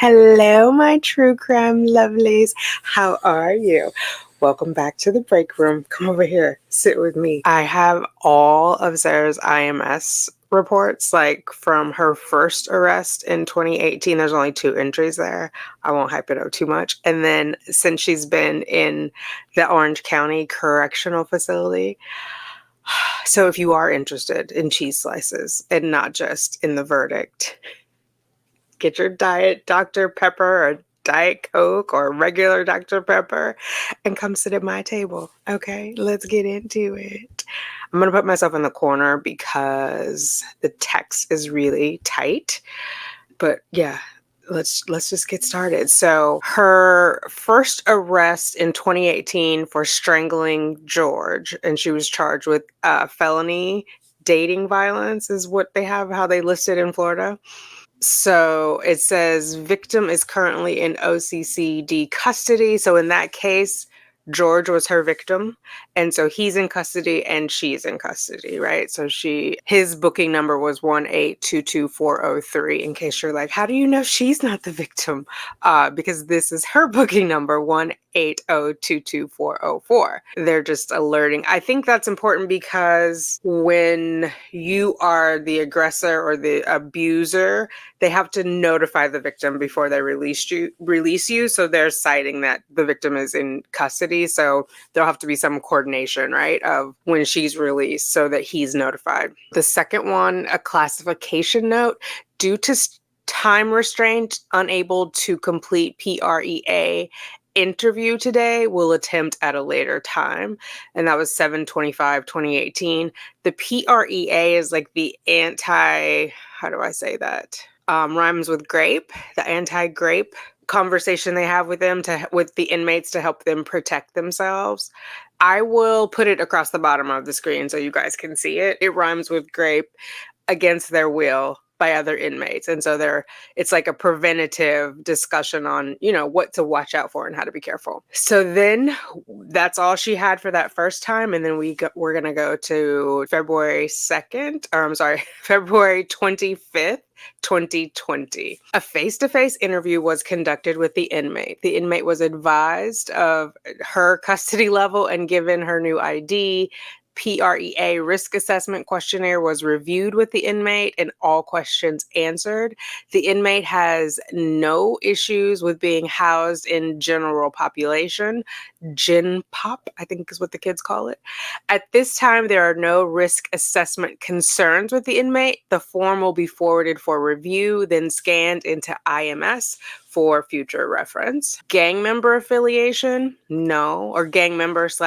Hello, my true crime lovelies. How are you? Welcome back to the break room. Come over here, sit with me. I have all of Sarah's IMS reports, like from her first arrest in 2018. There's only 2 entries there. I won't hype it up too much. And then since she's been in the Orange County Correctional Facility. So if you are interested in cheese slices and not just in the verdict, get your diet Dr. Pepper or Diet Coke or regular Dr. Pepper and come sit at my table. Okay, let's get into it. I'm going to put myself in the corner because the text is really tight. But yeah, let's just get started. So her first arrest in 2018 for strangling George, and she was charged with felony dating violence is what they have, how they listed in Florida. So it says victim is currently in OCCD custody. So in that case, George was her victim. And so he's in custody and she's in custody, right? So his booking number was 1822403, in case you're like, how do you know she's not the victim? Because this is her booking number, 180222404. They're just alerting. I think that's important because when you are the aggressor or the abuser, they have to notify the victim before they release you. So they're citing that the victim is in custody. So there'll have to be some coordination, right, of when she's released so that he's notified. The second one, a classification note, due to time restraint, unable to complete PREA interview today, will attempt at a later time. And that was 7/25/2018. The PREA is like the how do I say that? Rhymes with grape, the anti-grape conversation they have with them with the inmates to help them protect themselves. I will put it across the bottom of the screen so you guys can see it. It rhymes with grape against their will by other inmates. And so it's like a preventative discussion on, what to watch out for and how to be careful. So then that's all she had for that first time. And then we're going to go to February 25th, 2020. A face-to-face interview was conducted with the inmate. The inmate was advised of her custody level and given her new ID. PREA risk assessment questionnaire was reviewed with the inmate and all questions answered. The inmate has no issues with being housed in general population. Gen Pop, I think is what the kids call it. At this time, there are no risk assessment concerns with the inmate. The form will be forwarded for review, then scanned into IMS for future reference. Gang member affiliation? No. Or gang member /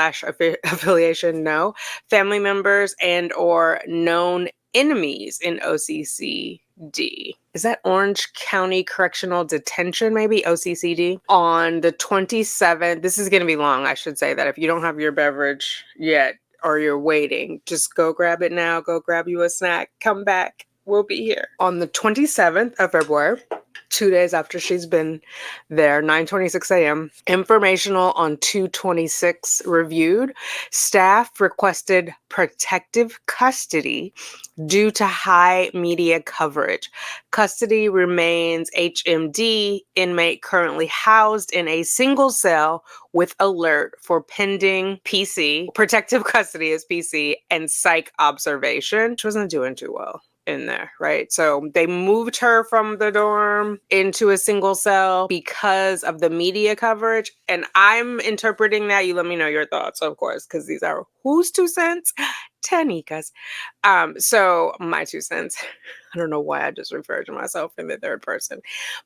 affiliation? No. Family members and or known enemies in OCCD. Is that Orange County Correctional Detention, maybe? OCCD? On the 27th, this is going to be long, I should say that if you don't have your beverage yet or you're waiting, just go grab it now, go grab you a snack, come back, we'll be here. On the 27th of February, 2 days after she's been there, 9:26 a.m. Informational on 226 reviewed. Staff requested protective custody due to high media coverage. Custody remains HMD. Inmate currently housed in a single cell with alert for pending PC. Protective custody is PC and psych observation. She wasn't doing too well in there, right? So they moved her from the dorm into a single cell because of the media coverage. And I'm interpreting that. You let me know your thoughts, of course, because these are whose 2 cents? Tanika's. So my 2 cents. I don't know why I just referred to myself in the third person.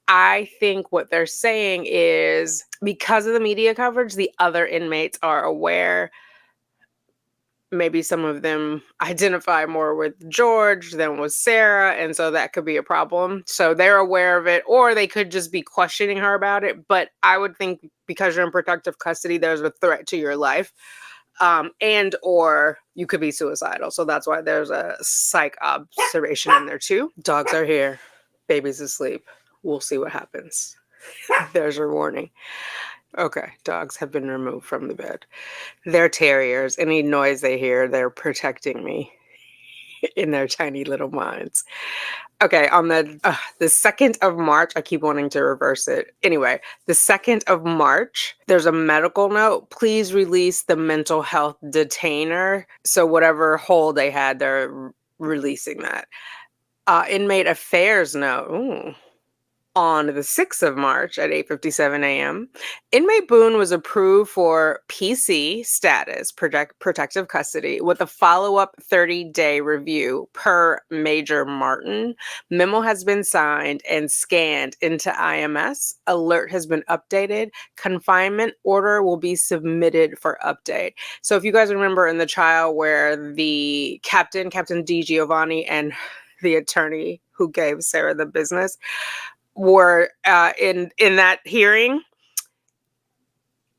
I think what they're saying is because of the media coverage, the other inmates are aware. Maybe some of them identify more with George than with Sarah, and so that could be a problem. So they're aware of it, or they could just be questioning her about it. But I would think because you're in protective custody, there's a threat to your life, and or you could be suicidal. So that's why there's a psych observation in there too. Dogs are here. Baby's asleep. We'll see what happens. There's your warning. Okay, dogs have been removed from the bed. They're terriers. Any noise they hear, they're protecting me. in their tiny little minds. Okay, on the 2nd of March, I keep wanting to reverse it. Anyway, the 2nd of March, there's a medical note. Please release the mental health detainer. So whatever hold they had, they're releasing that. Inmate affairs note. Ooh. On the 6th of March at 8:57 a.m., inmate Boone was approved for PC status, protective custody, with a follow-up 30-day review per Major Martin. Memo has been signed and scanned into IMS. Alert has been updated. Confinement order will be submitted for update. So if you guys remember in the trial where the Captain D. Giovanni, and the attorney who gave Sarah the business were in that hearing,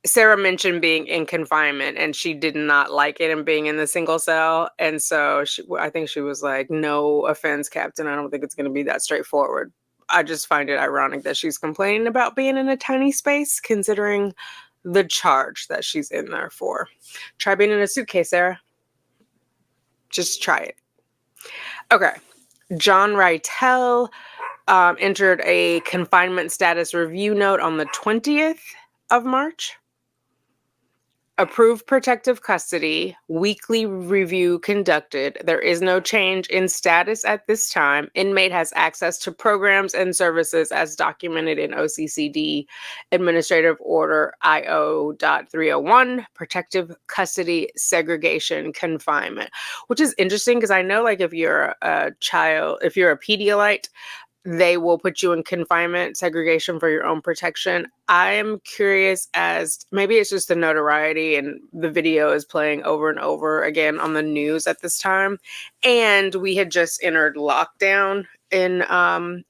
Sarah mentioned being in confinement and she did not like it and being in the single cell. And so I think she was like, no offense, Captain, I don't think it's going to be that straightforward. I just find it ironic that she's complaining about being in a tiny space, considering the charge that she's in there for. Try being in a suitcase, Sarah. Just try it. Okay. John Rytel entered a confinement status review note on the 20th of March. Approved protective custody, weekly review conducted. There is no change in status at this time. Inmate has access to programs and services as documented in OCCD Administrative Order IO.301, protective custody segregation confinement, which is interesting because I know like if you're a child, if you're a Pedialyte, they will put you in confinement segregation for your own protection. I am curious as maybe it's just the notoriety and the video is playing over and over again on the news at this time. And we had just entered lockdown in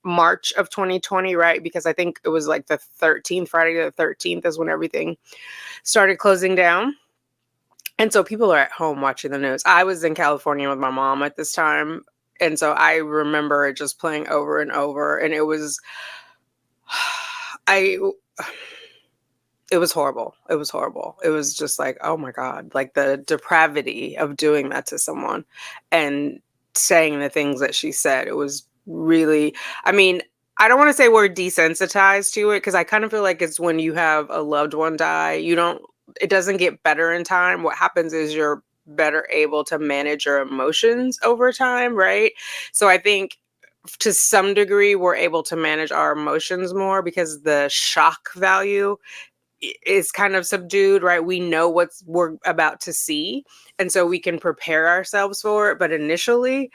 March of 2020, right? Because I think it was like the 13th, Friday the 13th is when everything started closing down. And so people are at home watching the news. I was in California with my mom at this time. And so I remember it just playing over and over. And it was, it was horrible. It was horrible. It was just like, oh my God, like the depravity of doing that to someone and saying the things that she said. It was really, I mean, I don't want to say we're desensitized to it because I kind of feel like it's when you have a loved one die, it doesn't get better in time. What happens is you're better able to manage your emotions over time, right? So I think to some degree we're able to manage our emotions more because the shock value is kind of subdued, right? We know what we're about to see, and so we can prepare ourselves for it. But initially,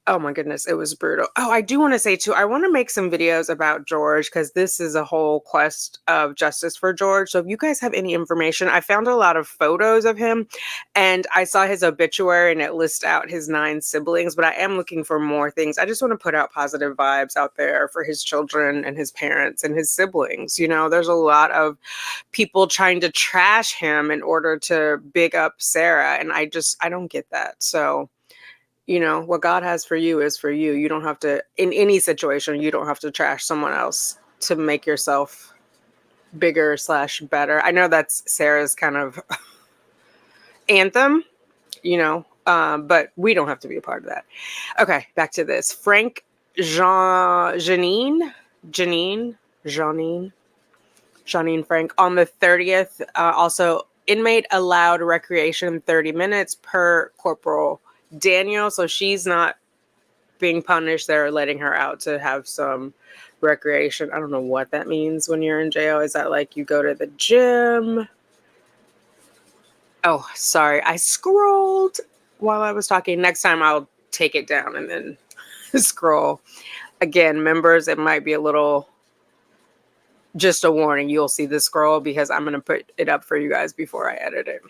oh my goodness, it was brutal. Oh, I do want to say too, I want to make some videos about George because this is a whole quest of justice for George. So if you guys have any information, I found a lot of photos of him and I saw his obituary and it lists out his 9 siblings, but I am looking for more things. I just want to put out positive vibes out there for his children and his parents and his siblings. You know, there's a lot of people trying to trash him in order to big up Sarah. And I don't get that. So you know, what God has for you is for you. You don't have to, in any situation, you don't have to trash someone else to make yourself bigger / better. I know that's Sarah's kind of anthem, you know, but we don't have to be a part of that. Okay, back to this. Janine Frank on the 30th. Also, inmate allowed recreation 30 minutes per Corporal Daniel. So she's not being punished. They're letting her out to have some recreation. I don't know what that means when you're in jail. Is that like you go to the gym? Oh, sorry. I scrolled while I was talking. Next time I'll take it down and then scroll. Again, members, it might be a little, just a warning. You'll see the scroll because I'm going to put it up for you guys before I edit it.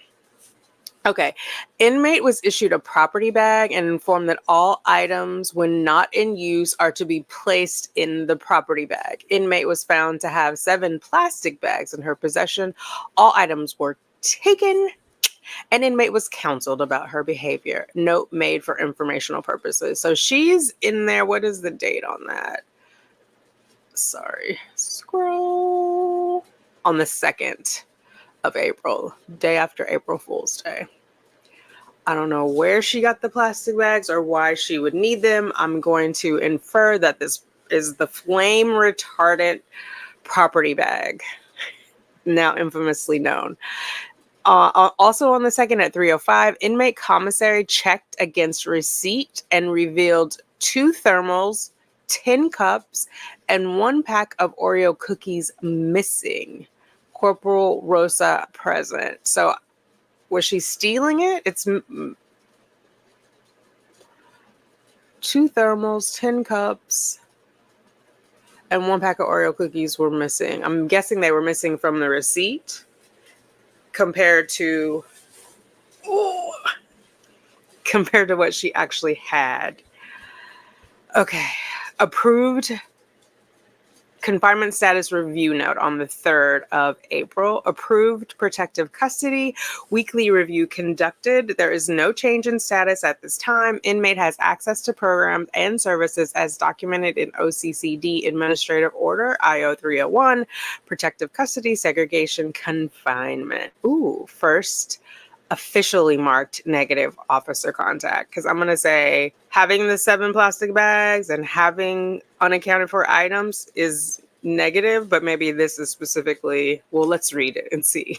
Okay. Inmate was issued a property bag and informed that all items, when not in use, are to be placed in the property bag. Inmate was found to have 7 plastic bags in her possession. All items were taken, and inmate was counseled about her behavior. Note made for informational purposes. So she's in there. What is the date on that? Sorry. Scroll. On the 2nd of April, day after April Fool's Day. I don't know where she got the plastic bags or why she would need them. I'm going to infer that this is the flame retardant property bag, now infamously known. Also on the second at 3:05, inmate commissary checked against receipt and revealed 2 thermals, 10 cups, and 1 pack of Oreo cookies missing. Corporal Rosa present. So was she stealing it? It's 2 thermals, 10 cups, and 1 pack of Oreo cookies were missing. I'm guessing they were missing from the receipt compared to what she actually had. Okay. Approved confinement status review note on the 3rd of April. Approved protective custody. Weekly review conducted. There is no change in status at this time. Inmate has access to programs and services as documented in OCCD Administrative Order IO 301. Protective custody, segregation, confinement. Ooh, first officially marked negative officer contact, because I'm going to say having the 7 plastic bags and having unaccounted for items is negative, but maybe this is specifically, well, let's read it and see.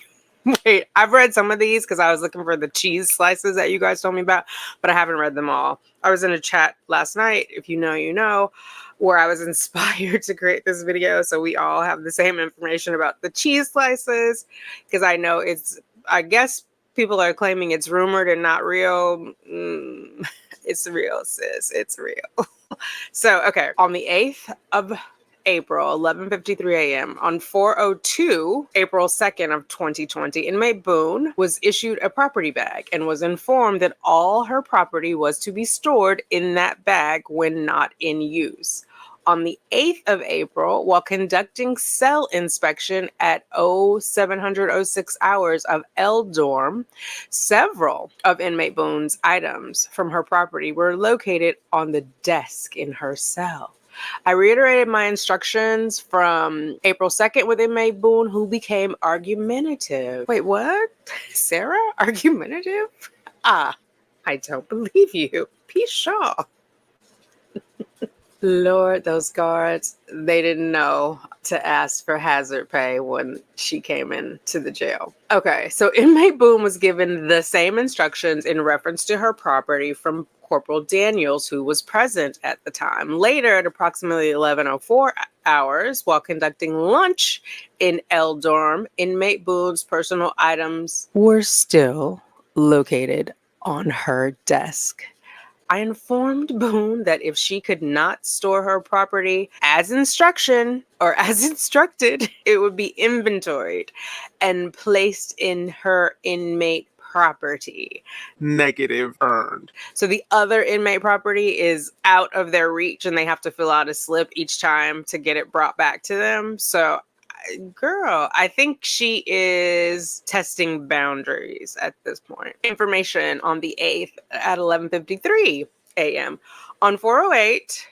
Wait, I've read some of these because I was looking for the cheese slices that you guys told me about, but I haven't read them all. I was in a chat last night, if you know, you know, where I was inspired to create this video so we all have the same information about the cheese slices, because I know I guess people are claiming it's rumored and not real. It's real, sis. It's real. So, okay. On the 8th of April, 11:53 a.m. on 4/02, April 2nd of 2020, inmate Boone was issued a property bag and was informed that all her property was to be stored in that bag when not in use. On the 8th of April, while conducting cell inspection at 0706 hours of L dorm, several of inmate Boone's items from her property were located on the desk in her cell. I reiterated my instructions from April 2nd with inmate Boone, who became argumentative. Wait, what? Sarah? Argumentative? I don't believe you. Pshaw. Lord, those guards, they didn't know to ask for hazard pay when she came into the jail. Okay, so inmate Boone was given the same instructions in reference to her property from Corporal Daniels, who was present at the time. Later, at approximately 11:04 hours, while conducting lunch in L dorm, inmate Boone's personal items were still located on her desk. I informed Boone that if she could not store her property as instructed, it would be inventoried and placed in her inmate property. Negative earned. So the other inmate property is out of their reach and they have to fill out a slip each time to get it brought back to them. So girl, I think she is testing boundaries at this point. Information on the 8th at 11:53 a.m. On 4:08,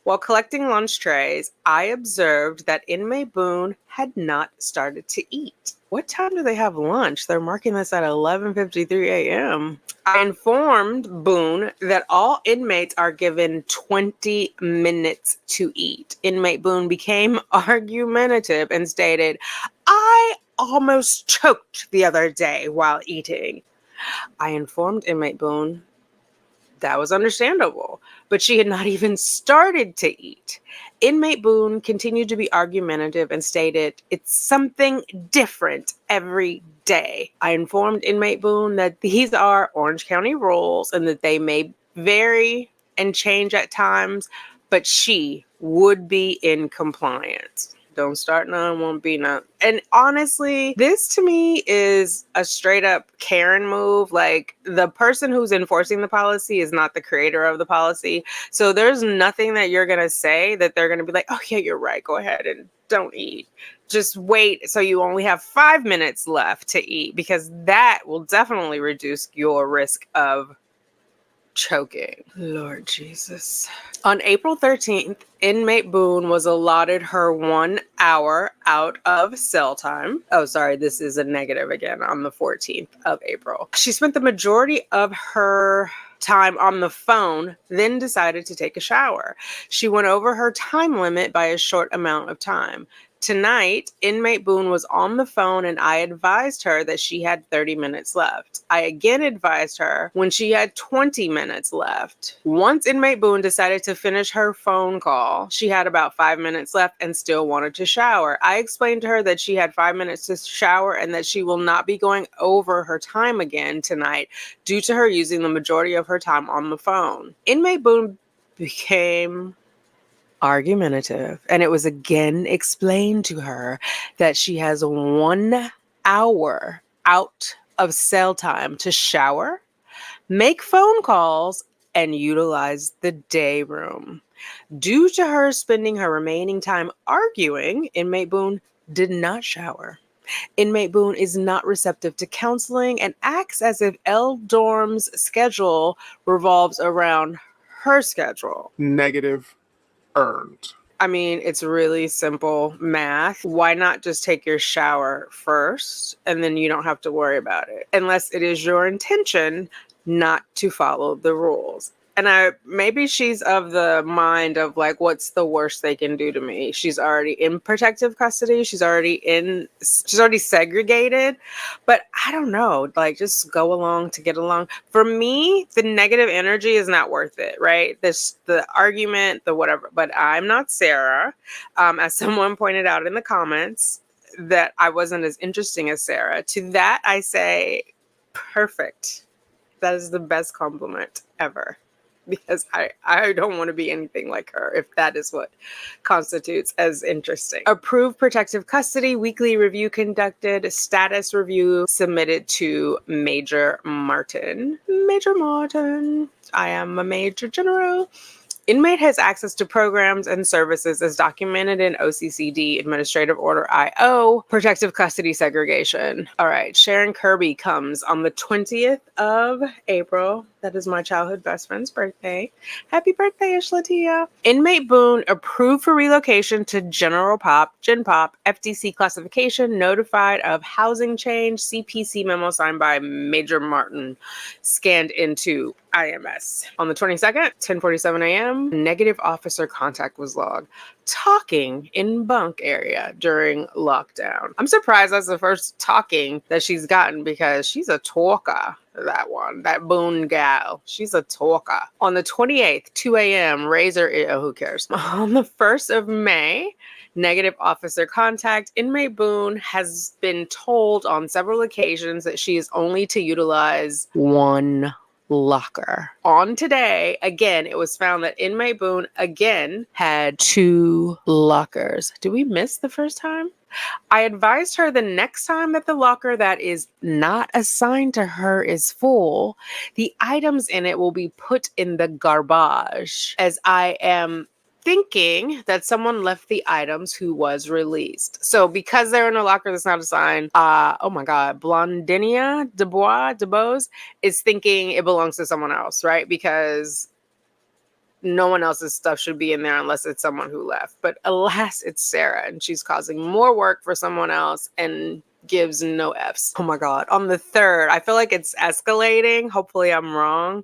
while collecting lunch trays, I observed that inmate Boone had not started to eat. What time do they have lunch? They're marking this at 11:53 a.m. I informed Boone that all inmates are given 20 minutes to eat. Inmate Boone became argumentative and stated, "I almost choked the other day while eating." I informed inmate Boone that was understandable, but she had not even started to eat. Inmate Boone continued to be argumentative and stated, "It's something different every day." I informed inmate Boone that these are Orange County rules and that they may vary and change at times, but she would be in compliance. Don't start none, won't be none. And honestly, this to me is a straight up Karen move. Like, the person who's enforcing the policy is not the creator of the policy. So there's nothing that you're going to say that they're going to be like, "Oh yeah, you're right. Go ahead and don't eat." Just wait so you only have 5 minutes left to eat, because that will definitely reduce your risk of choking. Lord Jesus. On April 13th, inmate Boone was allotted her 1 hour out of cell time. Oh, sorry, this is a negative again on the 14th of April. She spent the majority of her time on the phone, then decided to take a shower. She went over her time limit by a short amount of time. Tonight, inmate Boone was on the phone and I advised her that she had 30 minutes left. I again advised her when she had 20 minutes left. Once inmate Boone decided to finish her phone call, she had about 5 minutes left and still wanted to shower. I explained to her that she had 5 minutes to shower and that she will not be going over her time again tonight due to her using the majority of her time on the phone. Inmate Boone became argumentative, and it was again explained to her that she has 1 hour out of cell time to shower, make phone calls, and utilize the day room. Due to her spending her remaining time arguing, inmate Boone did not shower. Inmate Boone is not receptive to counseling and acts as if L Dorm's schedule revolves around her schedule. Negative earned. I mean, it's really simple math. Why not just take your shower first and then you don't have to worry about it? Unless it is your intention not to follow the rules. And maybe she's of the mind of like, what's the worst they can do to me? She's already in protective custody. She's already segregated. But I don't know, like just go along to get along. For me, the negative energy is not worth it, right? The argument, the whatever. But I'm not Sarah. As someone pointed out in the comments, that I wasn't as interesting as Sarah. To that, I say, perfect. That is the best compliment ever. Because I don't want to be anything like her if that is what constitutes as interesting. Approved protective custody, weekly review conducted, status review submitted to Major Martin. Major Martin, I am a Major General. Inmate has access to programs and services as documented in OCCD Administrative Order IO, protective custody segregation. All right, Sharon Kirby comes on the 20th of April. That is my childhood best friend's birthday. Happy birthday, Ishlatia. Inmate Boone approved for relocation to Gen Pop, FTC classification, notified of housing change, CPC memo signed by Major Martin, scanned into IMS. On the 22nd, 10:47 a.m., negative officer contact was logged. Talking in bunk area during lockdown. I'm surprised that's the first talking that she's gotten because she's a talker. That Boone gal. She's a talker. On the 28th, 2 a.m., who cares? On the 1st of May, negative officer contact. Inmate Boone has been told on several occasions that she is only to utilize one locker. On today, again, it was found that inmate Boone again had 2 lockers. Did we miss the first time? I advised her the next time that the locker that is not assigned to her is full, the items in it will be put in the garbage, as I am thinking that someone left the items who was released. So because they're in a locker that's not assigned, oh my God, Blondinia DeBose is thinking it belongs to someone else, right? Because no one else's stuff should be in there unless it's someone who left. But alas, it's Sarah, and she's causing more work for someone else and gives no Fs. Oh my God. On the 3rd, I feel like it's escalating. Hopefully I'm wrong.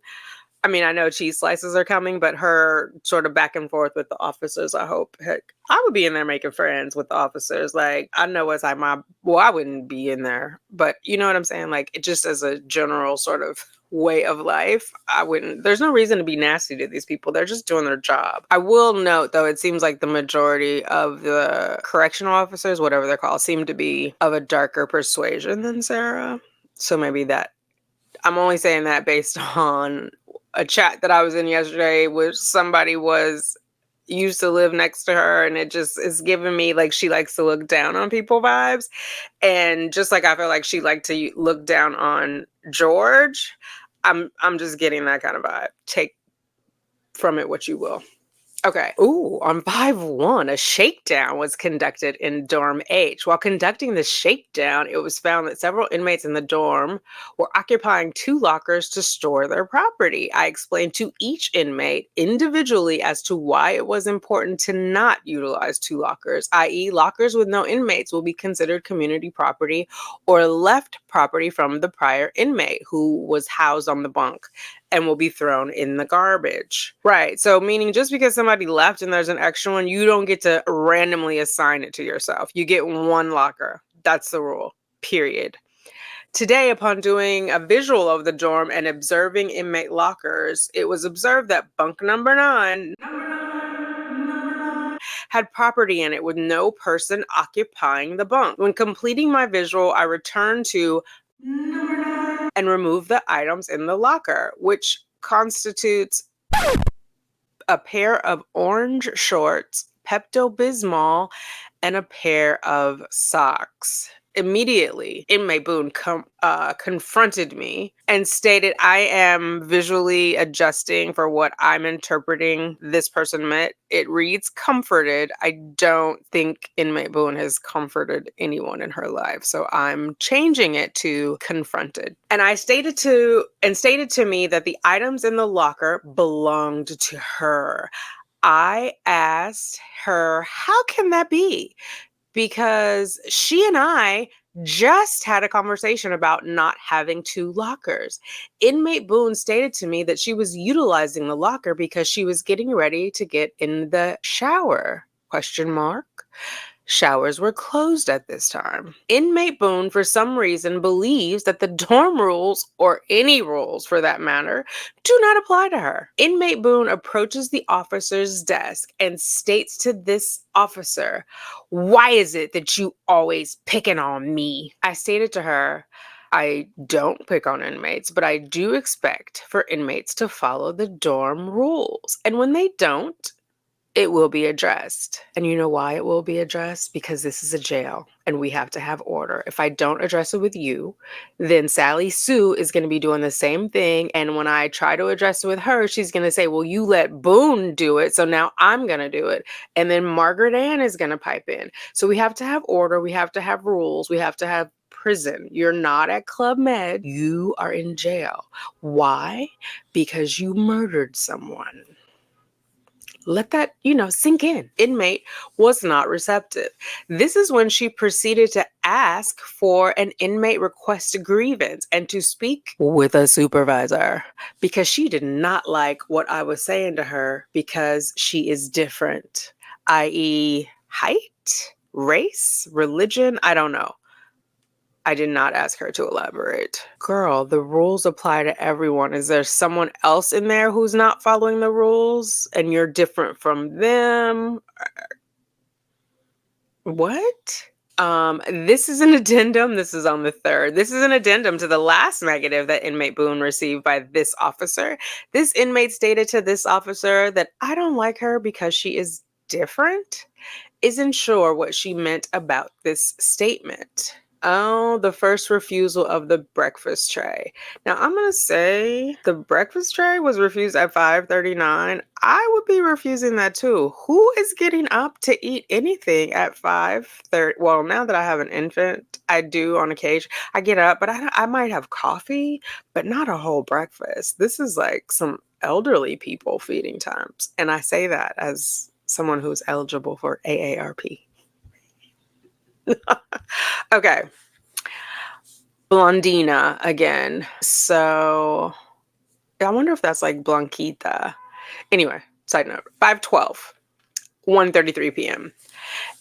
I mean, I know cheese slices are coming, but her sort of back and forth with the officers, I hope. Heck, I would be in there making friends with the officers. Like, I know it's like I wouldn't be in there, but you know what I'm saying? Like, it just as a general sort of way of life, I wouldn't. There's no reason to be nasty to these people. They're just doing their job. I will note, though, it seems like the majority of the correctional officers, whatever they're called, seem to be of a darker persuasion than Sarah. So maybe that. I'm only saying that based on a chat that I was in yesterday, which somebody used to live next to her, and it just is giving me like she likes to look down on people vibes. And just like I feel like she liked to look down on George, I'm just getting that kind of vibe. Take from it what you will. Okay. Ooh, on 5-1, a shakedown was conducted in dorm H. While conducting the shakedown, it was found that several inmates in the dorm were occupying 2 lockers to store their property. I explained to each inmate individually as to why it was important to not utilize 2 lockers, i.e., lockers with no inmates will be considered community property or left property from the prior inmate who was housed on the bunk and will be thrown in the garbage. Right. So, meaning just because somebody left and there's an extra one, you don't get to randomly assign it to yourself. You get 1 locker. That's the rule, period. Today, upon doing a visual of the dorm and observing inmate lockers, it was observed that bunk number nine had property in it with no person occupying the bunk. When completing my visual, I returned to number 9 and removed the items in the locker, which constitutes a pair of orange shorts, Pepto-Bismol, and a pair of socks. Immediately, inmate Boone confronted me and stated, I am visually adjusting for what I'm interpreting this person meant. It reads comforted. I don't think inmate Boone has comforted anyone in her life. So I'm changing it to confronted. And I stated to me that the items in the locker belonged to her. I asked her, how can that be? Because she and I just had a conversation about not having 2 lockers. Inmate Boone stated to me that she was utilizing the locker because she was getting ready to get in the shower. Question mark. Showers were closed at this time. Inmate Boone, for some reason, believes that the dorm rules, or any rules for that matter, do not apply to her. Inmate Boone approaches the officer's desk and states to this officer, why is it that you always picking on me? I stated to her, I don't pick on inmates, but I do expect for inmates to follow the dorm rules. And when they don't, it will be addressed. And you know why it will be addressed? Because this is a jail and we have to have order. If I don't address it with you, then Sally Sue is going to be doing the same thing. And when I try to address it with her, she's going to say, well, you let Boone do it. So now I'm going to do it. And then Margaret Ann is going to pipe in. So we have to have order. We have to have rules. We have to have prison. You're not at Club Med. You are in jail. Why? Because you murdered someone. Let that, sink in. Inmate was not receptive. This is when she proceeded to ask for an inmate request grievance and to speak with a supervisor because she did not like what I was saying to her because she is different, i.e., height, race, religion, I don't know. I did not ask her to elaborate. Girl, the rules apply to everyone. Is there someone else in there who's not following the rules and you're different from them? What? This is an addendum. This is on the 3rd. This is an addendum to the last negative that inmate Boone received by this officer. This inmate stated to this officer that I don't like her because she is different. Isn't sure what she meant about this statement. Oh, the first refusal of the breakfast tray. Now, I'm going to say the breakfast tray was refused at 5:39. I would be refusing that too. Who is getting up to eat anything at 5:30? Well, now that I have an infant, I do on occasion. I get up, but I might have coffee, but not a whole breakfast. This is like some elderly people feeding times. And I say that as someone who's eligible for AARP. Okay. Blondina again. So I wonder if that's like Blanquita. Anyway, side note. 5:12, 1:33 p.m.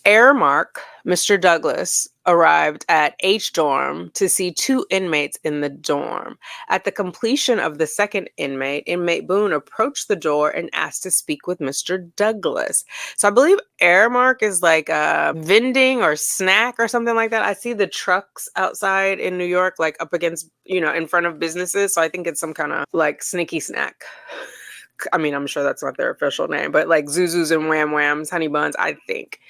Airmark, Mr. Douglas, arrived at H dorm to see 2 inmates in the dorm. At the completion of the second inmate Boone approached the door and asked to speak with Mr. Douglas. So I believe Airmark is like a vending or snack or something like that. I see the trucks outside in New York, like up against, in front of businesses. So I think it's some kind of like sneaky snack. I mean, I'm sure that's not their official name, but like Zuzus and Wham Whams, Honey Buns, I think.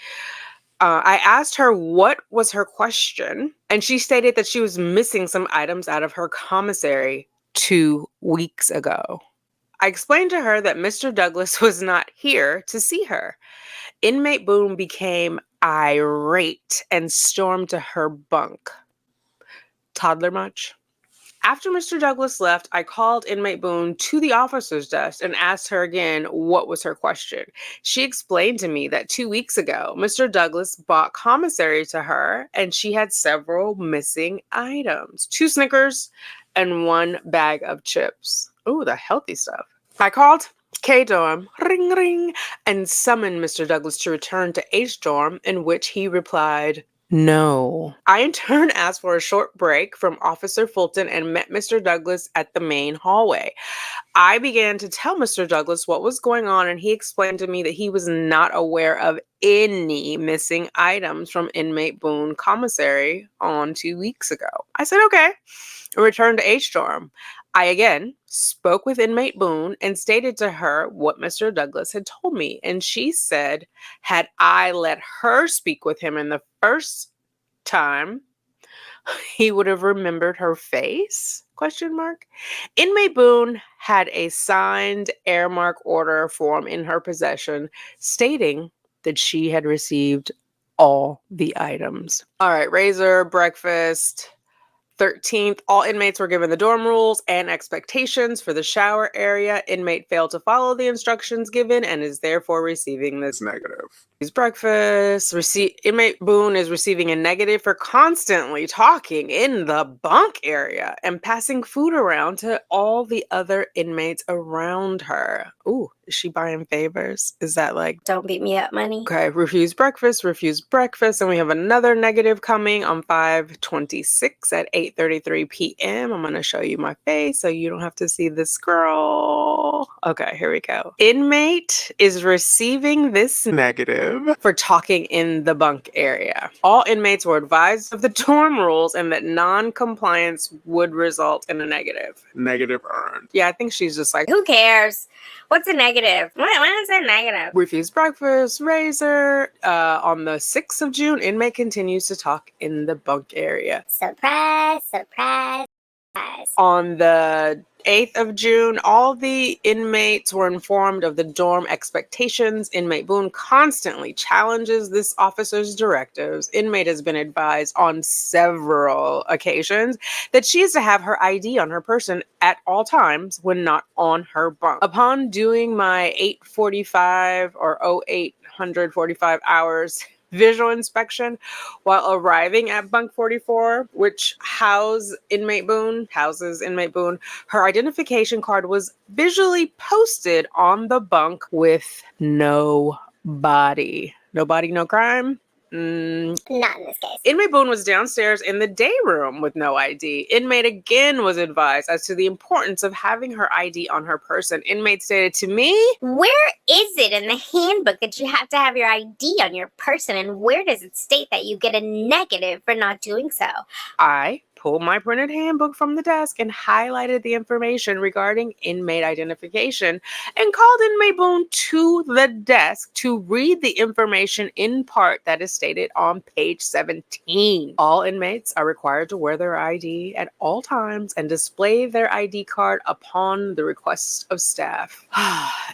I asked her what was her question, and she stated that she was missing some items out of her commissary 2 weeks ago. I explained to her that Mr. Douglas was not here to see her. Inmate Boone became irate and stormed to her bunk. Toddler much? After Mr. Douglas left, I called inmate Boone to the officer's desk and asked her again what was her question. She explained to me that 2 weeks ago, Mr. Douglas bought commissary to her and she had several missing items, 2 Snickers and 1 bag of chips. Ooh, the healthy stuff. I called K dorm, ring ring, and summoned Mr. Douglas to return to H dorm, in which he replied, no. I in turn asked for a short break from Officer Fulton and met Mr. Douglas at the main hallway. I began to tell Mr. Douglas what was going on, and he explained to me that he was not aware of any missing items from inmate Boone commissary on 2 weeks ago. I said, okay, and returned to H dorm. I again spoke with inmate Boone and stated to her what Mr. Douglas had told me, and she said, had I let her speak with him in the first time, he would have remembered her face? Question mark. Inmate Boone had a signed Airmark order form in her possession stating that she had received all the items. All right, razor, breakfast. 13th, all inmates were given the dorm rules and expectations for the shower area. Inmate failed to follow the instructions given and is therefore receiving this Negative. breakfast. Inmate Boone is receiving a negative for constantly talking in the bunk area and passing food around to all the other inmates around her. Ooh, is she buying favors? Is that like, don't beat me up money? Okay, refuse breakfast. And we have another negative coming on 5/26 at 8:33 p.m. I'm going to show you my face so you don't have to see this girl. Okay, here we go. Inmate is receiving this Negative. for talking in the bunk area. All inmates were advised of the dorm rules and that non-compliance would result in a negative. Negative earned. Yeah, I think she's just like, who cares? What's a negative? When is it negative? refuse breakfast, razor. On the 6th of June, inmate continues to talk in the bunk area. Surprise, surprise, surprise. On the 8th of June, all the inmates were informed of the dorm expectations. Inmate Boone constantly challenges this officer's directives. Inmate has been advised on several occasions that she is to have her ID on her person at all times when not on her bunk. Upon doing my 845 or 0845 hours visual inspection while arriving at bunk 44, which houses inmate Boone, her identification card was visually posted on the bunk with no body. No body, no crime? Not in this case. Inmate Boone was downstairs in the day room with no ID. Inmate again was advised as to the importance of having her ID on her person. Inmate stated to me, where is it in the handbook that you have to have your ID on your person, and where does it state that you get a negative for not doing so? I pulled my printed handbook from the desk and highlighted the information regarding inmate identification and called inmate Boone to the desk to read the information in part that is stated on page 17. All inmates are required to wear their ID at all times and display their ID card upon the request of staff.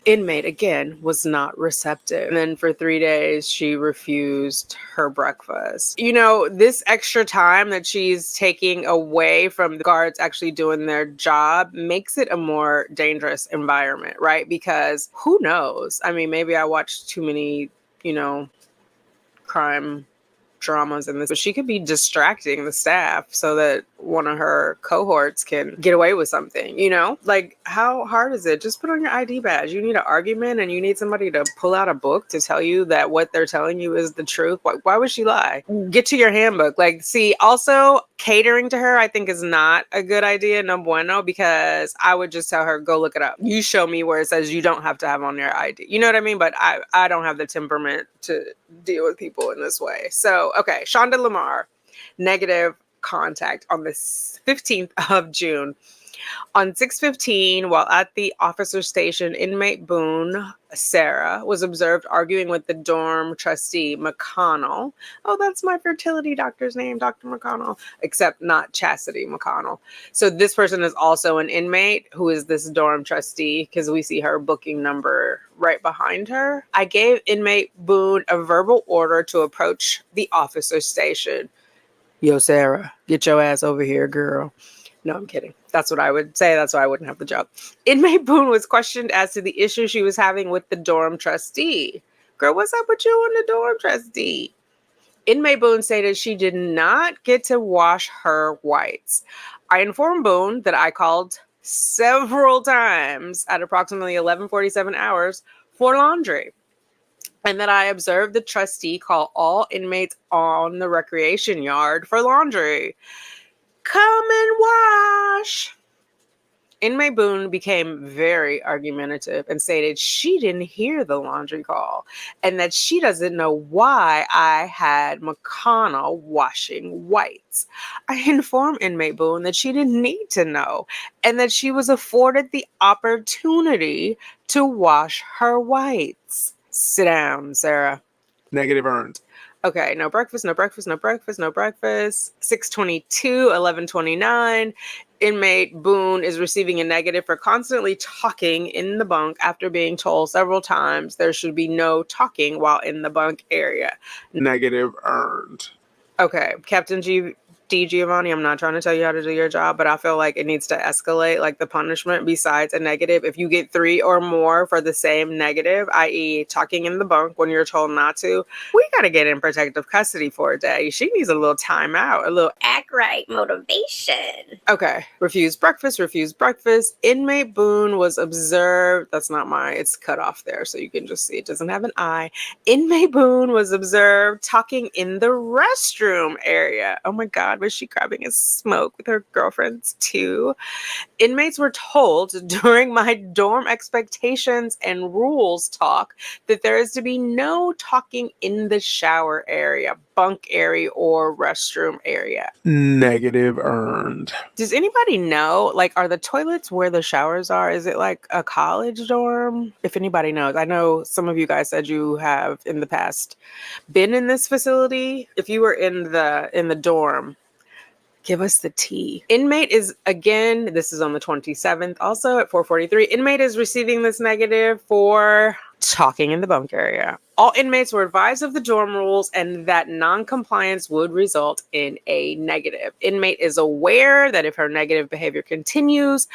Inmate again was not receptive. And then for 3 days, she refused her breakfast. You know, this extra time that she's taking away from the guards actually doing their job makes it a more dangerous environment, right? Because who knows? I mean, maybe I watched too many, crime dramas in this, but she could be distracting the staff so that one of her cohorts can get away with something, Like, how hard is it? Just put on your ID badge. You need an argument and you need somebody to pull out a book to tell you that what they're telling you is the truth. Why would she lie? Get to your handbook. Like, see, also catering to her, I think is not a good idea, no bueno, because I would just tell her, go look it up. You show me where it says you don't have to have on your ID. You know what I mean? But I don't have the temperament to deal with people in this way. So, okay, Shonda Lamar, negative contact on the 15th of June. On 6/15, while at the officer station, inmate Boone, Sarah, was observed arguing with the dorm trustee, McConnell. Oh, that's my fertility doctor's name, Dr. McConnell, except not Chastity McConnell. So this person is also an inmate who is this dorm trustee because we see her booking number right behind her. I gave inmate Boone a verbal order to approach the officer station. Yo, Sarah, get your ass over here, girl. No, I'm kidding. That's what I would say. That's why I wouldn't have the job. Inmate Boone was questioned as to the issue she was having with the dorm trustee. Girl, what's up with you and the dorm trustee? Inmate Boone stated she did not get to wash her whites. I informed Boone that I called several times at approximately 11:47 hours for laundry, and that I observed the trustee call all inmates on the recreation yard for laundry. Come and wash. Inmate Boone became very argumentative and stated she didn't hear the laundry call and that she doesn't know why I had McConnell washing whites. I informed inmate Boone that she didn't need to know and that she was afforded the opportunity to wash her whites. Sit down, Sarah. Negative earned. Okay, no breakfast, no breakfast, no breakfast, no breakfast. 6/22, 11:29. Inmate Boone is receiving a negative for constantly talking in the bunk after being told several times there should be no talking while in the bunk area. Negative earned. Okay, Captain D. Giovanni, I'm not trying to tell you how to do your job, but I feel like it needs to escalate, like the punishment besides a negative. If you get 3 or more for the same negative, i.e. talking in the bunk when you're told not to, we got to get in protective custody for a day. She needs a little time out, a little Act right motivation. Okay. Refused breakfast, refused breakfast. Inmate Boone was observed. That's not mine. It's cut off there, so you can just see it doesn't have an I. Inmate Boone was observed talking in the restroom area. Oh my God, was she grabbing a smoke with her girlfriends too? Inmates were told during my dorm expectations and rules talk that there is to be no talking in the shower area, bunk area, or restroom area. Negative earned. Does anybody know, like, are the toilets where the showers are? Is it like a college dorm? If anybody knows, I know some of you guys said you have in the past been in this facility. If you were in the dorm, give us the tea. Inmate is, again, this is on the 27th, also at 4:43. Inmate is receiving this negative for talking in the bunk area. All inmates were advised of the dorm rules and that non-compliance would result in a negative. Inmate is aware that if her negative behavior continues,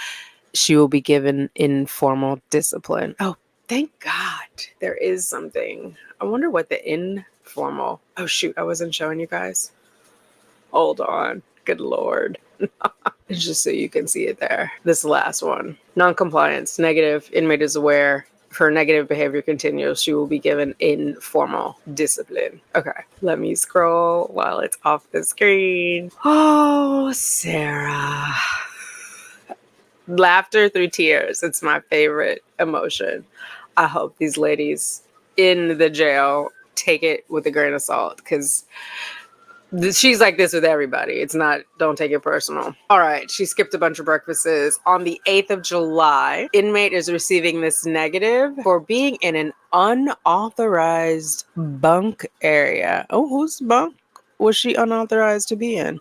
she will be given informal discipline. Oh, thank God there is something. I wonder what the informal. Oh, shoot, I wasn't showing you guys. Hold on. Good Lord. Just so you can see it there. This last one. Non-compliance. Negative. Inmate is aware. If her negative behavior continues, she will be given informal discipline. Okay. Let me scroll while it's off the screen. Oh, Sarah. Laughter through tears. It's my favorite emotion. I hope these ladies in the jail take it with a grain of salt because she's like this with everybody. It's not, don't take it personal. All right. She skipped a bunch of breakfasts. On the 8th of July, inmate is receiving this negative for being in an unauthorized bunk area. Oh, whose bunk was she unauthorized to be in?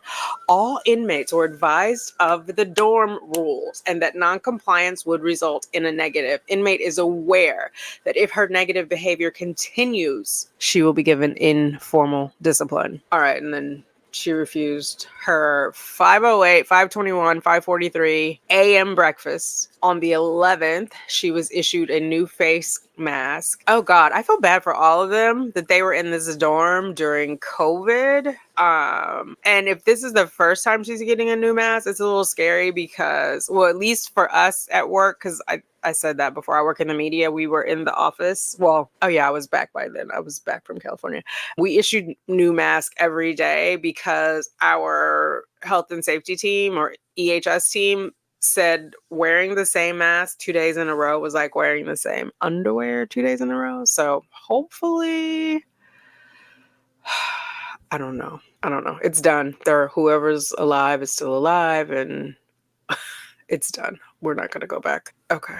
All inmates were advised of the dorm rules and that non-compliance would result in a negative. Inmate is aware that if her negative behavior continues, she will be given informal discipline. All right, and then she refused her 5:08, 5:21, 5:43 a.m. breakfast. On the 11th, she was issued a new face mask. Oh God, I feel bad for all of them that they were in this dorm during COVID. And if this is the first time she's getting a new mask, it's a little scary because, well, at least for us at work, because I said that before. I work in the media. We were in the office. Well, oh yeah, I was back by then. I was back from California. We issued new masks every day because our health and safety team or EHS team said wearing the same mask 2 days in a row was like wearing the same underwear 2 days in a row. So hopefully, I don't know. It's done. Whoever's alive is still alive, and It's done. We're not going to go back. Okay.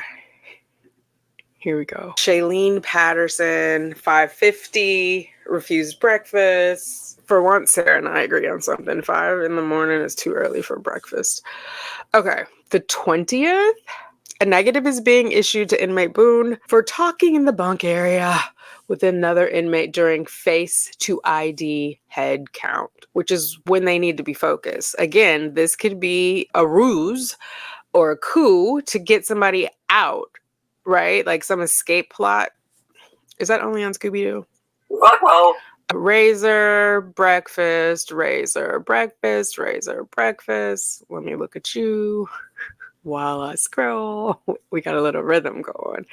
Here we go. Shailene Patterson, 550, refused breakfast. For once, Sarah and I agree on something. 5 in the morning is too early for breakfast. Okay. The 20th, a negative is being issued to inmate Boone for talking in the bunk area with another inmate during face to ID head count, which is when they need to be focused. Again, this could be a ruse or a coup to get somebody out, right? Like some escape plot. Is that only on Scooby-Doo? Well, Razor, breakfast, razor, breakfast, razor, breakfast. Let me look at you while I scroll. We got a little rhythm going.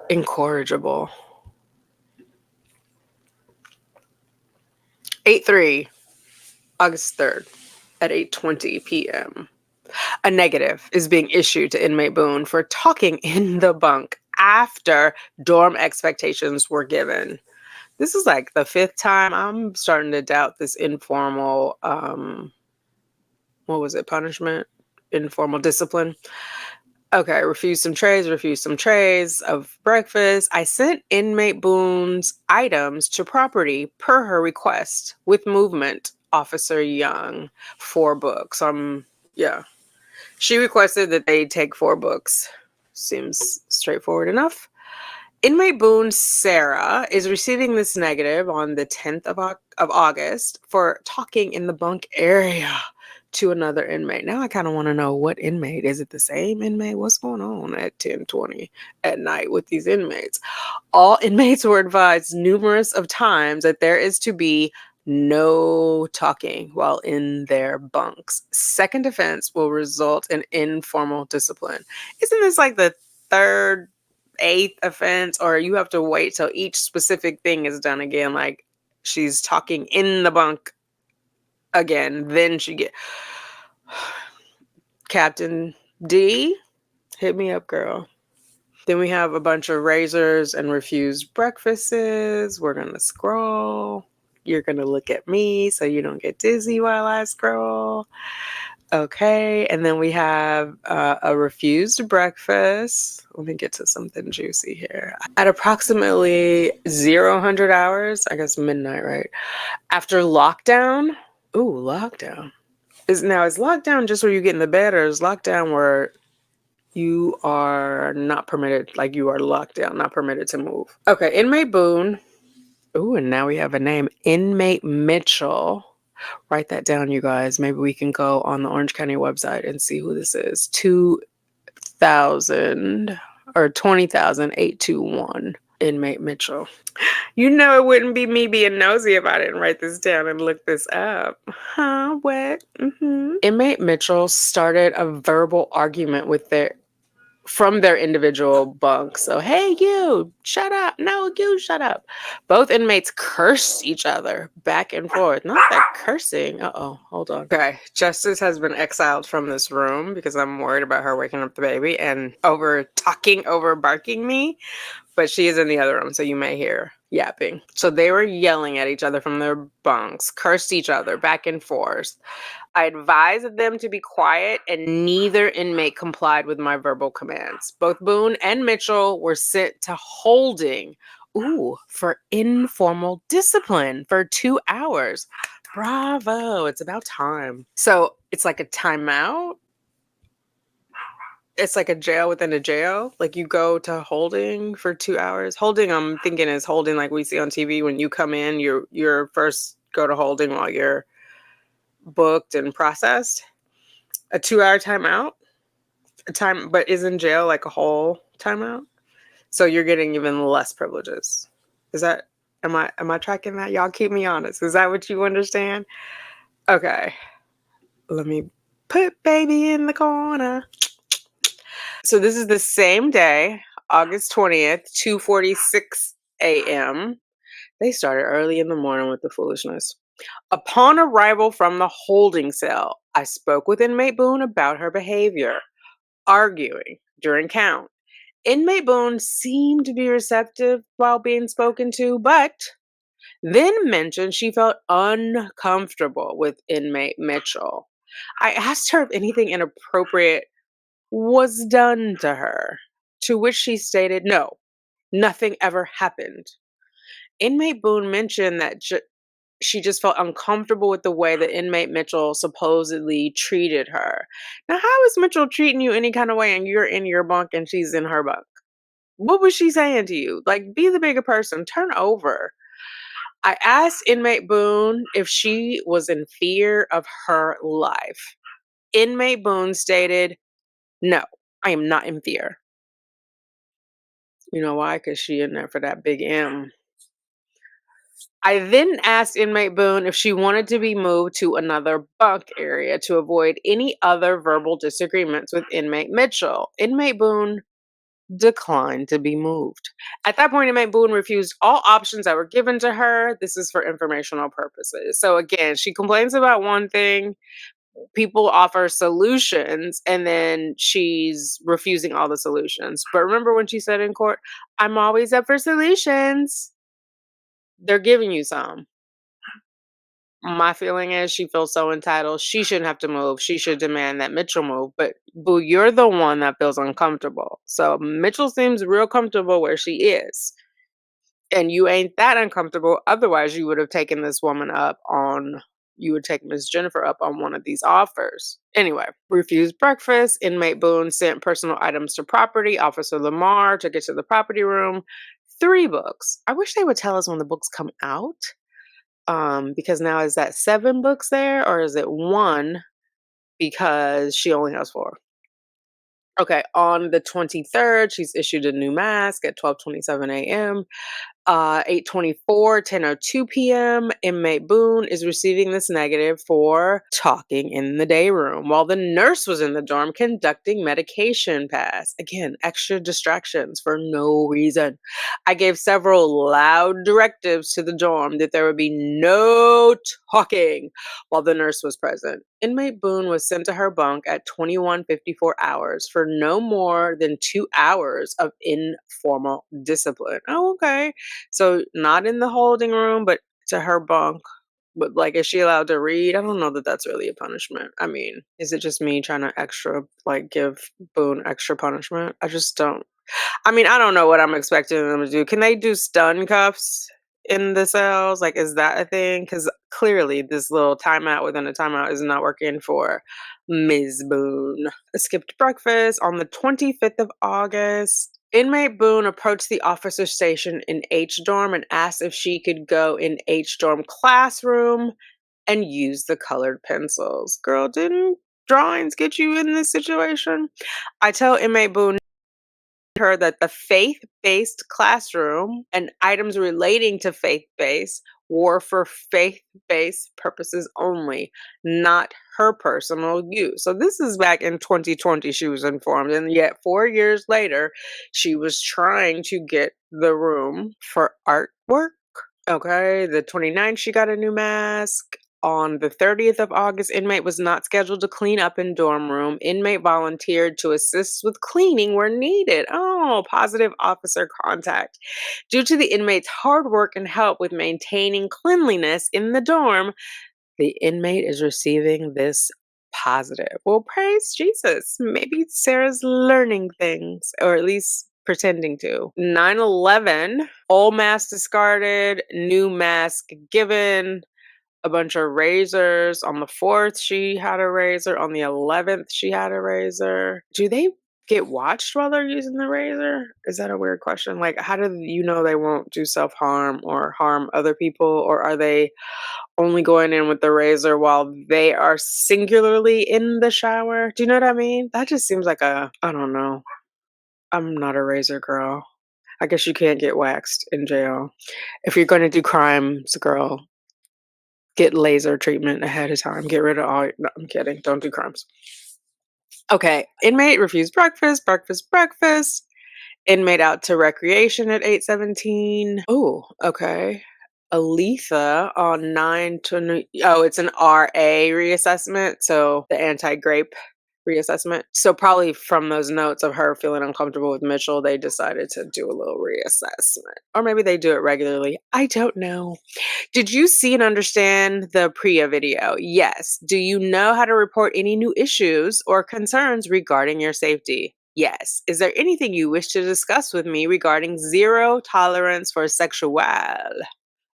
Incorrigible. 8/3, August 3rd at 8:20 p.m. A negative is being issued to inmate Boone for talking in the bunk after dorm expectations were given. This is like the 5th time. I'm starting to doubt this informal, what was it, punishment? Informal discipline. Okay, refuse some trays of breakfast. I sent inmate Boone's items to property per her request with movement, Officer Young, 4 books. Yeah. She requested that they take 4 books. Seems straightforward enough. Inmate Boone Sarah is receiving this negative on the 10th of August for talking in the bunk area to another inmate. Now I kind of want to know what inmate. Is it the same inmate? What's going on at 10:20 at night with these inmates? All inmates were advised numerous of times that there is to be no talking while in their bunks. Second offense will result in informal discipline. Isn't this like the 3rd, 8th offense, or you have to wait till each specific thing is done again? Like she's talking in the bunk again, then she get Captain D, hit me up, girl. Then we have a bunch of razors and refused breakfasts. We're gonna scroll. You're gonna look at me so you don't get dizzy while I scroll. Okay, and then we have a refused breakfast. Let me get to something juicy here. At approximately 0000 hours, I guess midnight, right? After lockdown. Ooh, lockdown. Is lockdown just where you get in the bed, or is lockdown where you are not permitted, like you are locked down, not permitted to move? Okay, inmate Boone. Ooh, and now we have a name, inmate Mitchell. Write that down, you guys. Maybe we can go on the Orange County website and see who this is. 2,000 or 20,821. Inmate Mitchell. You know it wouldn't be me being nosy if I didn't write this down and look this up. Huh? What? Inmate Mitchell started a verbal argument from their individual bunks. So, hey, you, shut up. No, you, shut up. Both inmates cursed each other back and forth. Not that cursing. Uh-oh, hold on. Okay, Justice has been exiled from this room because I'm worried about her waking up the baby and over barking me. But she is in the other room, so you may hear yapping. So they were yelling at each other from their bunks, cursed each other back and forth. I advised them to be quiet, and neither inmate complied with my verbal commands. Both Boone and Mitchell were sent to holding, for informal discipline for 2 hours. Bravo. It's about time. So it's like a timeout. It's like a jail within a jail. Like you go to holding for 2 hours. Holding, I'm thinking, is holding like we see on TV when you come in, you're first go to holding while you're booked and processed. A 2-hour timeout. But is in jail like a whole timeout. So you're getting even less privileges. Is that am I tracking that? Y'all keep me honest. Is that what you understand? Okay. Let me put baby in the corner. So this is the same day, August 20th, 2:46 a.m. They started early in the morning with the foolishness. Upon arrival from the holding cell, I spoke with inmate Boone about her behavior, arguing during count. Inmate Boone seemed to be receptive while being spoken to, but then mentioned she felt uncomfortable with inmate Mitchell. I asked her if anything inappropriate was done to her, to which she stated, no, nothing ever happened. Inmate Boone mentioned that she just felt uncomfortable with the way that inmate Mitchell supposedly treated her. Now, how is Mitchell treating you any kind of way and you're in your bunk and she's in her bunk? What was she saying to you? Like, be the bigger person, turn over. I asked inmate Boone if she was in fear of her life. Inmate Boone stated, no, I am not in fear. You know why? Because she in there for that big M. I then asked inmate Boone if she wanted to be moved to another bunk area to avoid any other verbal disagreements with inmate Mitchell. Inmate Boone declined to be moved. At that point, inmate Boone refused all options that were given to her. This is for informational purposes. So again, she complains about one thing, people offer solutions, and then she's refusing all the solutions. But remember when she said in court, I'm always up for solutions. They're giving you some. My feeling is she feels so entitled. She shouldn't have to move. She should demand that Mitchell move. But boo, you're the one that feels uncomfortable. So Mitchell seems real comfortable where she is. And you ain't that uncomfortable. Otherwise, you would have taken this woman up on, you would take Miss Jennifer up on one of these offers. Anyway, refused breakfast. Inmate Boone sent personal items to property. Officer Lamar took it to the property room. 3 books. I wish they would tell us when the books come out. Because now is that 7 books there or is it 1 because she only has 4? Okay, on the 23rd, she's issued a new mask at 12:27 a.m. 8:24, 10:02 p.m. Inmate Boone is receiving this negative for talking in the day room while the nurse was in the dorm conducting medication pass. Again, extra distractions for no reason. I gave several loud directives to the dorm that there would be no talking while the nurse was present. Inmate Boone was sent to her bunk at 21:54 hours for no more than 2 hours of informal discipline. Oh, okay. So not in the holding room, but to her bunk. But like, is she allowed to read? I don't know that that's really a punishment. I mean, is it just me trying to give Boone extra punishment? I just don't. I mean, I don't know what I'm expecting them to do. Can they do stun cuffs in the cells? Like, is that a thing? Because clearly this little timeout within a timeout is not working for Ms. Boone. Skipped breakfast on the 25th of August. Inmate Boone approached the officer station in H dorm and asked if she could go in H dorm classroom and use the colored pencils. Girl, didn't drawings get you in this situation? I tell inmate Boone her that the faith-based classroom and items relating to faith-based were for faith-based purposes only, not her personal use. So this is back in 2020 she was informed, and yet 4 years later she was trying to get the room for artwork. Okay, the 29th she got a new mask. On the 30th of August, inmate was not scheduled to clean up in dorm room. Inmate volunteered to assist with cleaning where needed. Oh, positive officer contact. Due to the inmate's hard work and help with maintaining cleanliness in the dorm, the inmate is receiving this positive. Well, praise Jesus. Maybe Sarah's learning things, or at least pretending to. 9/11, old mask discarded, new mask given. A bunch of razors. On the 4th, she had a razor. On the 11th, she had a razor. Do they get watched while they're using the razor? Is that a weird question? Like, how do you know they won't do self-harm or harm other people? Or are they only going in with the razor while they are singularly in the shower? Do you know what I mean? That just seems like I don't know. I'm not a razor girl. I guess you can't get waxed in jail. If you're going to do crimes, girl, get laser treatment ahead of time. Get rid of all. No, I'm kidding. Don't do crimes. Okay. Inmate refused breakfast. Inmate out to recreation at 8:17. Oh, okay. Aletha on 9:20. Oh, it's an RA reassessment. So the anti-grape reassessment. So probably from those notes of her feeling uncomfortable with Mitchell, they decided to do a little reassessment. Or maybe they do it regularly. I don't know. Did you see and understand the Priya video? Yes. Do you know how to report any new issues or concerns regarding your safety? Yes. Is there anything you wish to discuss with me regarding zero tolerance for sexual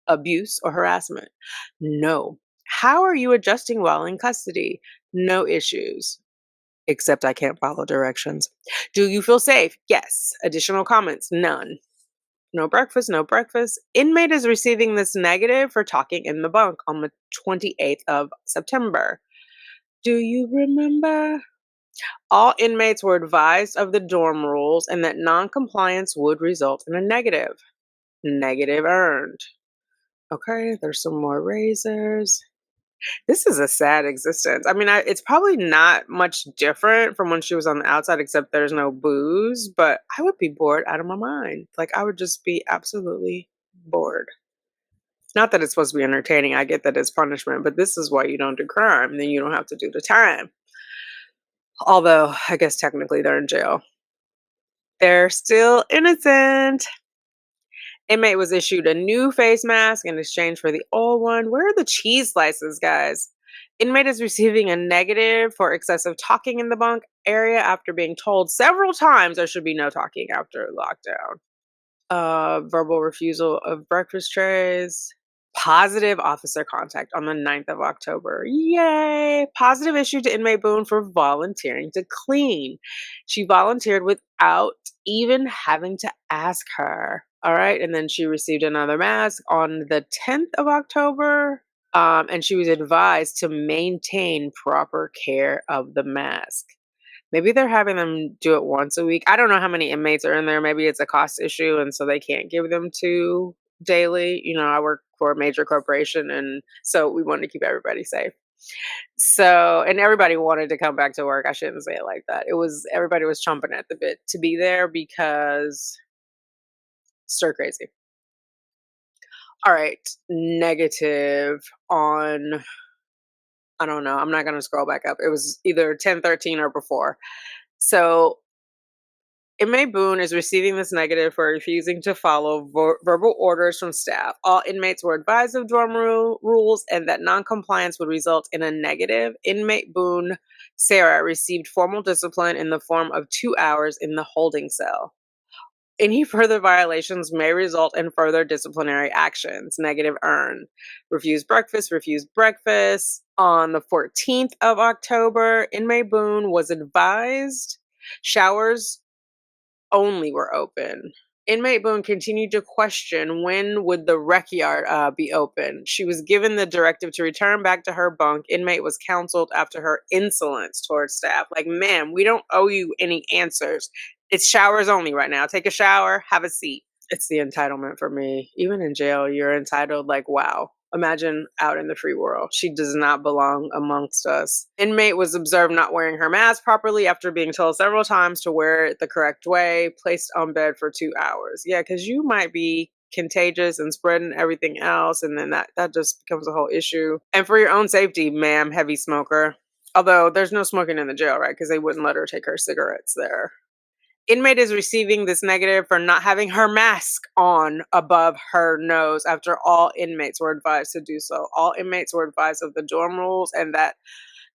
abuse or harassment? No. How are you adjusting while in custody? No issues. Except I can't follow directions. Do you feel safe? Yes. Additional comments? None. No breakfast, no breakfast. Inmate is receiving this negative for talking in the bunk on the 28th of September. Do you remember? All inmates were advised of the dorm rules and that non-compliance would result in a negative. Negative earned. Okay, there's some more razors. This is a sad existence. I mean, it's probably not much different from when she was on the outside, except there's no booze, but I would be bored out of my mind. Like, I would just be absolutely bored. Not that it's supposed to be entertaining. I get that it's punishment, but this is why you don't do crime. Then you don't have to do the time. Although, I guess technically they're in jail. They're still innocent. Inmate was issued a new face mask in exchange for the old one. Where are the cheese slices, guys? Inmate is receiving a negative for excessive talking in the bunk area after being told several times there should be no talking after lockdown. Verbal refusal of breakfast trays. Positive officer contact on the 9th of October. Yay! Positive issue to inmate Boone for volunteering to clean. She volunteered without even having to ask her. All right. And then she received another mask on the 10th of October. And she was advised to maintain proper care of the mask. Maybe they're having them do it once a week. I don't know how many inmates are in there. Maybe it's a cost issue, and so they can't give them two daily. You know, I work for a major corporation, and so we wanted to keep everybody safe. So, and everybody wanted to come back to work. I shouldn't say it like that. Everybody was chomping at the bit to be there because stir crazy. All right, negative on, I don't know. I'm not going to scroll back up. It was either 1013 or before. So inmate Boone is receiving this negative for refusing to follow verbal orders from staff. All inmates were advised of dorm rules and that non-compliance would result in a negative. Inmate Boone Sarah received formal discipline in the form of 2 hours in the holding cell. Any further violations may result in further disciplinary actions. Negative earned. Refused breakfast. On the 14th of October, inmate Boone was advised showers only were open. Inmate Boone continued to question when would the rec yard be open. She was given the directive to return back to her bunk. Inmate was counseled after her insolence towards staff. Like, ma'am, we don't owe you any answers. It's showers only right now. Take a shower, have a seat. It's the entitlement for me. Even in jail, you're entitled. Like, wow. Imagine out in the free world. She does not belong amongst us. Inmate was observed not wearing her mask properly after being told several times to wear it the correct way, placed on bed for 2 hours. Yeah, because you might be contagious and spreading everything else, and then that just becomes a whole issue. And for your own safety, ma'am, heavy smoker. Although there's no smoking in the jail, right? Because they wouldn't let her take her cigarettes there. Inmate is receiving this negative for not having her mask on above her nose after all inmates were advised to do so. All inmates were advised of the dorm rules and that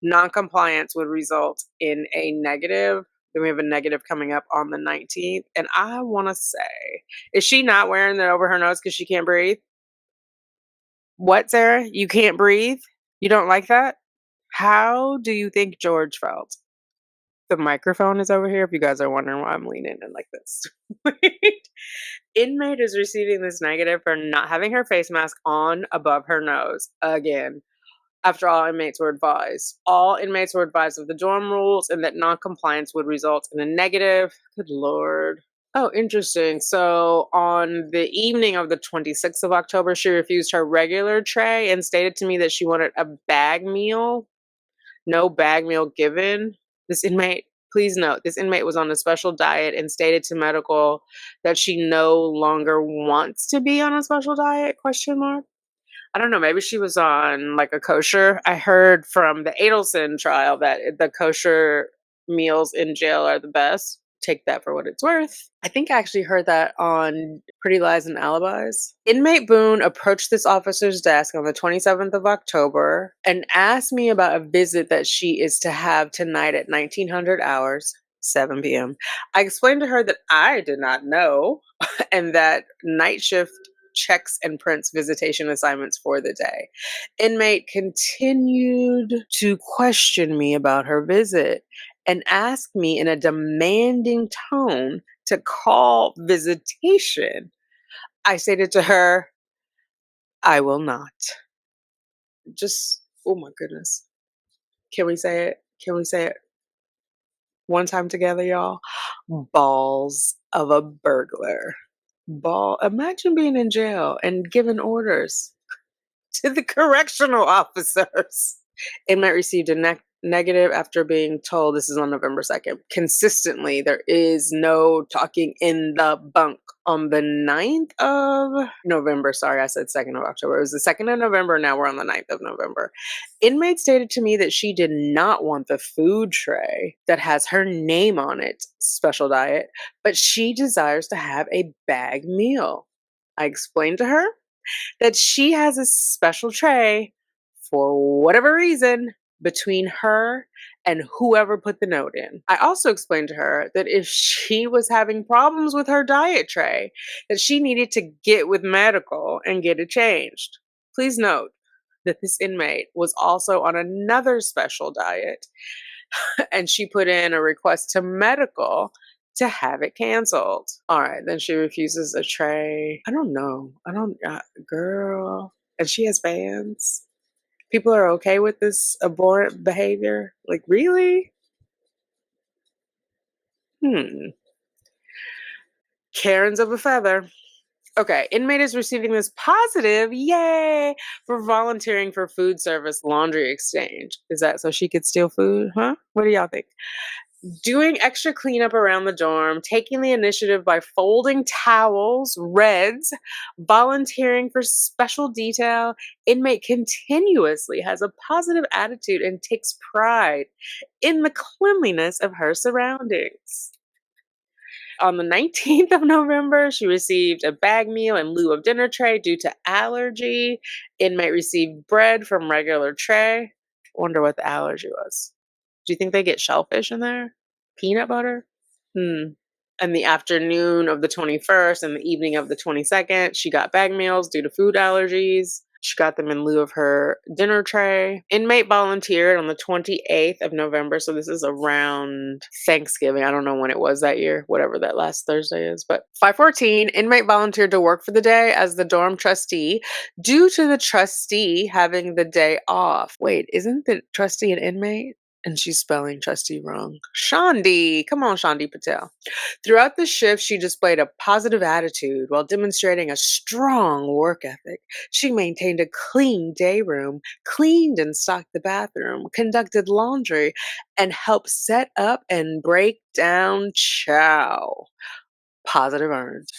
non-compliance would result in a negative. Then we have a negative coming up on the 19th. And I want to say, is she not wearing it over her nose because she can't breathe? What, Sarah? You can't breathe? You don't like that? How do you think George felt? The microphone is over here if you guys are wondering why I'm leaning in like this. Inmate is receiving this negative for not having her face mask on above her nose. Again, after all inmates were advised. All inmates were advised of the dorm rules and that non-compliance would result in a negative. Good Lord. Oh, interesting. So on the evening of the 26th of October, she refused her regular tray and stated to me that she wanted a bag meal. No bag meal given. This inmate, please note, this inmate was on a special diet and stated to medical that she no longer wants to be on a special diet, question mark. I don't know, maybe she was on like a kosher. I heard from the Adelson trial that the kosher meals in jail are the best. Take that for what it's worth. I think I actually heard that on Pretty Lies and Alibis. Inmate Boone approached this officer's desk on the 27th of October and asked me about a visit that she is to have tonight at 1900 hours, 7 p.m. I explained to her that I did not know and that night shift checks and prints visitation assignments for the day. Inmate continued to question me about her visit and asked me in a demanding tone to call visitation. I stated to her, I will not. Just, oh my goodness. Can we say it? Can we say it one time together, y'all? Balls of a burglar. Imagine being in jail and giving orders to the correctional officers. Inmate received a negative after being told, this is on November 2nd. Consistently, there is no talking in the bunk. On the 9th of November, sorry, I said 2nd of October. It was the 2nd of November. Now we're on the 9th of November. Inmate stated to me that she did not want the food tray that has her name on it, special diet, but she desires to have a bag meal. I explained to her that she has a special tray for whatever reason between her and whoever put the note in. I also explained to her that if she was having problems with her diet tray, that she needed to get with medical and get it changed. Please note that this inmate was also on another special diet and she put in a request to medical to have it canceled. All right, then she refuses a tray. I don't know. Girl. And she has fans. People are okay with this abhorrent behavior? Like, really? Karens of a feather. Okay, inmate is receiving this positive, yay, for volunteering for food service laundry exchange. Is that so she could steal food? Huh? What do y'all think? Doing extra cleanup around the dorm, taking the initiative by folding towels, reds, volunteering for special detail, inmate continuously has a positive attitude and takes pride in the cleanliness of her surroundings. On the 19th of November, she received a bag meal in lieu of dinner tray due to allergy. Inmate received bread from regular tray. Wonder what the allergy was. Do you think they get shellfish in there? Peanut butter? In the afternoon of the 21st and the evening of the 22nd, she got bag meals due to food allergies. She got them in lieu of her dinner tray. Inmate volunteered on the 28th of November, so this is around Thanksgiving. I don't know when it was that year, whatever that last Thursday is. But 5/14, inmate volunteered to work for the day as the dorm trustee due to the trustee having the day off. Wait, isn't the trustee an inmate? And she's spelling trustee wrong. Shandi. Come on, Shandi Patel. Throughout the shift, she displayed a positive attitude while demonstrating a strong work ethic. She maintained a clean day room, cleaned and stocked the bathroom, conducted laundry, and helped set up and break down chow. Positive earned.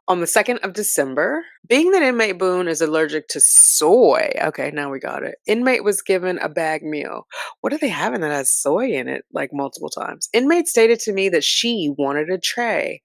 On the 2nd of December, being that inmate Boone is allergic to soy, okay, now we got it. Inmate was given a bag meal. What are they having that has soy in it, like multiple times? Inmate stated to me that she wanted a tray.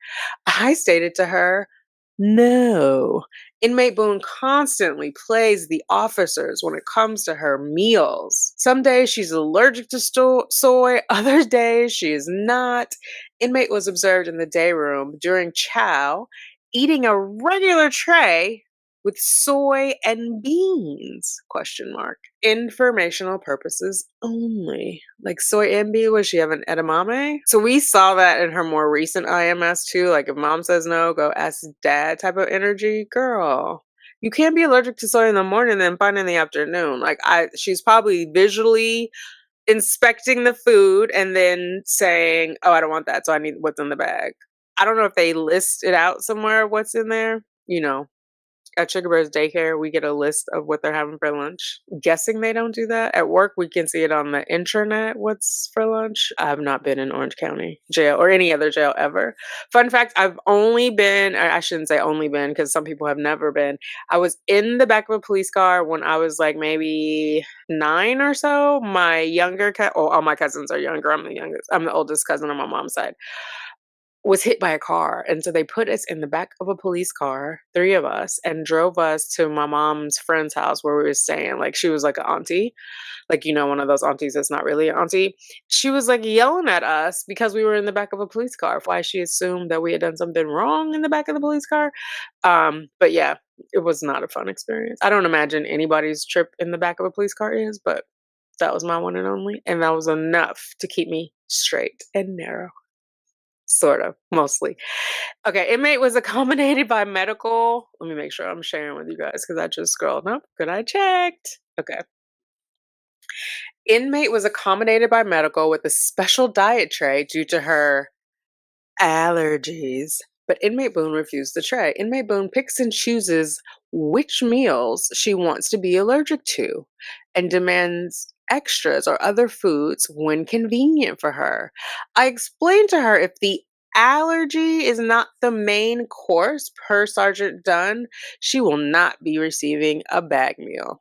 I stated to her, no. Inmate Boone constantly plays the officers when it comes to her meals. Some days she's allergic to soy, other days she is not. Inmate was observed in the day room during chow eating a regular tray with soy and beans, question mark. Informational purposes only. Like soy and bean, was she having edamame? So we saw that in her more recent IMS too. Like if mom says no, go ask dad type of energy. Girl, you can't be allergic to soy in the morning then fine in the afternoon. Like she's probably visually inspecting the food and then saying, oh, I don't want that, so I need what's in the bag. I don't know if they list it out somewhere what's in there, at Sugar Bear's daycare, we get a list of what they're having for lunch. Guessing they don't do that. At work, we can see it on the intranet what's for lunch. I have not been in Orange County jail or any other jail ever. Fun fact, I've only been, I shouldn't say only been because some people have never been. I was in the back of a police car when I was like maybe 9 or so. My younger all my cousins are younger. I'm the youngest. I'm the oldest cousin on my mom's side. Was hit by a car, and so they put us in the back of a police car, 3 of us, and drove us to my mom's friend's house where we were staying. Like, she was like an auntie, like, one of those aunties that's not really an auntie. She was, like, yelling at us because we were in the back of a police car. Why she assumed that we had done something wrong in the back of the police car. But yeah, it was not a fun experience. I don't imagine anybody's trip in the back of a police car is, but that was my one and only, and that was enough to keep me straight and narrow. Sort of, mostly. Okay, inmate was accommodated by medical. Let me make sure I'm sharing with you guys because I just scrolled up. Good, I checked. Okay. Inmate was accommodated by medical with a special diet tray due to her allergies. But inmate Boone refused the tray. Inmate Boone picks and chooses which meals she wants to be allergic to and demands extras or other foods when convenient for her. I explained to her if the allergy is not the main course per Sergeant Dunn, she will not be receiving a bag meal.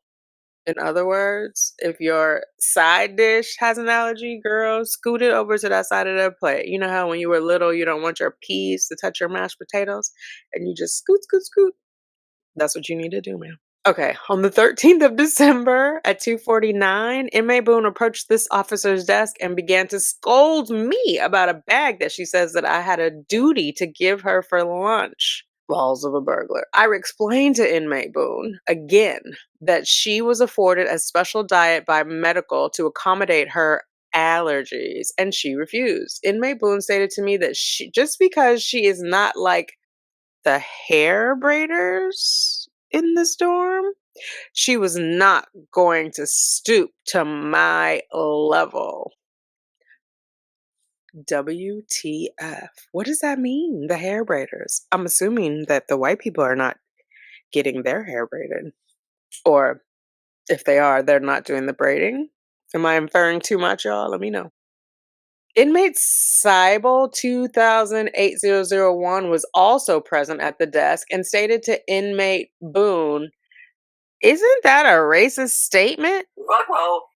In other words, if your side dish has an allergy, girl, scoot it over to that side of the plate. You know how when you were little, you don't want your peas to touch your mashed potatoes, and you just scoot, scoot, scoot. That's what you need to do, ma'am. Okay, on the 13th of December at 2:49, inmate Boone approached this officer's desk and began to scold me about a bag that she says that I had a duty to give her for lunch. Balls of a burglar. I explained to inmate Boone again that she was afforded a special diet by medical to accommodate her allergies, and she refused. Inmate Boone stated to me that just because she is not like the hair braiders in the storm, she was not going to stoop to my level. WTF. What does that mean? The hair braiders. I'm assuming that the white people are not getting their hair braided. Or if they are, they're not doing the braiding. Am I inferring too much, y'all? Let me know. Inmate Cybel 2008-001 was also present at the desk and stated to inmate Boone, "Isn't that a racist statement?"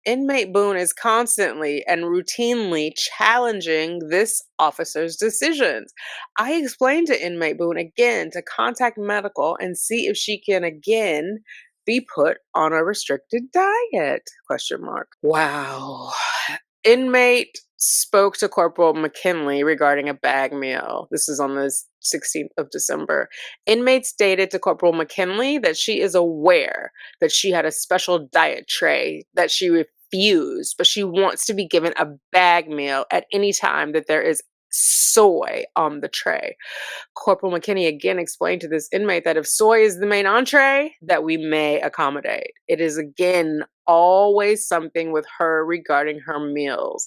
Inmate Boone is constantly and routinely challenging this officer's decisions. I explained to inmate Boone again to contact medical and see if she can again be put on a restricted diet? Question mark. Wow. Inmate spoke to Corporal McKinley regarding a bag meal. This is on the 16th of December. Inmate stated to Corporal McKinley that she is aware that she had a special diet tray that she refused, but she wants to be given a bag meal at any time that there is soy on the tray. Corporal McKinney again explained to this inmate that if soy is the main entree, that we may accommodate. It is again always something with her regarding her meals.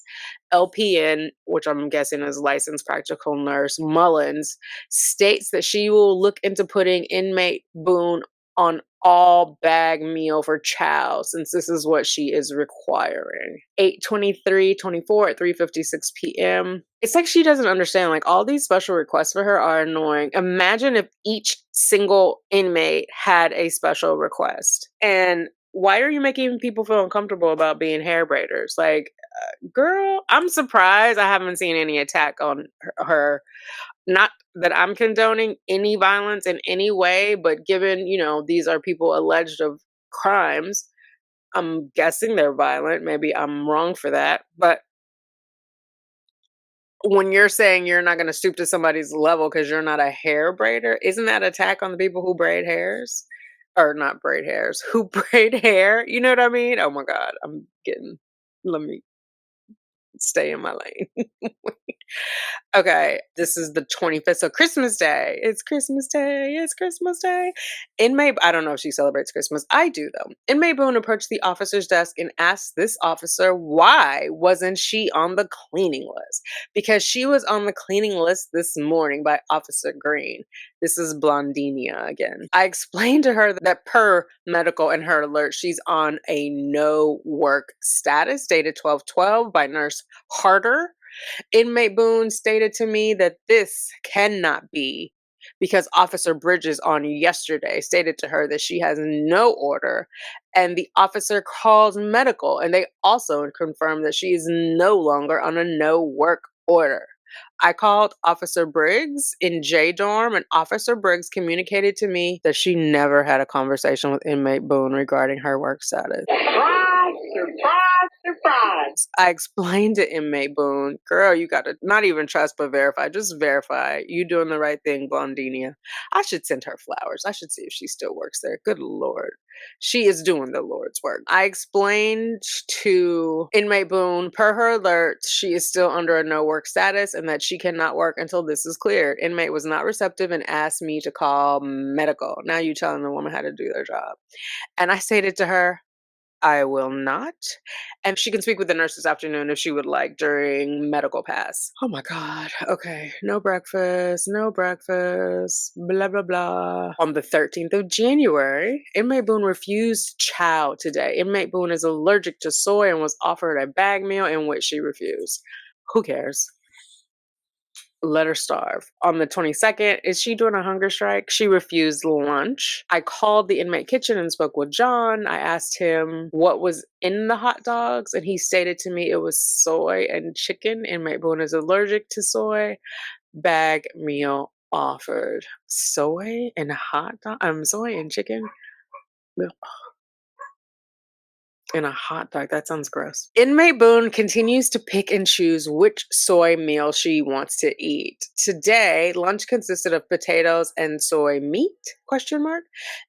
LPN, which I'm guessing is licensed practical nurse Mullins, states that she will look into putting inmate Boone on all bag meal for chow, since this is what she is requiring. 8:23:24 at 3:56 p.m. It's like she doesn't understand, like, all these special requests for her are annoying. Imagine if each single inmate had a special request. And why are you making people feel uncomfortable about being hair braiders? Like, girl, I'm surprised I haven't seen any attack on her. Not that I'm condoning any violence in any way, but given, these are people alleged of crimes, I'm guessing they're violent. Maybe I'm wrong for that. But when you're saying you're not going to stoop to somebody's level because you're not a hair braider, isn't that attack on the people who braid hairs? Or not braid hairs, who braid hair? You know what I mean? Oh my God, let me stay in my lane. Okay, this is the 25th, so Christmas Day. It's Christmas Day. It's Christmas Day. Inmate, I don't know if she celebrates Christmas. I do, though. Inmate Boone approached the officer's desk and asked this officer why wasn't she on the cleaning list? Because she was on the cleaning list this morning by Officer Green. This is Blondinia again. I explained to her that per medical and her alert, she's on a no work status dated 12/12 by Nurse Harder. Inmate Boone stated to me that this cannot be because Officer Bridges on yesterday stated to her that she has no order, and the officer called medical and they also confirmed that she is no longer on a no work order. I called Officer Briggs in J Dorm, and Officer Briggs communicated to me that she never had a conversation with Inmate Boone regarding her work status. Surprise. I explained to Inmate Boone, girl, you gotta not even trust but verify. Just verify. You doing the right thing, Blondinia. I should send her flowers. I should see if she still works there. Good Lord. She is doing the Lord's work. I explained to Inmate Boone, per her alert, she is still under a no work status and that she cannot work until this is cleared. Inmate was not receptive and asked me to call medical. Now you telling the woman how to do their job. And I stated to her, I will not. And she can speak with the nurse this afternoon if she would like during medical pass. Oh my God. Okay. No breakfast. No breakfast. Blah, blah, blah. On the 13th of January, Inmate Boone refused chow today. Inmate Boone is allergic to soy and was offered a bag meal in which she refused. Who cares? Let her starve. On the 22nd, is she doing a hunger strike? She refused lunch. I called the inmate kitchen and spoke with John. I asked him what was in the hot dogs, and he stated to me it was soy and chicken. Inmate Boone is allergic to soy. Bag meal offered. Soy and hot dog? Soy and chicken? And a hot dog. That sounds gross. Inmate Boone continues to pick and choose which soy meal she wants to eat. Today, lunch consisted of potatoes and soy meat? Question mark.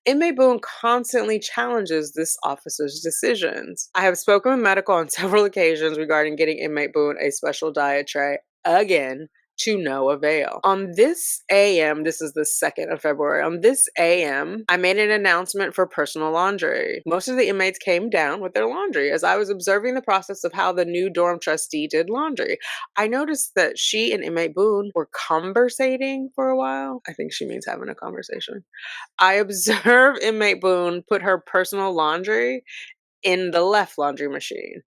Inmate Boone constantly challenges this officer's decisions. I have spoken with medical on several occasions regarding getting Inmate Boone a special diet tray again. To no avail. On this AM, this is the 2nd of February, on this AM, I made an announcement for personal laundry. Most of the inmates came down with their laundry as I was observing the process of how the new dorm trustee did laundry. I noticed that she and Inmate Boone were conversating for a while. I think she means having a conversation. I observed Inmate Boone put her personal laundry in the left laundry machine.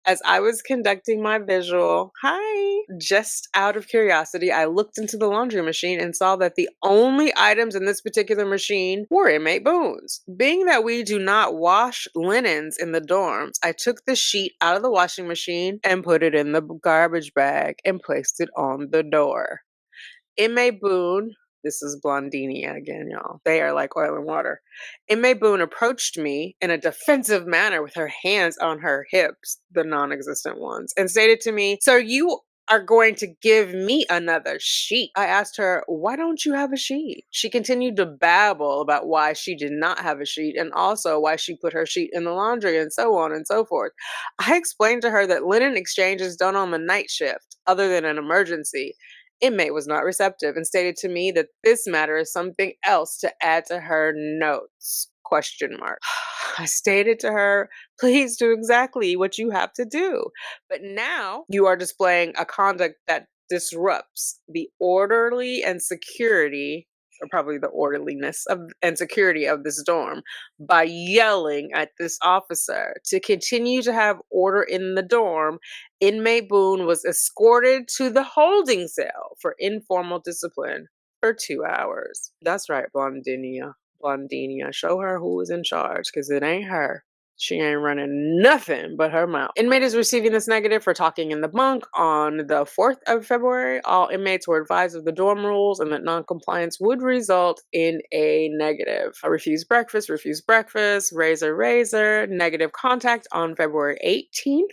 As I was conducting my visual, just out of curiosity, I looked into the laundry machine and saw that the only items in this particular machine were Inmate Boone's. Being that we do not wash linens in the dorms, I took the sheet out of the washing machine and put it in the garbage bag and placed it on the door. Inmate Boone, this is Blondinia again, y'all. They are like oil and water. Inmate Boone approached me in a defensive manner with her hands on her hips, the non-existent ones, and stated to me, "So you are going to give me another sheet?" I asked her, "Why don't you have a sheet?" She continued to babble about why she did not have a sheet and also why she put her sheet in the laundry and so on and so forth. I explained to her that linen exchange is done on the night shift, other than an emergency. Inmate was not receptive and stated to me that this matter is something else to add to her notes. Question mark. I stated to her, please do exactly what you have to do. But now you are displaying a conduct that disrupts the orderly and security, or probably the orderliness of and security of this dorm by yelling at this officer. To continue to have order in the dorm, Inmate Boone was escorted to the holding cell for informal discipline for 2 hours. That's right, Blondinia. Blondinia. Show her who is in charge, because it ain't her. She ain't running nothing but her mouth. Inmate is receiving this negative for talking in the bunk on the 4th of February. All inmates were advised of the dorm rules and that non-compliance would result in a negative. I refused breakfast, razor, negative contact on February 18th.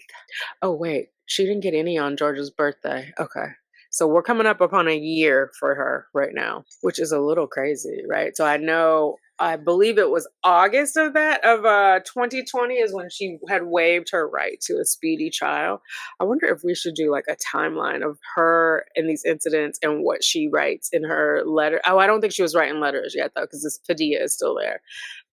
Oh, wait, she didn't get any on George's birthday. Okay. So we're coming up upon a year for her right now, which is a little crazy, right? So I know I believe it was August of 2020 is when she had waived her right to a speedy trial. I wonder if we should do like a timeline of her and these incidents and what she writes in her letter. Oh, I don't think she was writing letters yet though, because this Padilla is still there.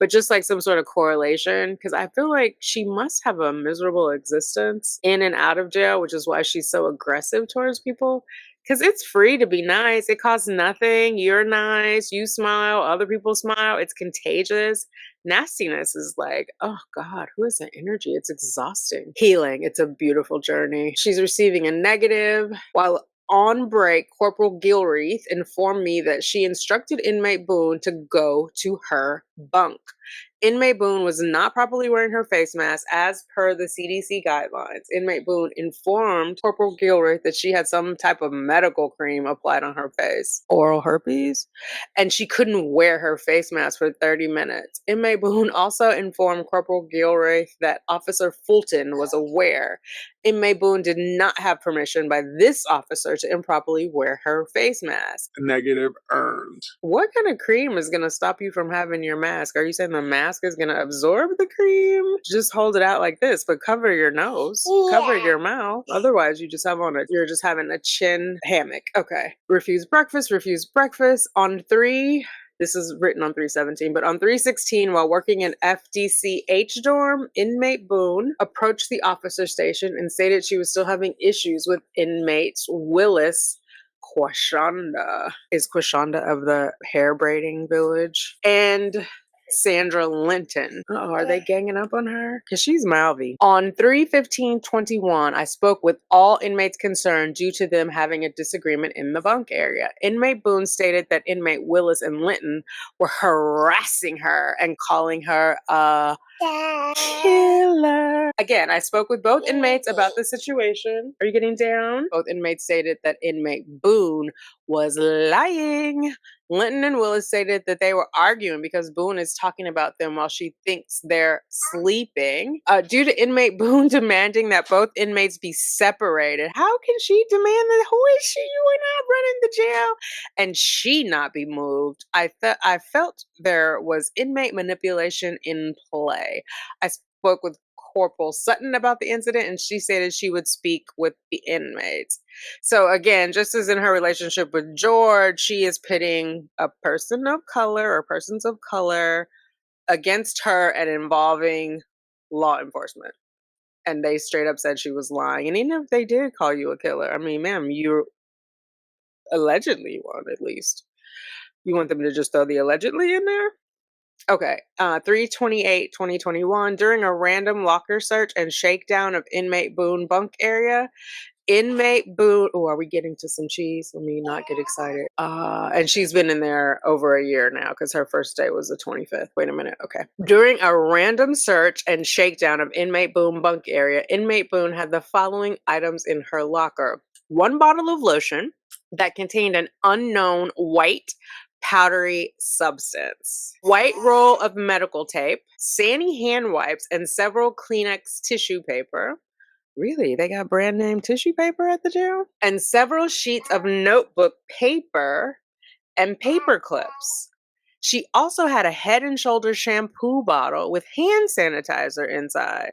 But just like some sort of correlation, because I feel like she must have a miserable existence in and out of jail, which is why she's so aggressive towards people. Because it's free to be nice. It costs nothing. You're nice. You smile. Other people smile. It's contagious. Nastiness is like, oh God, who has that energy? It's exhausting. Healing. It's a beautiful journey. She's receiving a negative. While on break, Corporal Gilreath informed me that she instructed inmate Boone to go to her bunk. Inmate Boone was not properly wearing her face mask as per the CDC guidelines. Inmate Boone informed Corporal Gilreath that she had some type of medical cream applied on her face, oral herpes, and she couldn't wear her face mask for 30 minutes. Inmate Boone also informed Corporal Gilreath that Officer Fulton was aware Inmate Boone did not have permission by this officer to improperly wear her face mask. Negative earned. What kind of cream is going to stop you from having your mask? Are you saying the mask is going to absorb the cream? Just hold it out like this, but cover your nose, cover your mouth. Otherwise, you're just having a chin hammock. Okay. Refuse breakfast. On 3. This is written on 3/17, but on 3/16, while working in FDCH dorm, inmate Boone approached the officer station and stated she was still having issues with inmates Willis Quashanda. Is Quashanda of the hair braiding village? And Sandra Linton. Are they ganging up on her? Because she's mouthy. On 3/15/21, I spoke with all inmates concerned due to them having a disagreement in the bunk area. Inmate Boone stated that inmate Willis and Linton were harassing her and calling her a killer. Again, I spoke with both inmates about the situation. Are you getting down? Both inmates stated that inmate Boone was lying. Linton and Willis stated that they were arguing because Boone is talking about them while she thinks they're sleeping. Due to inmate Boone demanding that both inmates be separated. How can she demand that? Who is she? You are not running the jail. And she not be moved. I felt there was inmate manipulation in play. I spoke with Corporal Sutton about the incident, and she stated she would speak with the inmates. So again, just as in her relationship with George, she is pitting a person of color or persons of color against her and involving law enforcement. And they straight up said she was lying. And even if they did call you a killer, I mean, ma'am, you're allegedly one, at least. You want them to just throw the allegedly in there? Okay, 3/28/2021, during a random locker search and shakedown of inmate Boone bunk area, inmate Boone, oh, are we getting to some cheese? Let me not get excited. And she's been in there over a year now because her first day was the 25th. Wait a minute, okay. During a random search and shakedown of inmate Boone bunk area, inmate Boone had the following items in her locker. 1 bottle of lotion that contained an unknown white powdery substance, white roll of medical tape, Sani hand wipes, and several Kleenex tissue paper. Really? They got brand name tissue paper at the jail? And several sheets of notebook paper and paper clips. She also had a Head and Shoulders shampoo bottle with hand sanitizer inside.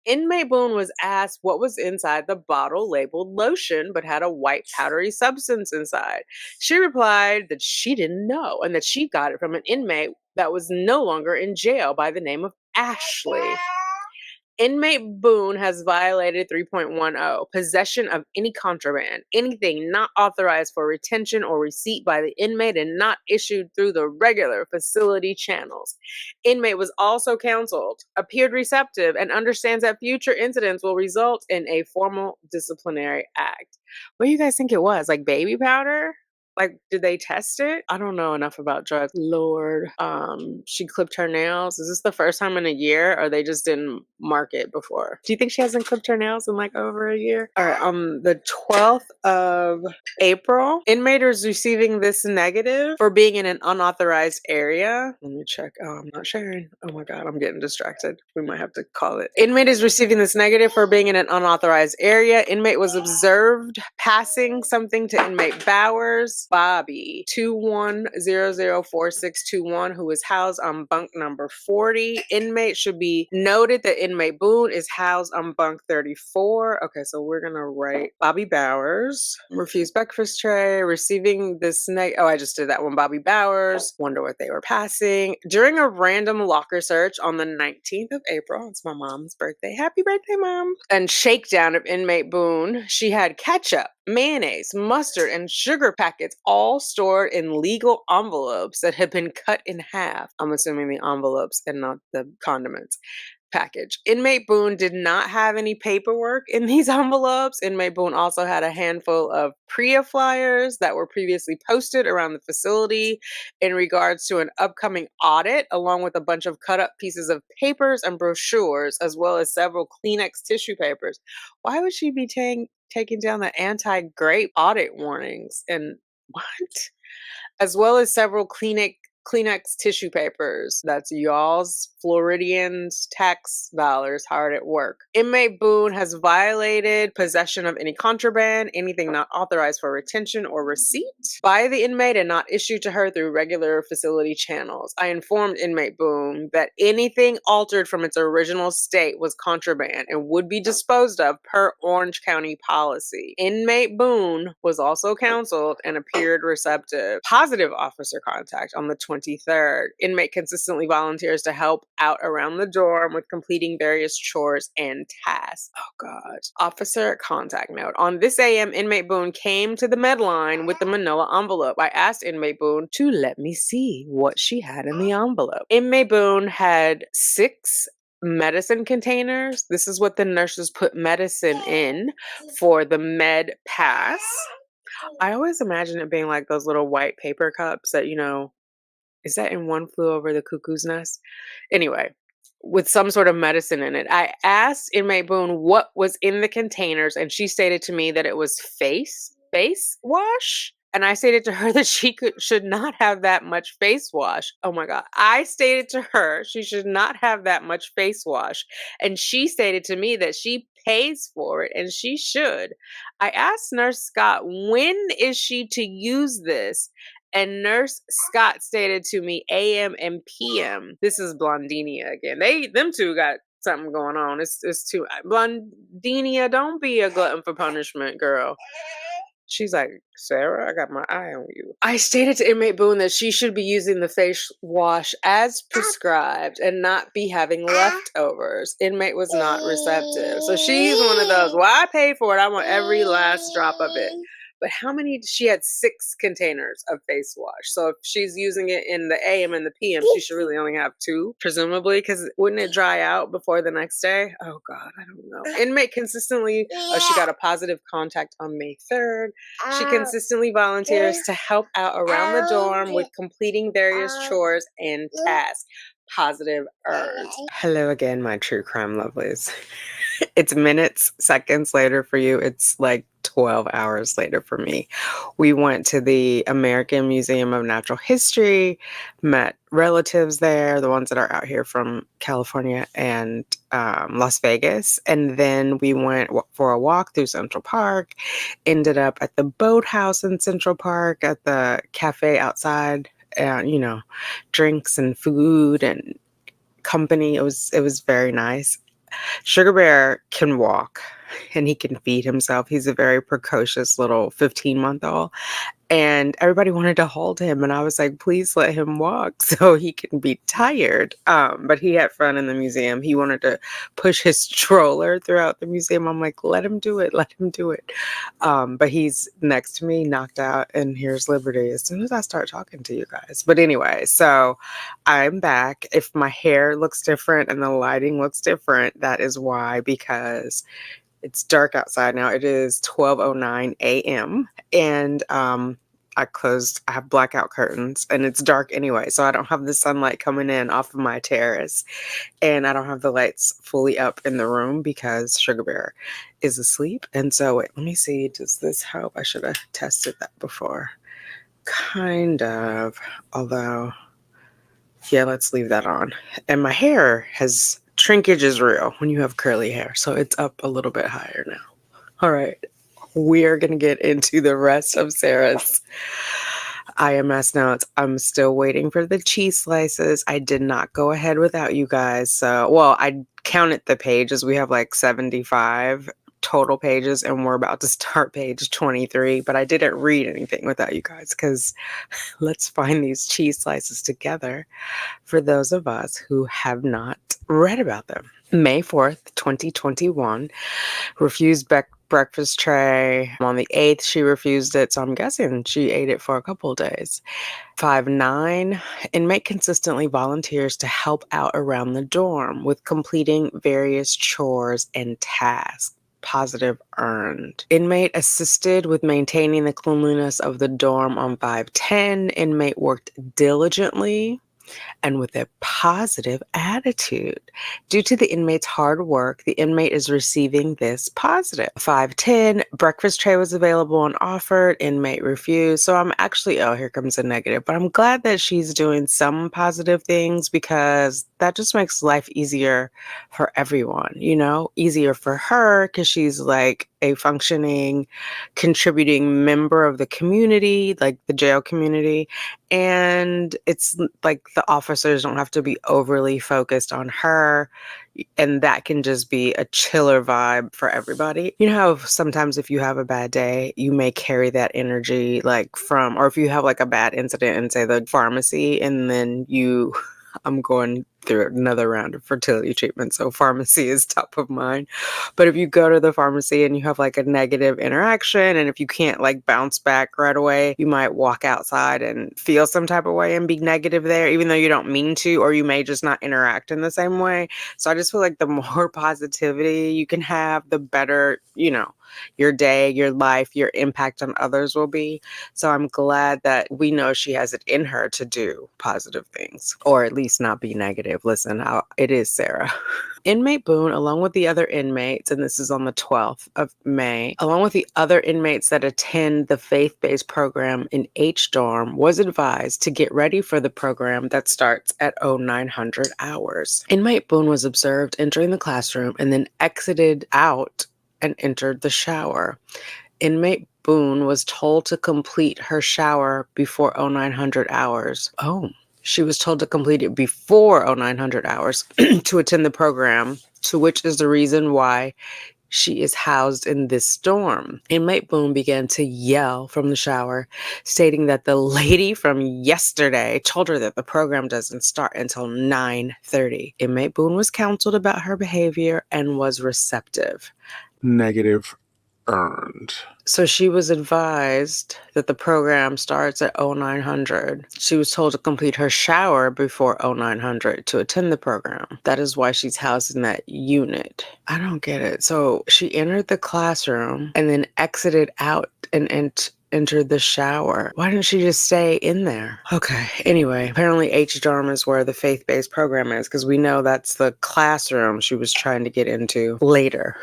Inmate Boone was asked what was inside the bottle labeled lotion but had a white powdery substance inside. She replied that she didn't know and that she got it from an inmate that was no longer in jail by the name of Ashley. Inmate Boone has violated 3.10, possession of any contraband, anything not authorized for retention or receipt by the inmate and not issued through the regular facility channels. Inmate was also counseled, appeared receptive, and understands that future incidents will result in a formal disciplinary act. What do you guys think it was? Like baby powder? Like, did they test it? I don't know enough about drugs. Lord. She clipped her nails. Is this the first time in a year or they just didn't mark it before? Do you think she hasn't clipped her nails in like over a year? All right, the 12th of April, inmate is receiving this negative for being in an unauthorized area. Let me check. Oh, I'm not sharing. Oh my God, I'm getting distracted. We might have to call it. Inmate is receiving this negative for being in an unauthorized area. Inmate was observed passing something to inmate Bowers. Bobby 21004621, who is housed on bunk number 40. Inmate should be noted that inmate Boone is housed on bunk 34. Okay, so we're gonna write Bobby Bowers. Refused breakfast tray. Receiving this snake. Oh, I just did that one. Bobby Bowers. Wonder what they were passing. During a random locker search on the 19th of April, it's my mom's birthday. Happy birthday, Mom. And shakedown of inmate Boone, she had ketchup, mayonnaise, mustard, and sugar packets all stored in legal envelopes that had been cut in half. I'm assuming the envelopes and not the condiments package. Inmate Boone did not have any paperwork in these envelopes. Inmate Boone also had a handful of PREA flyers that were previously posted around the facility in regards to an upcoming audit, along with a bunch of cut up pieces of papers and brochures, as well as several Kleenex tissue papers. Why would she be taking down the anti-grape audit warnings? And what? As well as several Kleenex tissue papers. That's y'all's Floridians' tax dollars hard at work. Inmate Boone has violated possession of any contraband, anything not authorized for retention or receipt by the inmate and not issued to her through regular facility channels. I informed inmate Boone that anything altered from its original state was contraband and would be disposed of per Orange County policy. Inmate Boone was also counseled and appeared receptive. Positive officer contact on the 23rd. Inmate consistently volunteers to help out around the dorm with completing various chores and tasks. Oh God. Officer contact note. On this AM, inmate Boone came to the med line with the manila envelope. I asked inmate Boone to let me see what she had in the envelope. Inmate Boone had 6 medicine containers. This is what the nurses put medicine in for the med pass. I always imagine it being like those little white paper cups that, is that in One Flew Over the Cuckoo's Nest? Anyway, with some sort of medicine in it. I asked inmate Boone what was in the containers, and she stated to me that it was face wash. And I stated to her that she should not have that much face wash. Oh my God. I stated to her she should not have that much face wash. And she stated to me that she pays for it and she should. I asked Nurse Scott, when is she to use this? And Nurse Scott stated to me AM and PM. This is Blondinia again. Them two got something going on. It's too Blondinia, don't be a glutton for punishment, girl. She's like, Sarah, I got my eye on you. I stated to inmate Boone that she should be using the face wash as prescribed and not be having leftovers. Inmate was not receptive. So she's one of those, well, I paid for it. I want every last drop of it. But how many? She had 6 containers of face wash. So if she's using it in the AM and the PM, she should really only have 2, presumably, because wouldn't it dry out before the next day? Oh God, I don't know. Inmate consistently, she got a positive contact on May 3rd. She consistently volunteers to help out around the dorm with completing various chores and tasks. Positive urge. Hello again, my true crime lovelies. It's minutes, seconds later for you. It's like 12 hours later for me. We went to the American Museum of Natural History, met relatives there, the ones that are out here from California and Las Vegas. And then we went for a walk through Central Park, ended up at the boathouse in Central Park, at the cafe outside, drinks and food and company. It was very nice. Sugar Bear can walk and he can feed himself. He's a very precocious little 15-month-old. And everybody wanted to hold him. And I was like, please let him walk so he can be tired. But he had fun in the museum. He wanted to push his stroller throughout the museum. I'm like, let him do it. Let him do it. But he's next to me, knocked out. And here's Liberty as soon as I start talking to you guys. But anyway, so I'm back. If my hair looks different and the lighting looks different, that is why, because it's dark outside now. It is 12:09 a.m. And I have blackout curtains and it's dark anyway. So I don't have the sunlight coming in off of my terrace. And I don't have the lights fully up in the room because Sugar Bear is asleep. And so wait, let me see. Does this help? I should have tested that before. Kind of. Although, yeah, let's leave that on. And my hair shrinkage is real when you have curly hair. So it's up a little bit higher now. All right. we're going to get into the rest of Sarah's IMS notes. I'm still waiting for the cheese slices. I did not go ahead without you guys. So, well, I counted the pages. We have like 75 total pages, and we're about to start page 23. But I didn't read anything without you guys because let's find these cheese slices together for those of us who have not read about them. May 4th, 2021, refused breakfast tray. On the 8th, she refused it, so I'm guessing she ate it for a couple of days. 5-9, inmate consistently volunteers to help out around the dorm with completing various chores and tasks. Positive earned. Inmate assisted with maintaining the cleanliness of the dorm on 5-10. Inmate worked diligently and with a positive attitude. Due to the inmate's hard work, the inmate is receiving this positive. 5-10, breakfast tray was available and offered. Inmate refused. So I'm actually, oh, here comes a negative. But I'm glad that she's doing some positive things because that just makes life easier for everyone, you know? Easier for her because she's like a functioning, contributing member of the community, like the jail community. And it's like the officers don't have to be overly focused on her, and that can just be a chiller vibe for everybody. You know how sometimes if you have a bad day, you may carry that energy like from, or if you have like a bad incident in, say, the pharmacy, and then you I'm going through another round of fertility treatment, so pharmacy is top of mind. But if you go to the pharmacy and you have like a negative interaction, and if you can't like bounce back right away, you might walk outside and feel some type of way and be negative there, even though you don't mean to, or you may just not interact in the same way. So I just feel like the more positivity you can have, the better, you know, your day, your life, your impact on others will be. So I'm glad that we know she has it in her to do positive things, or at least not be negative. Listen, it is Sarah. Inmate Boone, along with the other inmates, and this is on the 12th of May, along with the other inmates that attend the faith-based program in H dorm, was advised to get ready for the program that starts at 0900 hours. Inmate Boone was observed entering the classroom and then exited out and entered the shower. Inmate Boone was told to complete her shower before 0900 hours. Oh, she was told to complete it before 0900 hours to attend the program, to which is the reason why she is housed in this dorm. Inmate Boone began to yell from the shower, stating that the lady from yesterday told her that the program doesn't start until 9:30. Inmate Boone was counseled about her behavior and was receptive. Negative earned. So she was advised that the program starts at 0900. She was told to complete her shower before 0900 to attend the program. That is why she's housed in that unit. I don't get it. So she entered the classroom and then exited out and entered the shower. Why didn't she just stay in there? Okay. Anyway, apparently H-Dorm is where the faith-based program is, because we know that's the classroom she was trying to get into later.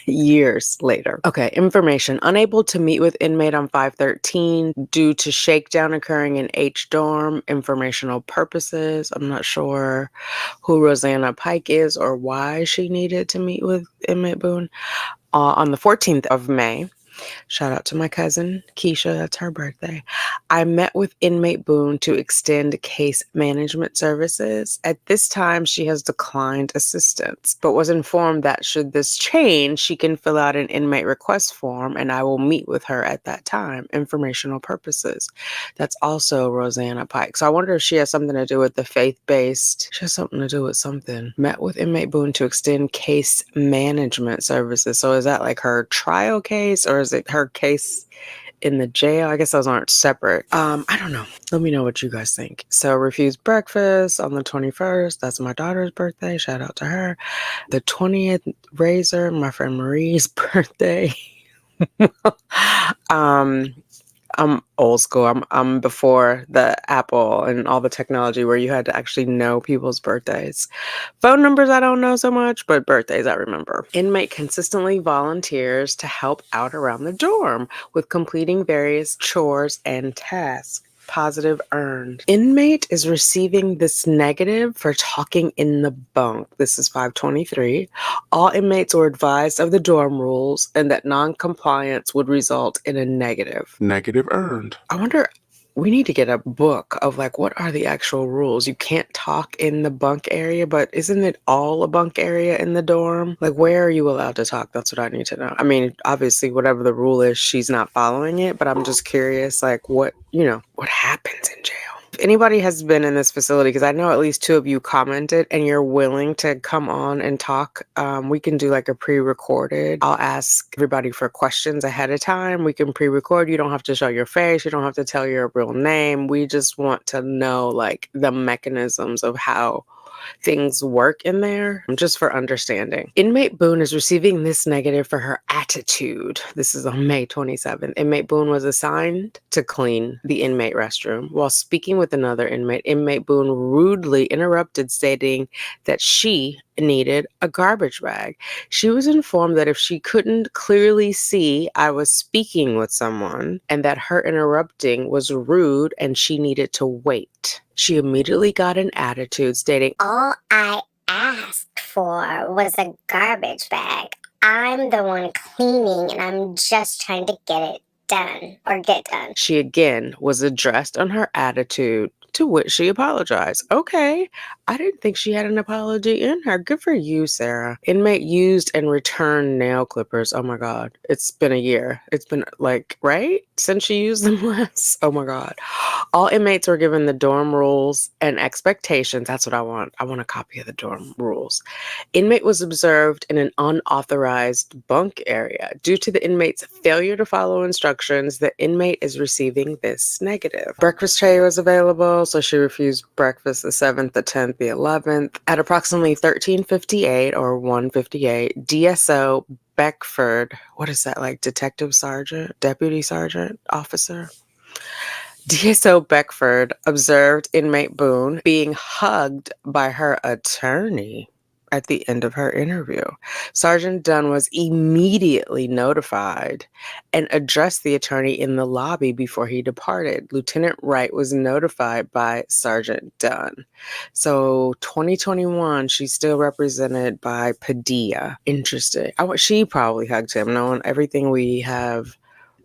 Years later. Okay, information. Unable to meet with inmate on 5/13 due to shakedown occurring in H dorm. Informational purposes. I'm not sure who Rosanna Pike is or why she needed to meet with inmate Boone. On the 14th of May, shout out to my cousin Keisha, that's her birthday, I met with inmate Boone to extend case management services. At this time, she has declined assistance, but was informed that should this change, she can fill out an inmate request form and I will meet with her at that time. Informational purposes. That's also Rosanna Pike. So I wonder if she has something to do with the faith-based. She has something to do with something. Met with inmate Boone to extend case management services. So is that like her trial case, or is it her case in the jail? I guess those aren't separate. I don't know. Let me know what you guys think. So refused breakfast on the 21st. That's my daughter's birthday. Shout out to her. The 20th, Razor, my friend Marie's birthday. I'm old school. I'm before the Apple and all the technology where you had to actually know people's birthdays. Phone numbers I don't know so much, but birthdays I remember. Inmate consistently volunteers to help out around the dorm with completing various chores and tasks. positive earned. Inmate is receiving this negative for talking in the bunk. This is 523. All inmates were advised of the dorm rules and that non-compliance would result in a negative. Negative earned. I wonder, we need to get a book of like, what are the actual rules? You can't talk in the bunk area, but isn't it all a bunk area in the dorm? Like, where are you allowed to talk? That's what I need to know. I mean, obviously, whatever the rule is, she's not following it, but I'm just curious, like, what happens in jail? If anybody has been in this facility, because I know at least 2 of you commented and you're willing to come on and talk, we can do like a pre-recorded. I'll ask everybody for questions ahead of time. We can pre-record. You don't have to show your face. You don't have to tell your real name. We just want to know like the mechanisms of how things work in there, just for understanding. Inmate Boone is receiving this negative for her attitude. This is on May 27th. Inmate Boone was assigned to clean the inmate restroom. While speaking with another inmate, Inmate Boone rudely interrupted, stating that she needed a garbage bag. She was informed that if she couldn't clearly see I was speaking with someone and that her interrupting was rude and she needed to wait. She immediately got an attitude, stating, All I asked for was a garbage bag. I'm the one cleaning and I'm just trying to get done. She again was addressed on her attitude, to which she apologized. Okay, I didn't think she had an apology in her. Good for you, Sarah. Inmate used and returned nail clippers. Oh my God. It's been a year. It's been like, right? Since she used them last. Oh my God. All inmates were given the dorm rules and expectations. That's what I want. I want a copy of the dorm rules. Inmate was observed in an unauthorized bunk area. Due to the inmate's failure to follow instructions, the inmate is receiving this negative. Breakfast tray was available, so she refused breakfast the 7th, the 10th, the 11th. At approximately 13:58 or 1:58, DSO Beckford, what is that, like detective sergeant, deputy sergeant, officer? DSO Beckford observed inmate Boone being hugged by her attorney at the end of her interview. Sergeant Dunn was immediately notified and addressed the attorney in the lobby before he departed. Lieutenant Wright was notified by Sergeant Dunn. So 2021, she's still represented by Padilla. Interesting. She probably hugged him, knowing everything we have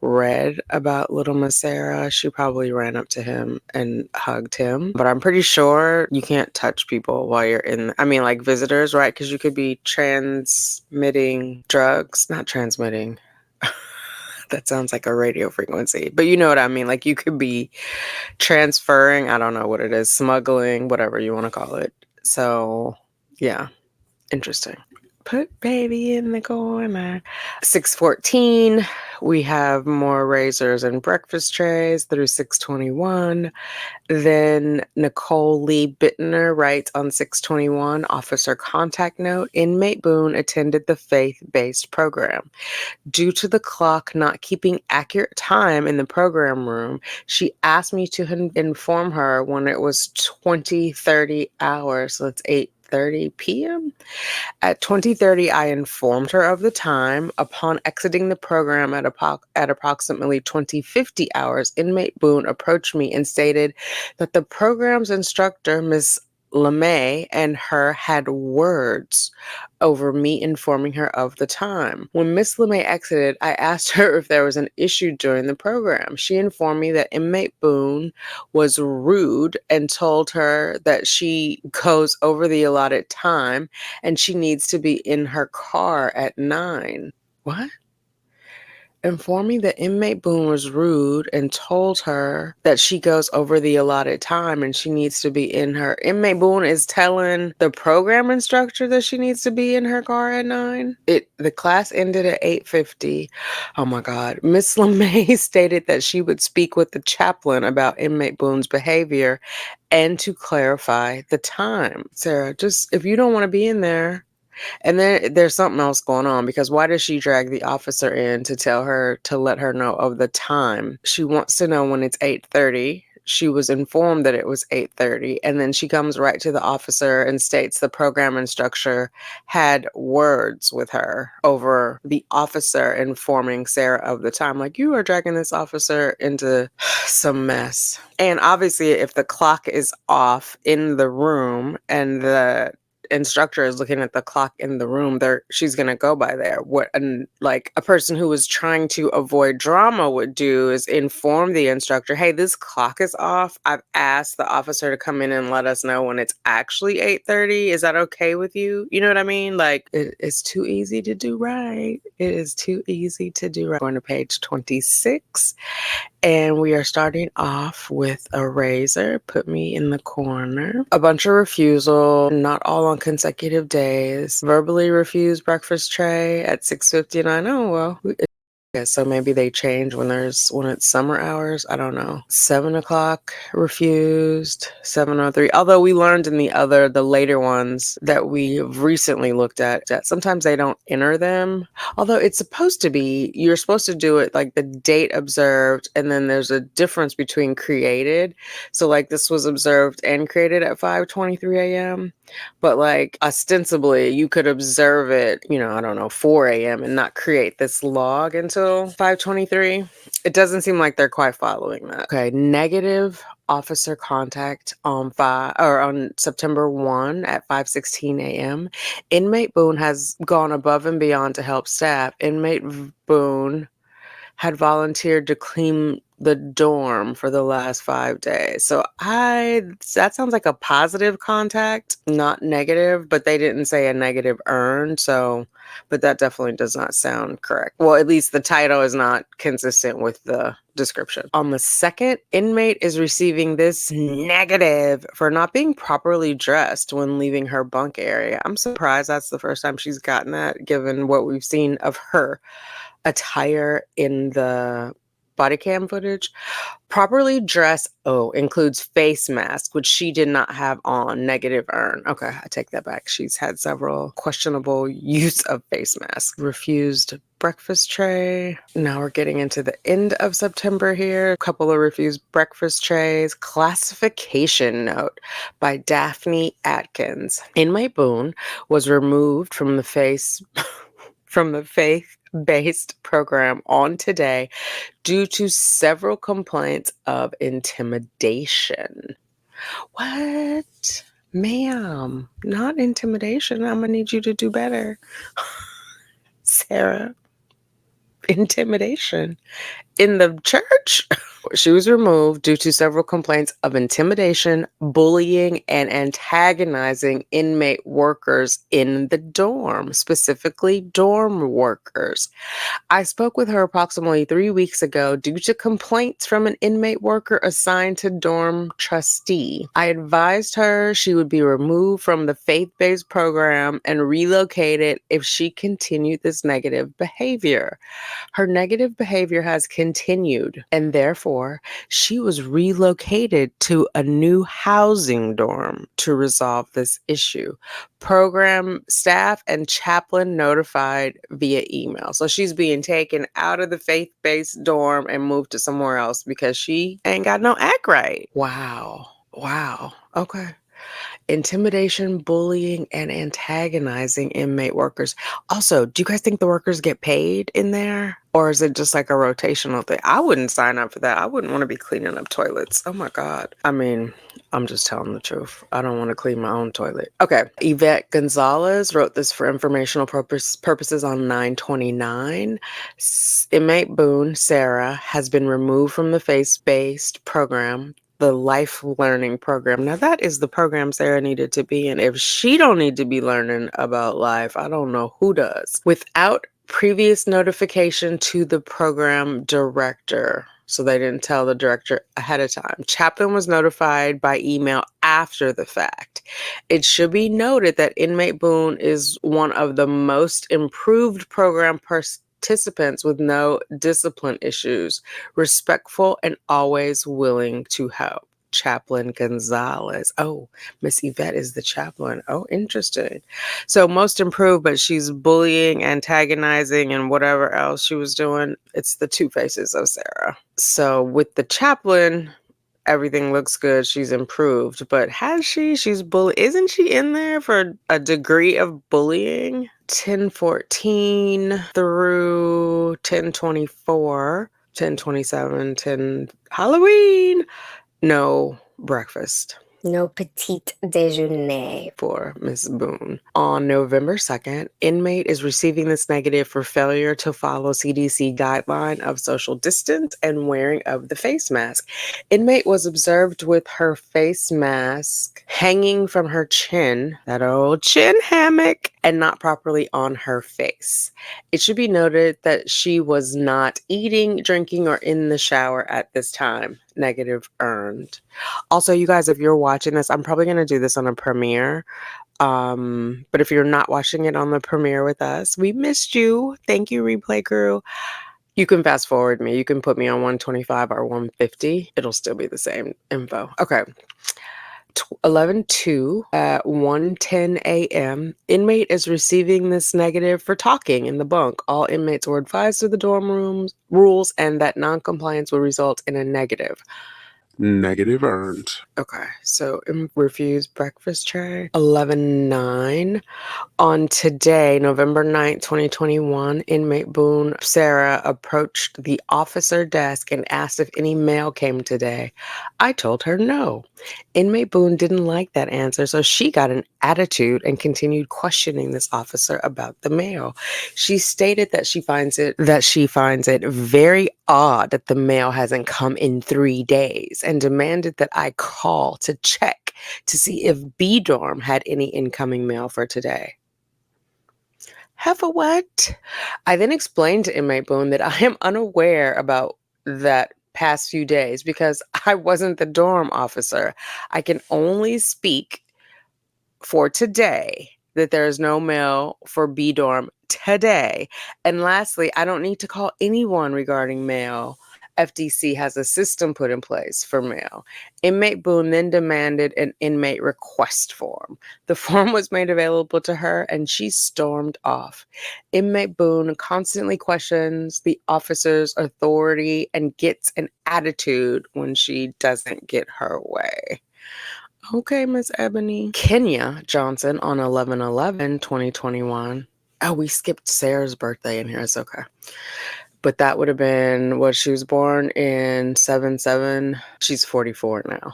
read about little Miss Sarah. She probably ran up to him and hugged him. But I'm pretty sure you can't touch people while you're like visitors, right? Because you could be transmitting drugs. Not transmitting. That sounds like a radio frequency. But you know what I mean? Like you could be transferring, I don't know what it is, smuggling, whatever you want to call it. So, yeah. Interesting. Put baby in the corner. 6:14, we have more razors and breakfast trays through 6:21. Then Nicole Lee Bittner writes on 6:21, officer contact note, inmate Boone attended the faith-based program. Due to the clock not keeping accurate time in the program room, she asked me to inform her when it was 20:30 hours, so it's 8:30 p.m. At 20:30, I informed her of the time. Upon exiting the program at approximately 20:50 hours, inmate Boone approached me and stated that the program's instructor, Ms. LeMay, and her had words over me informing her of the time. When Miss LeMay exited, I asked her if there was an issue during the program. She informed me that inmate Boone was rude and told her that she goes over the allotted time and she needs to be in her car at 9. What? Informing that inmate Boone was rude and told her that she goes over the allotted time and she needs to be in her. Inmate Boone is telling the program instructor that she needs to be in her car at 9. The class ended at 8:50. Oh my God. Miss LeMay stated that she would speak with the chaplain about inmate Boone's behavior and to clarify the time. Sarah, just if you don't want to be in there, and then there's something else going on, because why does she drag the officer in to tell her, to let her know of the time? She wants to know when it's 8:30. she was informed that it was 8:30, and then she comes right to the officer and states the program instructor had words with her over the officer informing Sarah of the time. Like, you are dragging this officer into some mess. And obviously, if the clock is off in the room and the instructor is looking at the clock in the room, she's gonna go by there. What like a person who was trying to avoid drama would do is inform the instructor, hey, this clock is off. I've asked the officer to come in and let us know when it's actually 8:30. Is that okay with you? You know what I mean? Like, it's too easy to do right. It is too easy to do right. Going to page 26. And we are starting off with a razor, put me in the corner. A bunch of refusal, not all on consecutive days. Verbally refused breakfast tray at 6:59. Oh, well. Yeah, so maybe they change when it's summer hours. I don't know. 7 o'clock refused. 7:03. Although we learned in the later ones that we've recently looked at that sometimes they don't enter them. Although it's supposed to be, you're supposed to do it like the date observed, and then there's a difference between created. So like this was observed and created at 5:23 a.m. But like ostensibly you could observe it, I don't know, 4 a.m. and not create this log until 5:23. It doesn't seem like they're quite following that. Okay, negative officer contact on September 1 at 5:16 a.m. Inmate Boone has gone above and beyond to help staff. Inmate Boone had volunteered to clean the dorm for the last 5 days. So that sounds like a positive contact, not negative, but they didn't say a negative earned. So, but that definitely does not sound correct. Well, at least the title is not consistent with the description. On the second, inmate is receiving this negative for not being properly dressed when leaving her bunk area. I'm surprised that's the first time she's gotten that, given what we've seen of her attire in the body cam footage. Properly dressed, includes face mask, which she did not have on. Negative earn. Okay, I take that back. She's had several questionable use of face mask. Refused breakfast tray. Now we're getting into the end of September here. A couple of refused breakfast trays. Classification note by Daphne Atkins. Inmate Boone was removed from the faith-based program on today due to several complaints of intimidation. What? Ma'am, not intimidation. I'm gonna need you to do better. Sarah, intimidation in the church? She was removed due to several complaints of intimidation, bullying, and antagonizing inmate workers in the dorm, specifically dorm workers. I spoke with her approximately 3 weeks ago due to complaints from an inmate worker assigned to dorm trustee. I advised her she would be removed from the faith-based program and relocated if she continued this negative behavior. Her negative behavior has continued, and therefore, she was relocated to a new housing dorm to resolve this issue. Program staff and chaplain notified via email. So she's being taken out of the faith-based dorm and moved to somewhere else because she ain't got no act right. Wow. Okay. Intimidation, bullying, and antagonizing inmate workers. Also, do you guys think the workers get paid in there? Or is it just like a rotational thing? I wouldn't sign up for that. I wouldn't want to be cleaning up toilets. Oh my God. I mean, I'm just telling the truth. I don't want to clean my own toilet. Okay. Yvette Gonzalez wrote this for informational purposes on 9/29. Inmate Boone, Sarah, has been removed from the faith-based program, the life learning program. Now that is the program Sarah needed to be in. If she don't need to be learning about life, I don't know who does. Without previous notification to the program director. So they didn't tell the director ahead of time. Chaplain was notified by email after the fact. It should be noted that Inmate Boone is one of the most improved program participants with no discipline issues, respectful and always willing to help. Chaplain Gonzalez. Oh, Miss Yvette is the chaplain. Oh, interesting. So most improved, but she's bullying, antagonizing, and whatever else she was doing. It's the two faces of Sarah. So with the chaplain, everything looks good. She's improved. But has she? She's bully. Isn't she in there for a degree of bullying? 1014 through 1024, 1027, 10 Halloween. No breakfast. No petit déjeuner. For Miss Boone. On November 2nd, inmate is receiving this negative for failure to follow CDC guideline of social distance and wearing of the face mask. Inmate was observed with her face mask hanging from her chin, that old chin hammock, and not properly on her face. It should be noted that she was not eating, drinking, or in the shower at this time. Negative earned. Also, you guys, if you're watching this, I'm probably going to do this on a premiere. But if you're not watching it on the premiere with us, we missed you. Thank you, replay crew. You can fast forward me. You can put me on 125 or 150. It'll still be the same info. Okay. 11/2 at 1:10 a.m. Inmate is receiving this negative for talking in the bunk. All inmates were advised of the dorm rooms rules and that non-compliance will result in a negative. Negative earned. Okay, so refused breakfast tray. 11/9. On today, November 9th, 2021, inmate Boone Sarah approached the officer desk and asked if any mail came today. I told her no. Inmate Boone didn't like that answer, so she got an attitude and continued questioning this officer about the mail. She stated that she finds it very odd that the mail hasn't come in 3 days and demanded that I call to check to see if B dorm had any incoming mail for today. Have a what? I then explained to inmate Boone that I am unaware about that past few days because I wasn't the dorm officer. I can only speak for today that there is no mail for B dorm today. And lastly, I don't need to call anyone regarding mail. FDC has a system put in place for mail. Inmate Boone then demanded an inmate request form. The form was made available to her and she stormed off. Inmate Boone constantly questions the officer's authority and gets an attitude when she doesn't get her way. Okay, Miss Ebony. Kenya Johnson on 11/11/2021. Oh, we skipped Sarah's birthday in here. It's okay. But that would have been what she was born in 7/7. She's 44 now,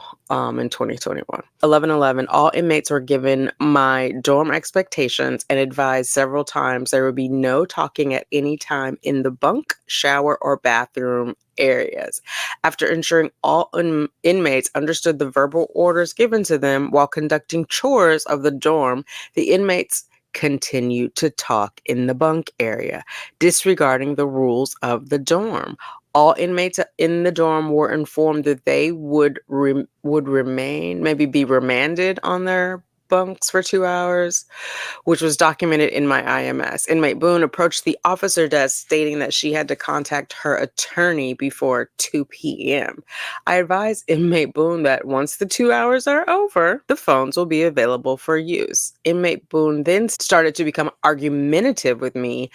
in 2021. 11/11. All inmates were given my dorm expectations and advised several times there would be no talking at any time in the bunk, shower, or bathroom areas. After ensuring all inmates understood the verbal orders given to them while conducting chores of the dorm, the inmates continued to talk in the bunk area, disregarding the rules of the dorm. All inmates in the dorm were informed that they would remain, maybe be remanded on their bunks for 2 hours, which was documented in my IMS. Inmate Boone approached the officer desk stating that she had to contact her attorney before 2 p.m. I advised inmate Boone that once the 2 hours are over, the phones will be available for use. Inmate Boone then started to become argumentative with me,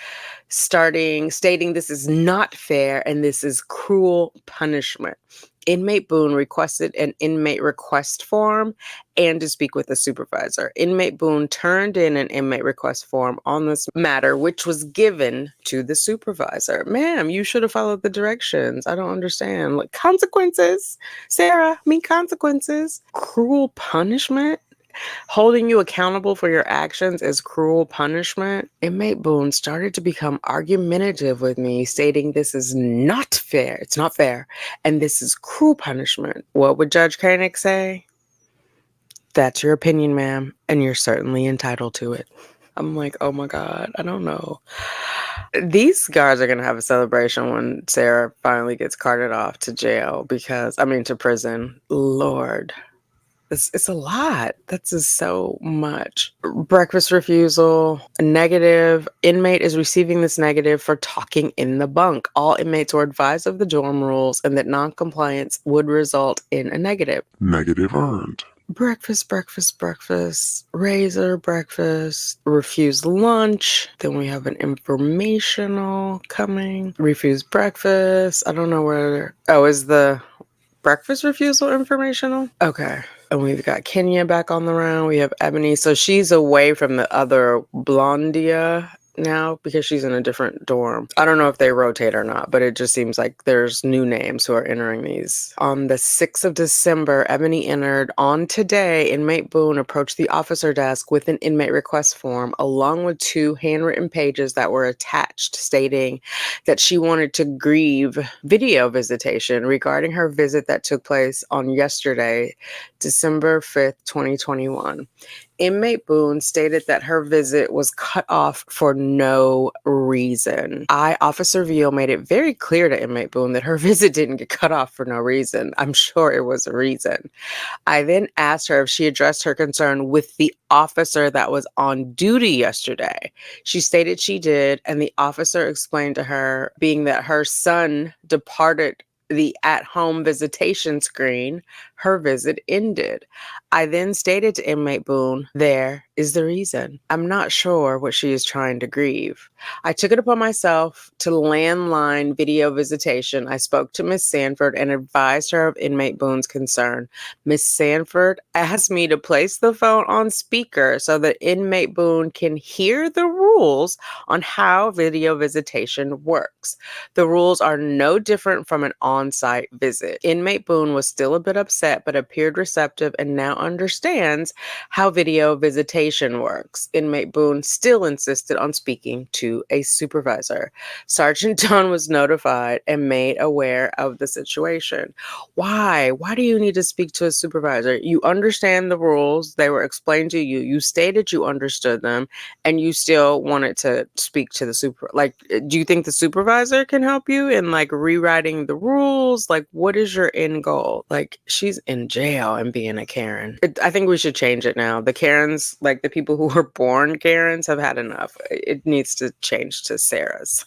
stating this is not fair and this is cruel punishment. Inmate Boone requested an inmate request form and to speak with the supervisor. Inmate Boone turned in an inmate request form on this matter, which was given to the supervisor. Ma'am, you should have followed the directions. I don't understand. Like, consequences. Sarah, consequences. Cruel punishment. Holding you accountable for your actions is cruel punishment. Inmate Boone started to become argumentative with me, stating this is not fair. It's not fair. And this is cruel punishment. What would Judge Koenig say? That's your opinion, ma'am, and you're certainly entitled to it. I'm like, oh my God, I don't know. These guys are going to have a celebration when Sarah finally gets carted off to jail to prison. Lord. It's a lot. That's just so much. Breakfast refusal, negative. Inmate is receiving this negative for talking in the bunk. All inmates were advised of the dorm rules and that non-compliance would result in a negative. Negative earned. Breakfast, razor breakfast, refused lunch. Then we have an informational coming. Refused breakfast. I don't know where. Oh, is the breakfast refusal informational. Okay. And we've got Kenya back on the round. We have Ebony. So she's away from the other Blondia now because she's in a different dorm. I don't know if they rotate or not, but it just seems like there's new names who are entering these. On the 6th of December, Ebony entered. On today, inmate Boone approached the officer desk with an inmate request form along with 2 handwritten pages that were attached stating that she wanted to grieve video visitation regarding her visit that took place on yesterday, December 5th, 2021. Inmate Boone stated that her visit was cut off for no reason. Officer Veal, made it very clear to Inmate Boone that her visit didn't get cut off for no reason. I'm sure it was a reason. I then asked her if she addressed her concern with the officer that was on duty yesterday. She stated she did, and the officer explained to her, being that her son departed the at-home visitation screen, her visit ended. I then stated to Inmate Boone, there is the reason. I'm not sure what she is trying to grieve. I took it upon myself to landline video visitation. I spoke to Miss Sanford and advised her of Inmate Boone's concern. Miss Sanford asked me to place the phone on speaker so that Inmate Boone can hear the rules on how video visitation works. The rules are no different from an on-site visit. Inmate Boone was still a bit upset, but appeared receptive and now understands how video visitation works. Inmate Boone still insisted on speaking to a supervisor. Sergeant Dunn was notified and made aware of the situation. Why? Why do you need to speak to a supervisor? You understand the rules. They were explained to you. You stated you understood them, and you still wanted to speak to the do you think the supervisor can help you in like rewriting the rules? Like, what is your end goal? Like, she's in jail and being a Karen. I think we should change it now. The Karens, like the people who were born Karens, have had enough. It needs to change to Sarah's.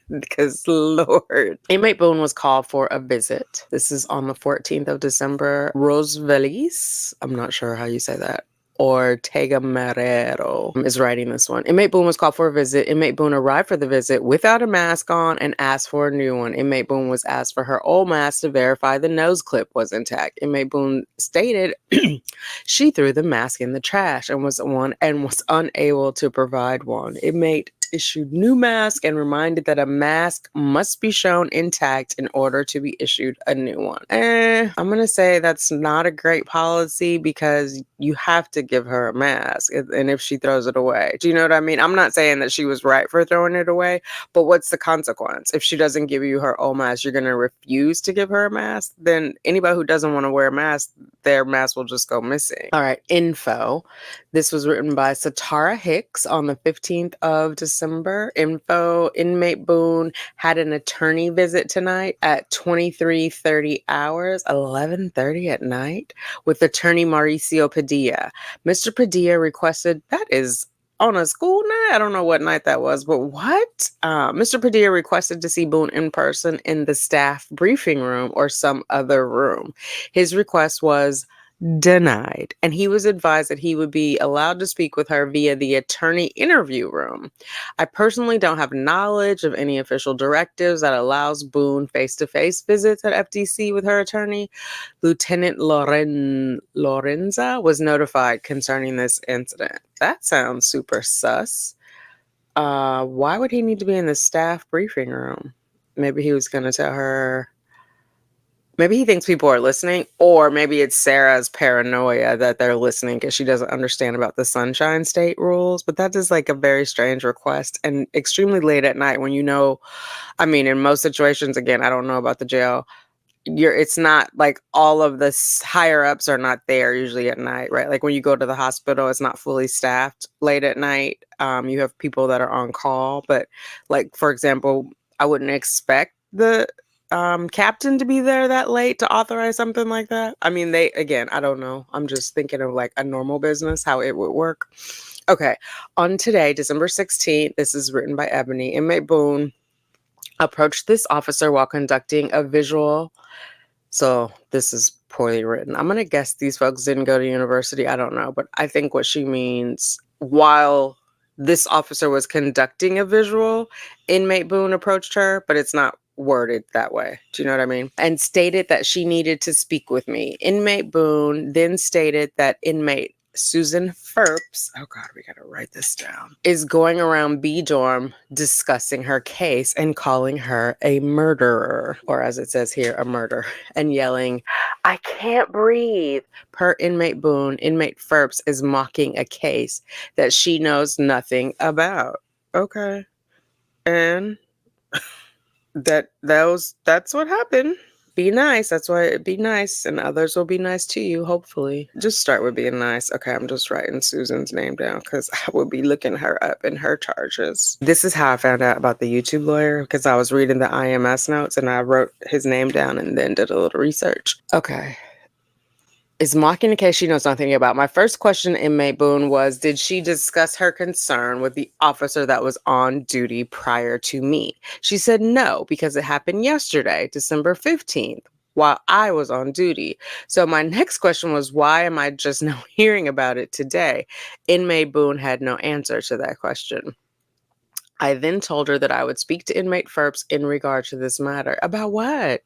Because Lord. Inmate Boone was called for a visit. This is on the 14th of December. Rosevelis, I'm not sure how you say that, Ortega Marrero is writing this one. Inmate Boone was called for a visit. Inmate Boone arrived for the visit without a mask on and asked for a new one. Inmate Boone was asked for her old mask to verify the nose clip was intact. Inmate Boone stated she threw the mask in the trash and was unable to provide one. Inmate issued new mask and reminded that a mask must be shown intact in order to be issued a new one. I'm gonna say that's not a great policy because you have to give her a mask, and if she throws it away, do you know what I mean? I'm not saying that she was right for throwing it away, but what's the consequence? If she doesn't give you her old mask, you're gonna refuse to give her a mask? Then anybody who doesn't want to wear a mask, their mask will just go missing. All right, info. This was written by Satara Hicks on the 15th of December. Info, Inmate Boone had an attorney visit tonight at 23:30 hours, 11:30 at night, with attorney Mauricio Padilla. Mr. Padilla requested, that is on a school night? I don't know what night that was, but what? Mr. Padilla requested to see Boone in person in the staff briefing room or some other room. His request was denied, and he was advised that he would be allowed to speak with her via the attorney interview room. I personally don't have knowledge of any official directives that allows Boone face-to-face visits at FDC with her attorney. Lieutenant Lorenza was notified concerning this incident. That sounds super sus. Why would he need to be in the staff briefing room? Maybe he was going to tell her. Maybe he thinks people are listening, or maybe it's Sarah's paranoia that they're listening because she doesn't understand about the Sunshine State rules. But that is like a very strange request and extremely late at night when I mean, in most situations, again, I don't know about the jail. It's not like all of the higher ups are not there usually at night, right? Like when you go to the hospital, it's not fully staffed late at night. You have people that are on call, but like, for example, I wouldn't expect the captain to be there that late to authorize something like that. I mean, I don't know. I'm just thinking of like a normal business, how it would work. Okay. On today, December 16th, this is written by Ebony. Inmate Boone approached this officer while conducting a visual. So this is poorly written. I'm going to guess these folks didn't go to university. I don't know, but I think what she means, while this officer was conducting a visual, Inmate Boone approached her, but it's not worded that way. Do you know what I mean? And stated that she needed to speak with me. Inmate Boone then stated that inmate Susan Ferps, oh God, we gotta write this down, is going around B dorm discussing her case and calling her a murderer, or as it says here, a murder, and yelling, "I can't breathe." Per inmate Boone, inmate Ferps is mocking a case that she knows nothing about. Okay. And that's what happened. Be nice. That's why be nice, and others will be nice to you, hopefully. Just start with being nice. Okay, I'm just writing Susan's name down because I will be looking her up in her charges. This is how I found out about the YouTube lawyer, because I was reading the IMS notes and I wrote his name down and then did a little research. Okay. Is mocking a case she knows nothing about. My first question, inmate Boone, was, did she discuss her concern with the officer that was on duty prior to me? She said no, because it happened yesterday, December 15th, while I was on duty. So my next question was, why am I just now hearing about it today? Inmate Boone had no answer to that question. I then told her that I would speak to inmate Ferps in regard to this matter. About what?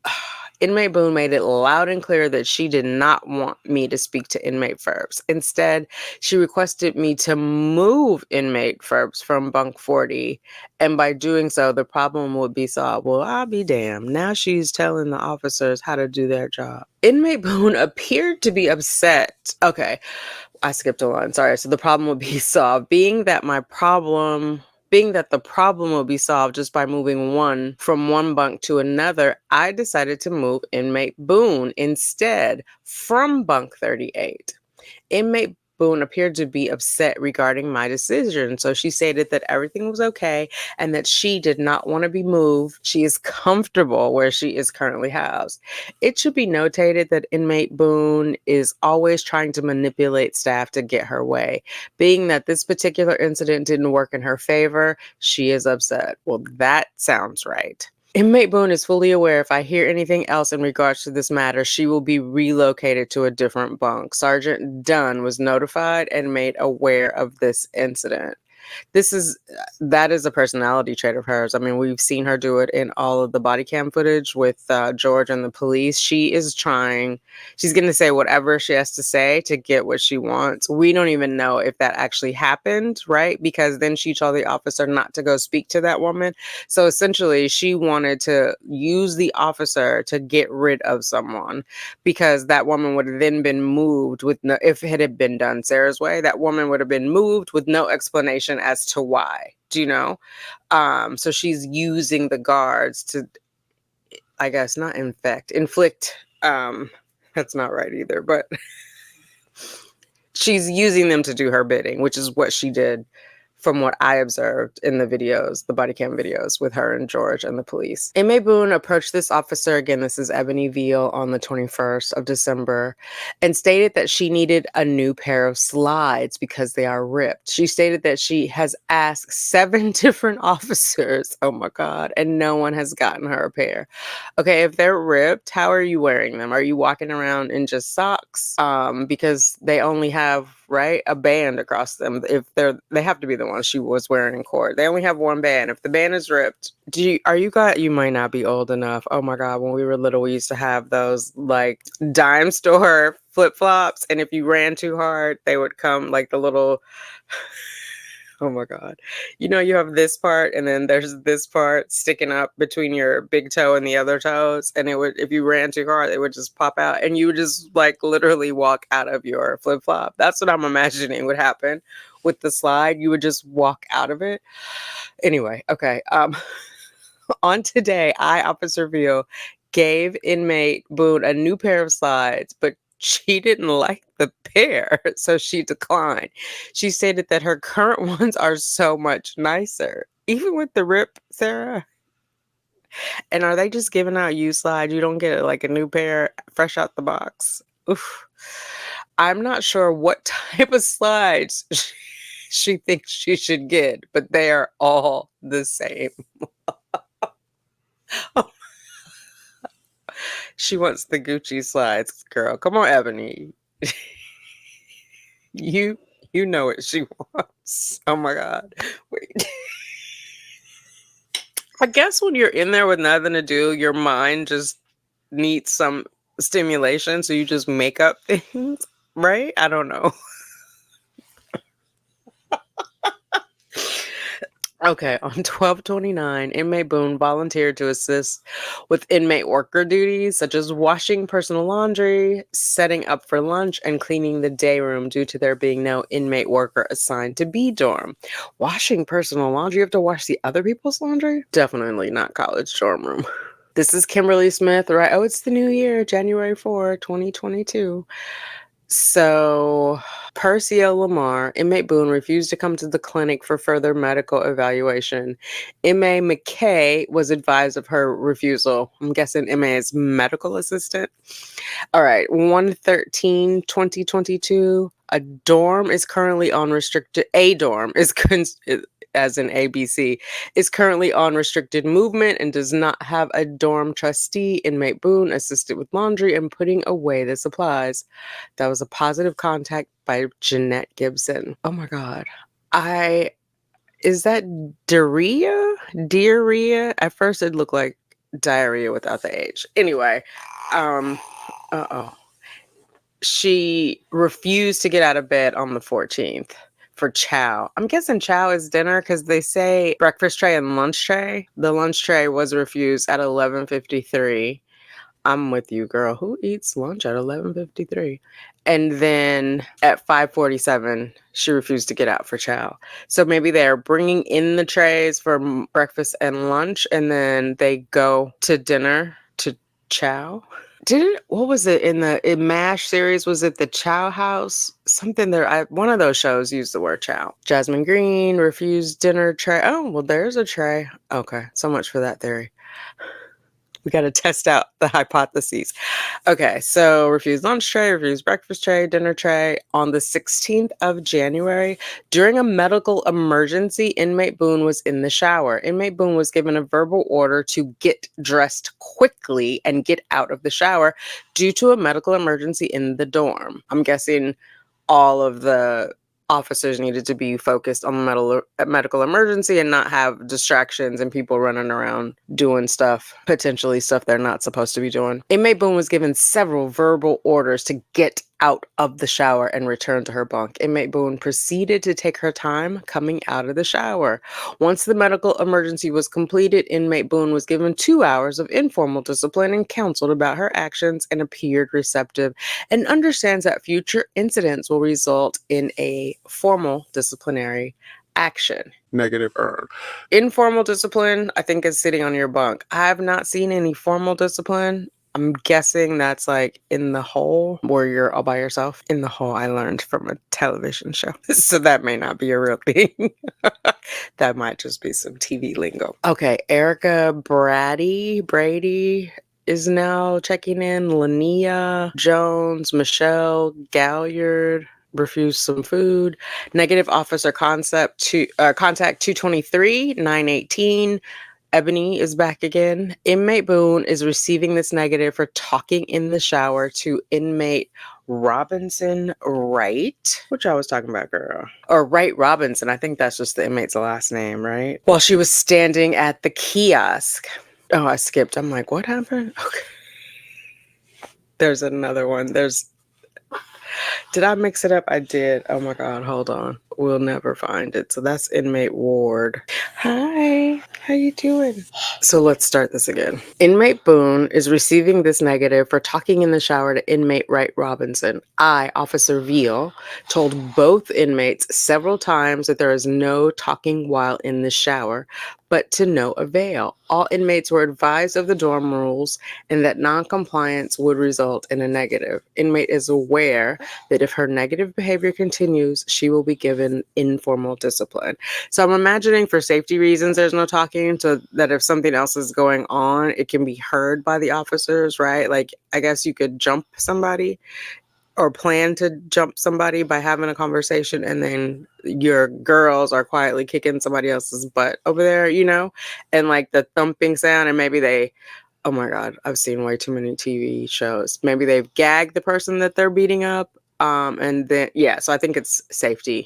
Inmate Boone made it loud and clear that she did not want me to speak to inmate Ferps. Instead, she requested me to move inmate Ferps from bunk 40, and by doing so, the problem would be solved. Well, I'll be damned. Now she's telling the officers how to do their job. Inmate Boone appeared to be upset. Okay, I skipped a line. Sorry. So the problem would be solved, being that the problem will be solved just by moving one from one bunk to another, I decided to move inmate Boone instead from bunk 38. Inmate Boone appeared to be upset regarding my decision, so she stated that everything was okay and that she did not want to be moved. She is comfortable where she is currently housed. It should be notated that inmate Boone is always trying to manipulate staff to get her way. Being that this particular incident didn't work in her favor, she is upset. Well, that sounds right. Inmate Boone is fully aware if I hear anything else in regards to this matter, she will be relocated to a different bunk. Sergeant Dunn was notified and made aware of this incident. That is a personality trait of hers. I mean, we've seen her do it in all of the body cam footage with George and the police. She's going to say whatever she has to say to get what she wants. We don't even know if that actually happened, right? Because then she told the officer not to go speak to that woman. So essentially, she wanted to use the officer to get rid of someone, because that woman would have then been moved with no, if it had been done Sarah's way, that woman would have been moved with no explanation as to why. Do you know? So she's using the guards to, I guess, not inflict. That's not right either, but she's using them to do her bidding, which is what she did from what I observed in the videos, the body cam videos with her and George and the police. Inmate Boone approached this officer, again, this is Ebony Veal, on the 21st of December, and stated that she needed a new pair of slides because they are ripped. She stated that she has asked 7 different officers, oh my God, and no one has gotten her a pair. Okay, if they're ripped, how are you wearing them? Are you walking around in just socks? Because they only have, right, a band across them. If they have to be the ones she was wearing in court. They only have one band. If the band is ripped, you might not be old enough. Oh my God, when we were little, we used to have those like dime store flip-flops, and if you ran too hard, they would come like the little oh my God. You have this part and then there's this part sticking up between your big toe and the other toes. And if you ran too hard, it would just pop out and you would just like literally walk out of your flip flop. That's what I'm imagining would happen with the slide. You would just walk out of it. Anyway, okay. On today, Officer Veal, gave inmate Boone a new pair of slides, but she didn't like the pair, so she declined. She stated that her current ones are so much nicer, even with the rip, Sarah. And are they just giving out used slides? You don't get like a new pair fresh out the box. Oof. I'm not sure what type of slides she thinks she should get, but they are all the same. She wants the Gucci slides, girl. Come on, Ebony. You know what she wants. Oh my God. Wait. I guess when you're in there with nothing to do, your mind just needs some stimulation, so you just make up things, right? I don't know. Okay, on 12/29, inmate Boone volunteered to assist with inmate worker duties such as washing personal laundry, setting up for lunch, and cleaning the day room due to there being no inmate worker assigned to B dorm. Washing personal laundry? You have to wash the other people's laundry? Definitely not college dorm room. This is Kimberly Smith, right? Oh, it's the new year, January 4, 2022. So, Percio Lamar, inmate Boone refused to come to the clinic for further medical evaluation. M.A. McKay was advised of her refusal. I'm guessing M.A. is medical assistant. All right, 1/13/2022. A dorm is currently on restricted. A dorm is as in ABC, is currently on restricted movement and does not have a dorm trustee. Inmate Boone assisted with laundry and putting away the supplies. That was a positive contact by Jeanette Gibson. Oh my God. Is that diarrhea? Diarrhea? At first it looked like diarrhea without the H. Anyway, uh-oh. She refused to get out of bed on the 14th for chow. I'm guessing chow is dinner because they say breakfast tray and lunch tray. The lunch tray was refused at 11:53. I'm with you, girl. Who eats lunch at 11:53? And then at 5:47, she refused to get out for chow. So maybe they're bringing in the trays for breakfast and lunch, and then they go to dinner to chow. What was it in the MASH series? Was it the Chow House? Something there. One of those shows used the word chow. Jasmine Green refused dinner tray. Oh, well, there's a tray. Okay, so much for that theory. We got to test out the hypotheses. Okay, so refused lunch tray, refused breakfast tray, dinner tray. On the 16th of January, during a medical emergency, inmate Boone was in the shower. Inmate Boone was given a verbal order to get dressed quickly and get out of the shower due to a medical emergency in the dorm. I'm guessing all of the officers needed to be focused on the medical emergency and not have distractions and people running around doing stuff, potentially stuff they're not supposed to be doing. Inmate Boone was given several verbal orders to get out of the shower and return to her bunk. Inmate Boone proceeded to take her time coming out of the shower. Once the medical emergency was completed, inmate Boone was given 2 hours of informal discipline and counseled about her actions and appeared receptive and understands that future incidents will result in a formal disciplinary action. Negative earn. Informal discipline, I think, is sitting on your bunk. I have not seen any formal discipline. I'm guessing that's like in the hole where you're all by yourself. In the hole, I learned from a television show. So that may not be a real thing. That might just be some TV lingo. Okay, Erica Brady is now checking in. Lania Jones, Michelle Galliard refused some food. Negative officer contact 223 918. Ebony is back again. Inmate Boone is receiving this negative for talking in the shower to inmate Robinson Wright, which I was talking about, girl. Or Wright Robinson. I think that's just the inmate's last name, right? While she was standing at the kiosk. Oh, I skipped. I'm like, what happened? Okay. There's another one. Did I mix it up? I did. Oh my God, hold on. We'll never find it. So that's inmate Ward. Hi, how you doing? So let's start this again. Inmate Boone is receiving this negative for talking in the shower to inmate Wright Robinson. I, Officer Veal, told both inmates several times that there is no talking while in the shower, but to no avail. All inmates were advised of the dorm rules and that non-compliance would result in a negative. Inmate is aware that if her negative behavior continues, she will be given informal discipline. So I'm imagining for safety reasons, there's no talking, so that if something else is going on, it can be heard by the officers, right? Like, I guess you could jump somebody or plan to jump somebody by having a conversation, and then your girls are quietly kicking somebody else's butt over there, and like the thumping sound, and maybe oh my God, I've seen way too many TV shows. Maybe they've gagged the person that they're beating up. And then, so I think it's safety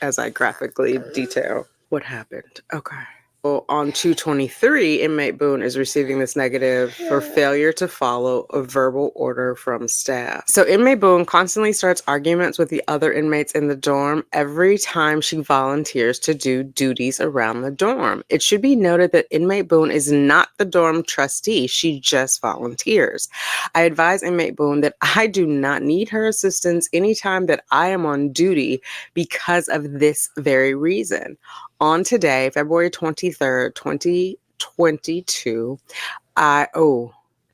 as I graphically detail what happened. Okay. On 223, inmate Boone is receiving this negative for failure to follow a verbal order from staff. So inmate Boone constantly starts arguments with the other inmates in the dorm every time she volunteers to do duties around the dorm. It should be noted that inmate Boone is not the dorm trustee. She just volunteers. I advise inmate Boone that I do not need her assistance anytime that I am on duty because of this very reason. On today, February 23rd, 2022,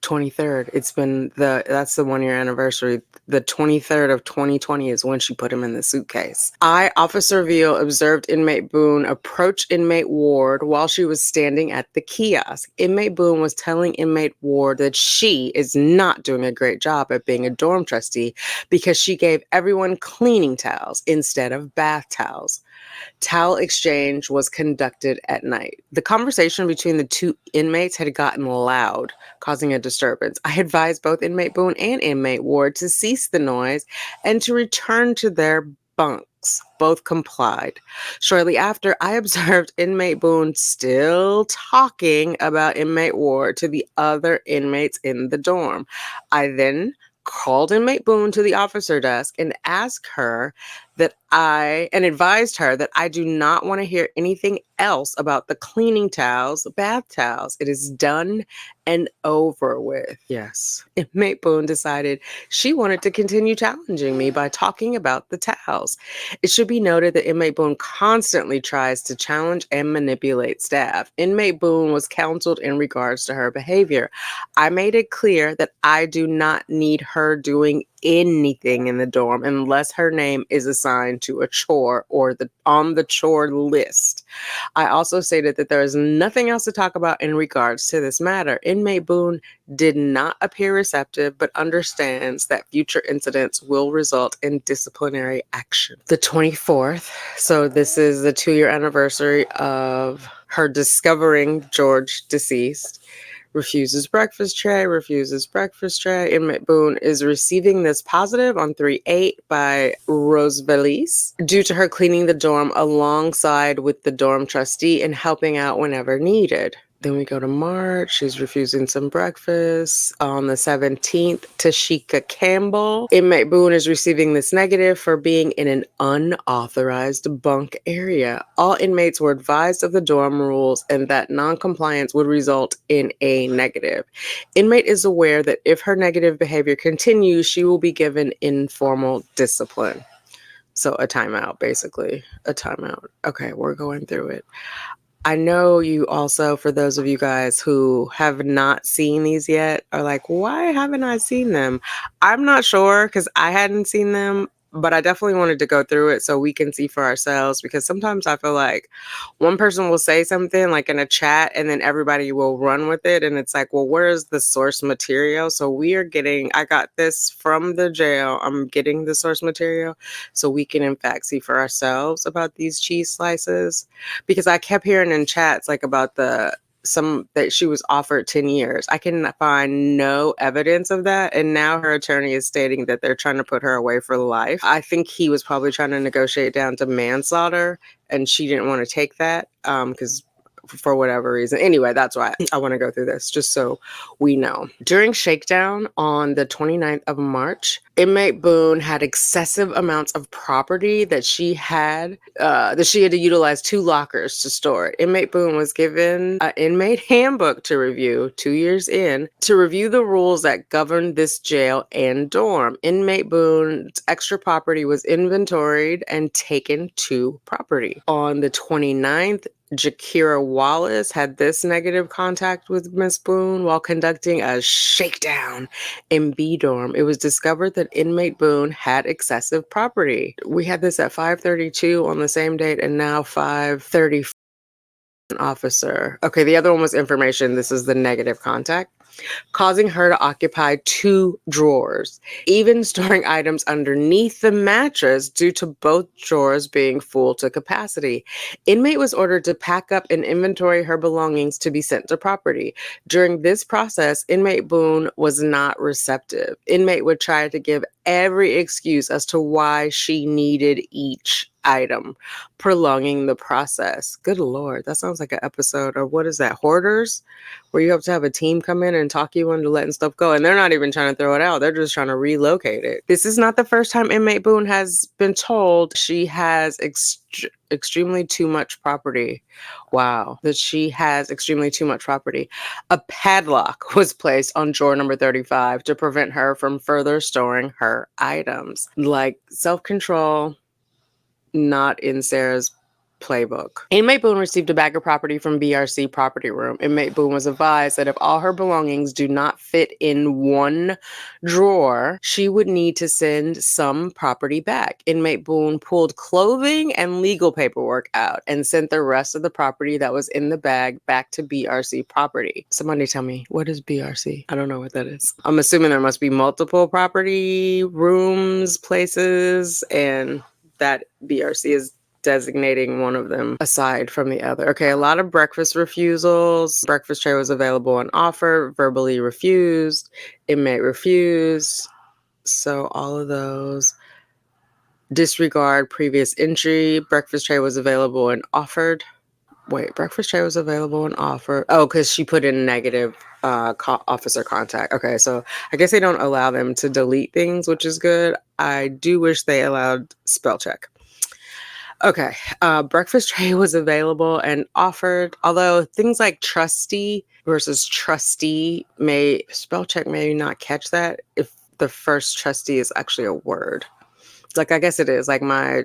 23rd. That's the 1 year anniversary. The 23rd of 2020 is when she put him in the suitcase. Officer Veal, observed inmate Boone approach inmate Ward while she was standing at the kiosk. Inmate Boone was telling inmate Ward that she is not doing a great job at being a dorm trustee because she gave everyone cleaning towels instead of bath towels. Towel exchange was conducted at night. The conversation between the two inmates had gotten loud, causing a disturbance. I advised both inmate Boone and inmate Ward to cease the noise and to return to their bunks. Both complied. Shortly after, I observed inmate Boone still talking about inmate Ward to the other inmates in the dorm. I then called inmate Boone to the officer desk and advised her that I do not want to hear anything else about the cleaning towels, bath towels. It is done and over with. Yes. Inmate Boone decided she wanted to continue challenging me by talking about the towels. It should be noted that inmate Boone constantly tries to challenge and manipulate staff. Inmate Boone was counseled in regards to her behavior. I made it clear that I do not need her doing anything in the dorm unless her name is assigned to a chore or on the chore list. I also stated that there is nothing else to talk about in regards to this matter. Inmate Boone did not appear receptive, but understands that future incidents will result in disciplinary action. The 24th, so this is the 2-year anniversary of her discovering George deceased. Refuses breakfast tray. Inmate Boone is receiving this positive on 3/8 by Rosevelis due to her cleaning the dorm alongside with the dorm trustee and helping out whenever needed. Then we go to March. She's refusing some breakfast. On the 17th, Tashika Campbell. Inmate Boone is receiving this negative for being in an unauthorized bunk area. All inmates were advised of the dorm rules and that non-compliance would result in a negative. Inmate is aware that if her negative behavior continues, she will be given informal discipline. So a timeout, basically. A timeout. Okay, we're going through it. I know you also, for those of you guys who have not seen these yet, are like, why haven't I seen them? I'm not sure because I hadn't seen them, but I definitely wanted to go through it so we can see for ourselves because sometimes I feel like one person will say something like in a chat and then everybody will run with it. And it's like, well, where's the source material? So I got this from the jail. I'm getting the source material so we can in fact see for ourselves about these cheese slices. Because I kept hearing in chats like about that she was offered 10 years. I can find no evidence of that. And now her attorney is stating that they're trying to put her away for life. I think he was probably trying to negotiate down to manslaughter and she didn't want to take that because for whatever reason. Anyway, that's why I want to go through this just so we know. During shakedown on the 29th of March, inmate Boone had excessive amounts of property that she had to utilize 2 lockers to store it. Inmate Boone was given an inmate handbook to review 2 years in to review the rules that govern this jail and dorm. Inmate Boone's extra property was inventoried and taken to property. On the 29th, Jakira Wallace had this negative contact with Miss Boone while conducting a shakedown in B dorm. It was discovered that inmate Boone had excessive property. We had this at 5:32 on the same date and now 5:30 officer. Okay, the other one was information. This is the negative contact. Causing her to occupy 2 drawers, even storing items underneath the mattress due to both drawers being full to capacity. Inmate was ordered to pack up and inventory her belongings to be sent to property. During this process, inmate Boone was not receptive. Inmate would try to give every excuse as to why she needed each item, prolonging the process. Good Lord, that sounds like an episode of, what is that, Hoarders? Where you have to have a team come in and talk you into letting stuff go. And they're not even trying to throw it out. They're just trying to relocate it. This is not the first time inmate Boone has been told she has extremely too much property. Wow. That she has extremely too much property. A padlock was placed on drawer number 35 to prevent her from further storing her items. Like, self-control, not in Sarah's playbook. Inmate Boone received a bag of property from BRC Property Room. Inmate Boone was advised that if all her belongings do not fit in one drawer, she would need to send some property back. Inmate Boone pulled clothing and legal paperwork out and sent the rest of the property that was in the bag back to BRC Property. Somebody tell me, what is BRC? I don't know what that is. I'm assuming there must be multiple property rooms, places, and that BRC is designating one of them aside from the other. Okay, a lot of breakfast refusals. Breakfast tray was available and offered, verbally refused, inmate refused. So all of those. Disregard previous entry. Breakfast tray was available and offered. Wait, breakfast tray was available and offered. Oh, because she put in negative officer contact. Okay, so I guess they don't allow them to delete things, which is good. I do wish they allowed spell check. Okay, breakfast tray was available and offered, although things like trustee versus trustee spell check may not catch that if the first trustee is actually a word. Like, I guess it is, like my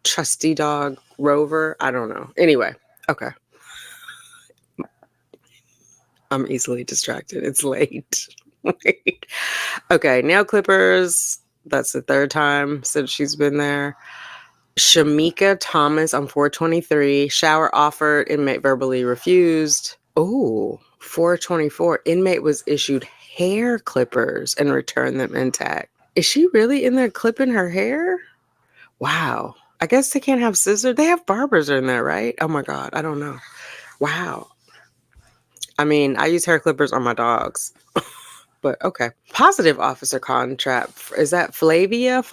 trusty dog Rover. I don't know. Anyway, okay. I'm easily distracted. It's late. Wait. Okay, nail clippers. That's the third time since she's been there. Shamika Thomas on 423. Shower offered. Inmate verbally refused. Oh, 424. Inmate was issued hair clippers and returned them intact. Is she really in there clipping her hair? Wow. I guess they can't have scissors. They have barbers in there, right? Oh my God. I don't know. Wow. I mean, I use hair clippers on my dogs. But okay. Positive officer contract. Is that Flavia?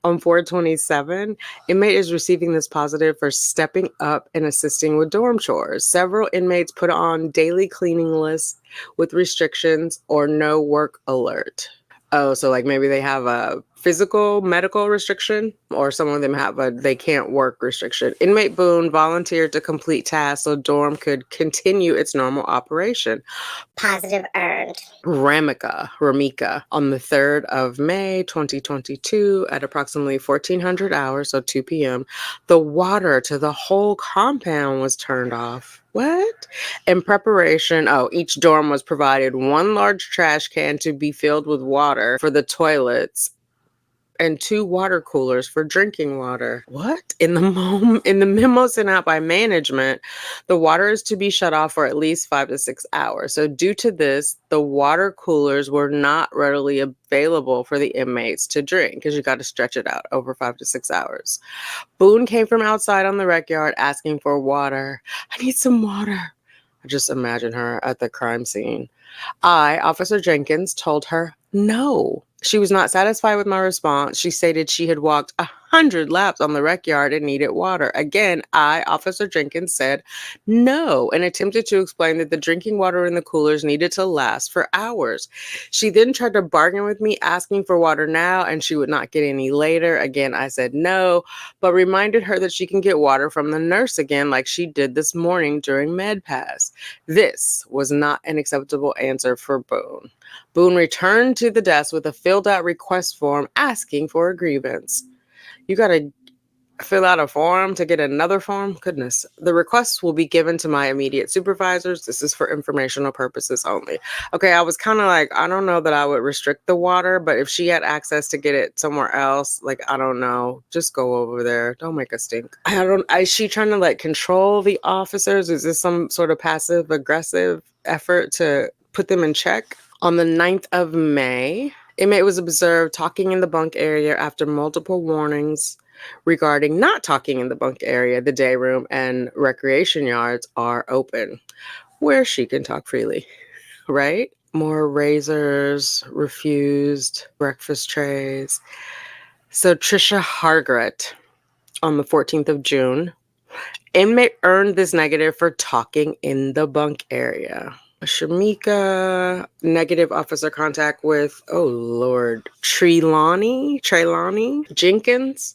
On 427, inmate is receiving this positive for stepping up and assisting with dorm chores. Several inmates put on daily cleaning lists with restrictions or no work alert. Oh, so like maybe they have a physical medical restriction, or some of them have a they can't work restriction. Inmate Boone volunteered to complete tasks so dorm could continue its normal operation. Positive earned. Ramika, on the 3rd of May, 2022, at approximately 1400 hours, so 2 p.m., the water to the whole compound was turned off. What? In preparation, each dorm was provided one large trash can to be filled with water for the toilets and 2 water coolers for drinking water. What? In the memo sent out by management, the water is to be shut off for at least 5 to 6 hours. So due to this, the water coolers were not readily available for the inmates to drink because you got to stretch it out over 5 to 6 hours. Boone came from outside on the rec yard asking for water. I need some water. I just imagine her at the crime scene. Officer Jenkins, told her no. She was not satisfied with my response. She stated she had walked 100 laps on the rec yard and needed water. Again, Officer Jenkins, said no and attempted to explain that the drinking water in the coolers needed to last for hours. She then tried to bargain with me, asking for water now, and she would not get any later. Again, I said no, but reminded her that she can get water from the nurse again like she did this morning during Med Pass. This was not an acceptable answer for Boone. Boone returned to the desk with a filled out request form asking for a grievance. You got to fill out a form to get another form? Goodness. The request will be given to my immediate supervisors. This is for informational purposes only. Okay, I was kind of like, I don't know that I would restrict the water, but if she had access to get it somewhere else, like, I don't know, just go over there. Don't make a stink. Is she trying to like control the officers? Is this some sort of passive aggressive effort to put them in check? On the 9th of May, inmate was observed talking in the bunk area after multiple warnings regarding not talking in the bunk area. The day room and recreation yards are open, where she can talk freely, right? More razors, refused breakfast trays. So Trisha Hargret on the 14th of June. Inmate earned this negative for talking in the bunk area. Shamika, negative officer contact with, oh Lord, Trelawney Jenkins.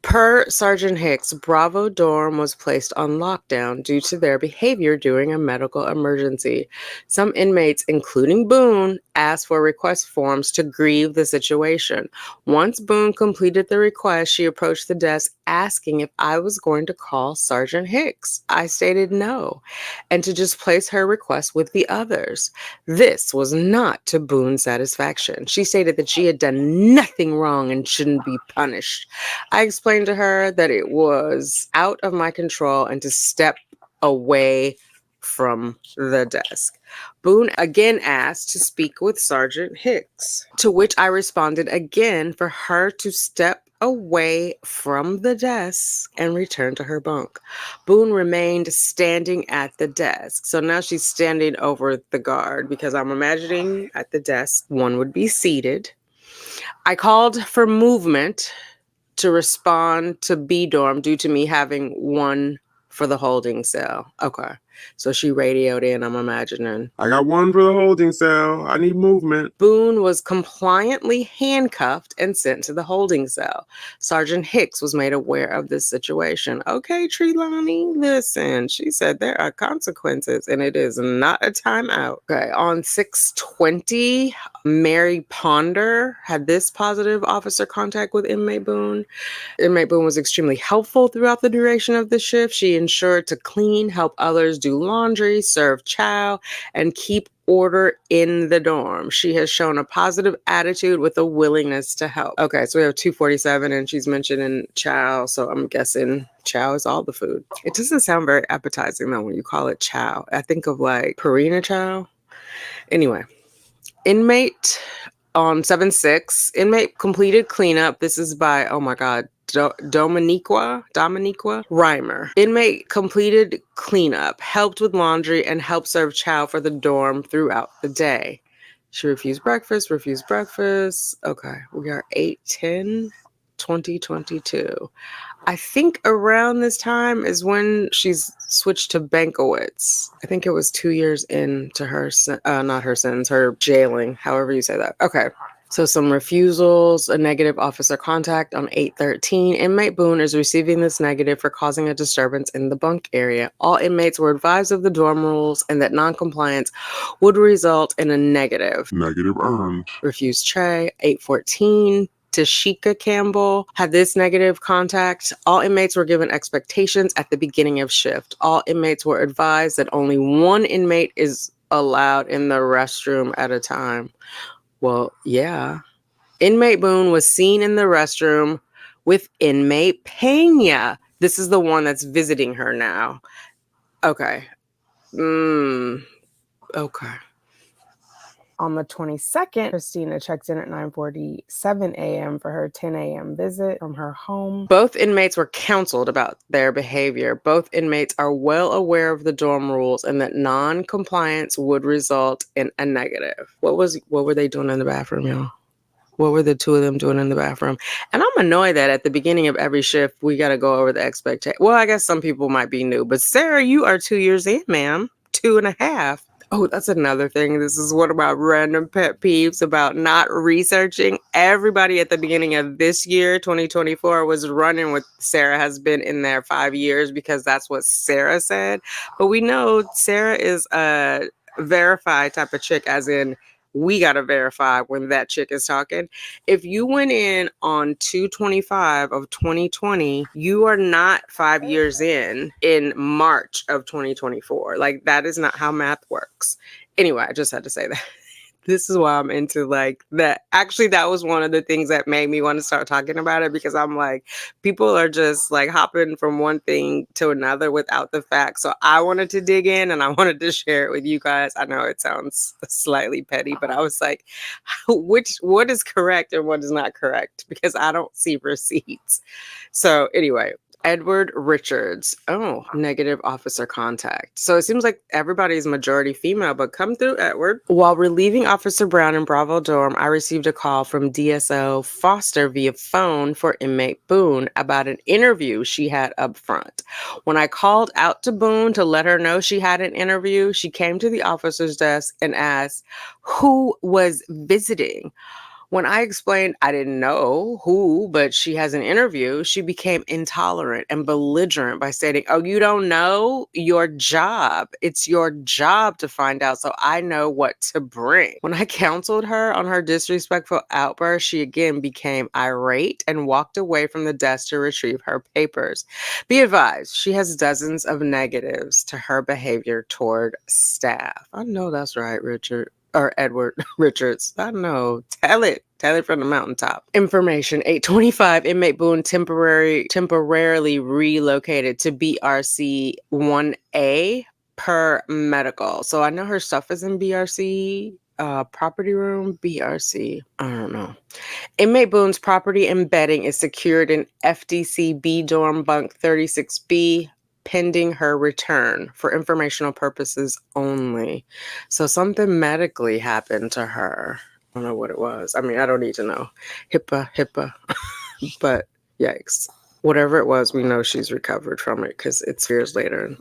Per Sergeant Hicks, Bravo dorm was placed on lockdown due to their behavior during a medical emergency. Some inmates, including Boone, asked for request forms to grieve the situation. Once Boone completed the request, she approached the desk asking if I was going to call Sergeant Hicks. I stated no, and to just place her request with the others. This was not to Boone's satisfaction. She stated that she had done nothing wrong and shouldn't be punished. I explained to her that it was out of my control and to step away from the desk. Boone again asked to speak with Sergeant Hicks, to which I responded again for her to step away from the desk and return to her bunk. Boone remained standing at the desk. So now she's standing over the guard because I'm imagining at the desk one would be seated. I called for movement to respond to B dorm due to me having one for the holding cell. Okay. So she radioed in, I'm imagining. I got one for the holding cell. I need movement. Boone was compliantly handcuffed and sent to the holding cell. Sergeant Hicks was made aware of this situation. Okay, Trelawney, listen. She said there are consequences and it is not a timeout. Okay, on 6/20, Mary Ponder had this positive officer contact with inmate Boone. Inmate Boone was extremely helpful throughout the duration of the shift. She ensured to clean, help others do laundry, serve chow, and keep order in the dorm. She has shown a positive attitude with a willingness to help. Okay, so we have 247 and she's mentioning chow, so I'm guessing chow is all the food. It doesn't sound very appetizing though when you call it chow. I think of like Purina chow. Anyway, inmate on 7/6, inmate completed cleanup. This is by, oh my God, Dominiqua Reimer. Inmate completed cleanup, helped with laundry, and helped serve chow for the dorm throughout the day. She refused breakfast. Okay, we are 8/10/2022. I think around this time is when she's switched to Bankowitz. I think it was 2 years into her, not her sentence, her jailing, however you say that. Okay. So some refusals, a negative officer contact on 8/13. Inmate Boone is receiving this negative for causing a disturbance in the bunk area. All inmates were advised of the dorm rules and that noncompliance would result in a negative. Negative earned. Refused tray, 8/14. Tashika Campbell had this negative contact. All inmates were given expectations at the beginning of shift. All inmates were advised that only one inmate is allowed in the restroom at a time. Well, yeah. Inmate Boone was seen in the restroom with inmate Pena. This is the one that's visiting her now. Okay. Okay. On the 22nd, Christina checks in at 9:47 a.m. for her 10 a.m. visit from her home. Both inmates were counseled about their behavior. Both inmates are well aware of the dorm rules and that non-compliance would result in a negative. What were they doing in the bathroom, y'all? What were the two of them doing in the bathroom? And I'm annoyed that at the beginning of every shift, we got to go over the expectation. Well, I guess some people might be new, but Sarah, you are 2 years in, ma'am. 2.5. Oh, that's another thing. This is one of my random pet peeves about not researching. Everybody at the beginning of this year, 2024, was running with Sarah has been in there 5 years because that's what Sarah said. But we know Sarah is a verified type of chick, as in we got to verify when that chick is talking. If you went in on 2/25 of 2020, you are not 5 years in March of 2024. Like, that is not how math works. Anyway, I just had to say that. This is why I'm into like that. Actually, that was one of the things that made me want to start talking about it, because I'm like, people are just like hopping from one thing to another without the facts. So I wanted to dig in and I wanted to share it with you guys. I know it sounds slightly petty, but I was like, what is correct and what is not correct? Because I don't see receipts. So anyway, Edward Richards. Oh, negative officer contact. So it seems like everybody's majority female, but come through, Edward. While relieving Officer Brown in Bravo dorm, I received a call from DSO Foster via phone for inmate Boone about an interview she had up front. When I called out to Boone to let her know she had an interview, she came to the officer's desk and asked who was visiting. When I explained I didn't know who, but she has an interview, she became intolerant and belligerent by stating, "Oh, you don't know? Your job. It's your job to find out, so I know what to bring." When I counseled her on her disrespectful outburst, she again became irate and walked away from the desk to retrieve her papers. Be advised, she has dozens of negatives to her behavior toward staff. I know that's right, Richard. Or Edward Richards. I don't know. Tell it. Tell it from the mountaintop. Information 825 inmate Boone temporarily relocated to BRC 1A per medical. So I know her stuff is in BRC. Property room, BRC. I don't know. Inmate Boone's property and bedding is secured in FDC B dorm bunk 36B pending her return for informational purposes only. So something medically happened to her. I don't know what it was. I mean, I don't need to know. HIPAA, but yikes. Whatever it was, we know she's recovered from it because it's years later. And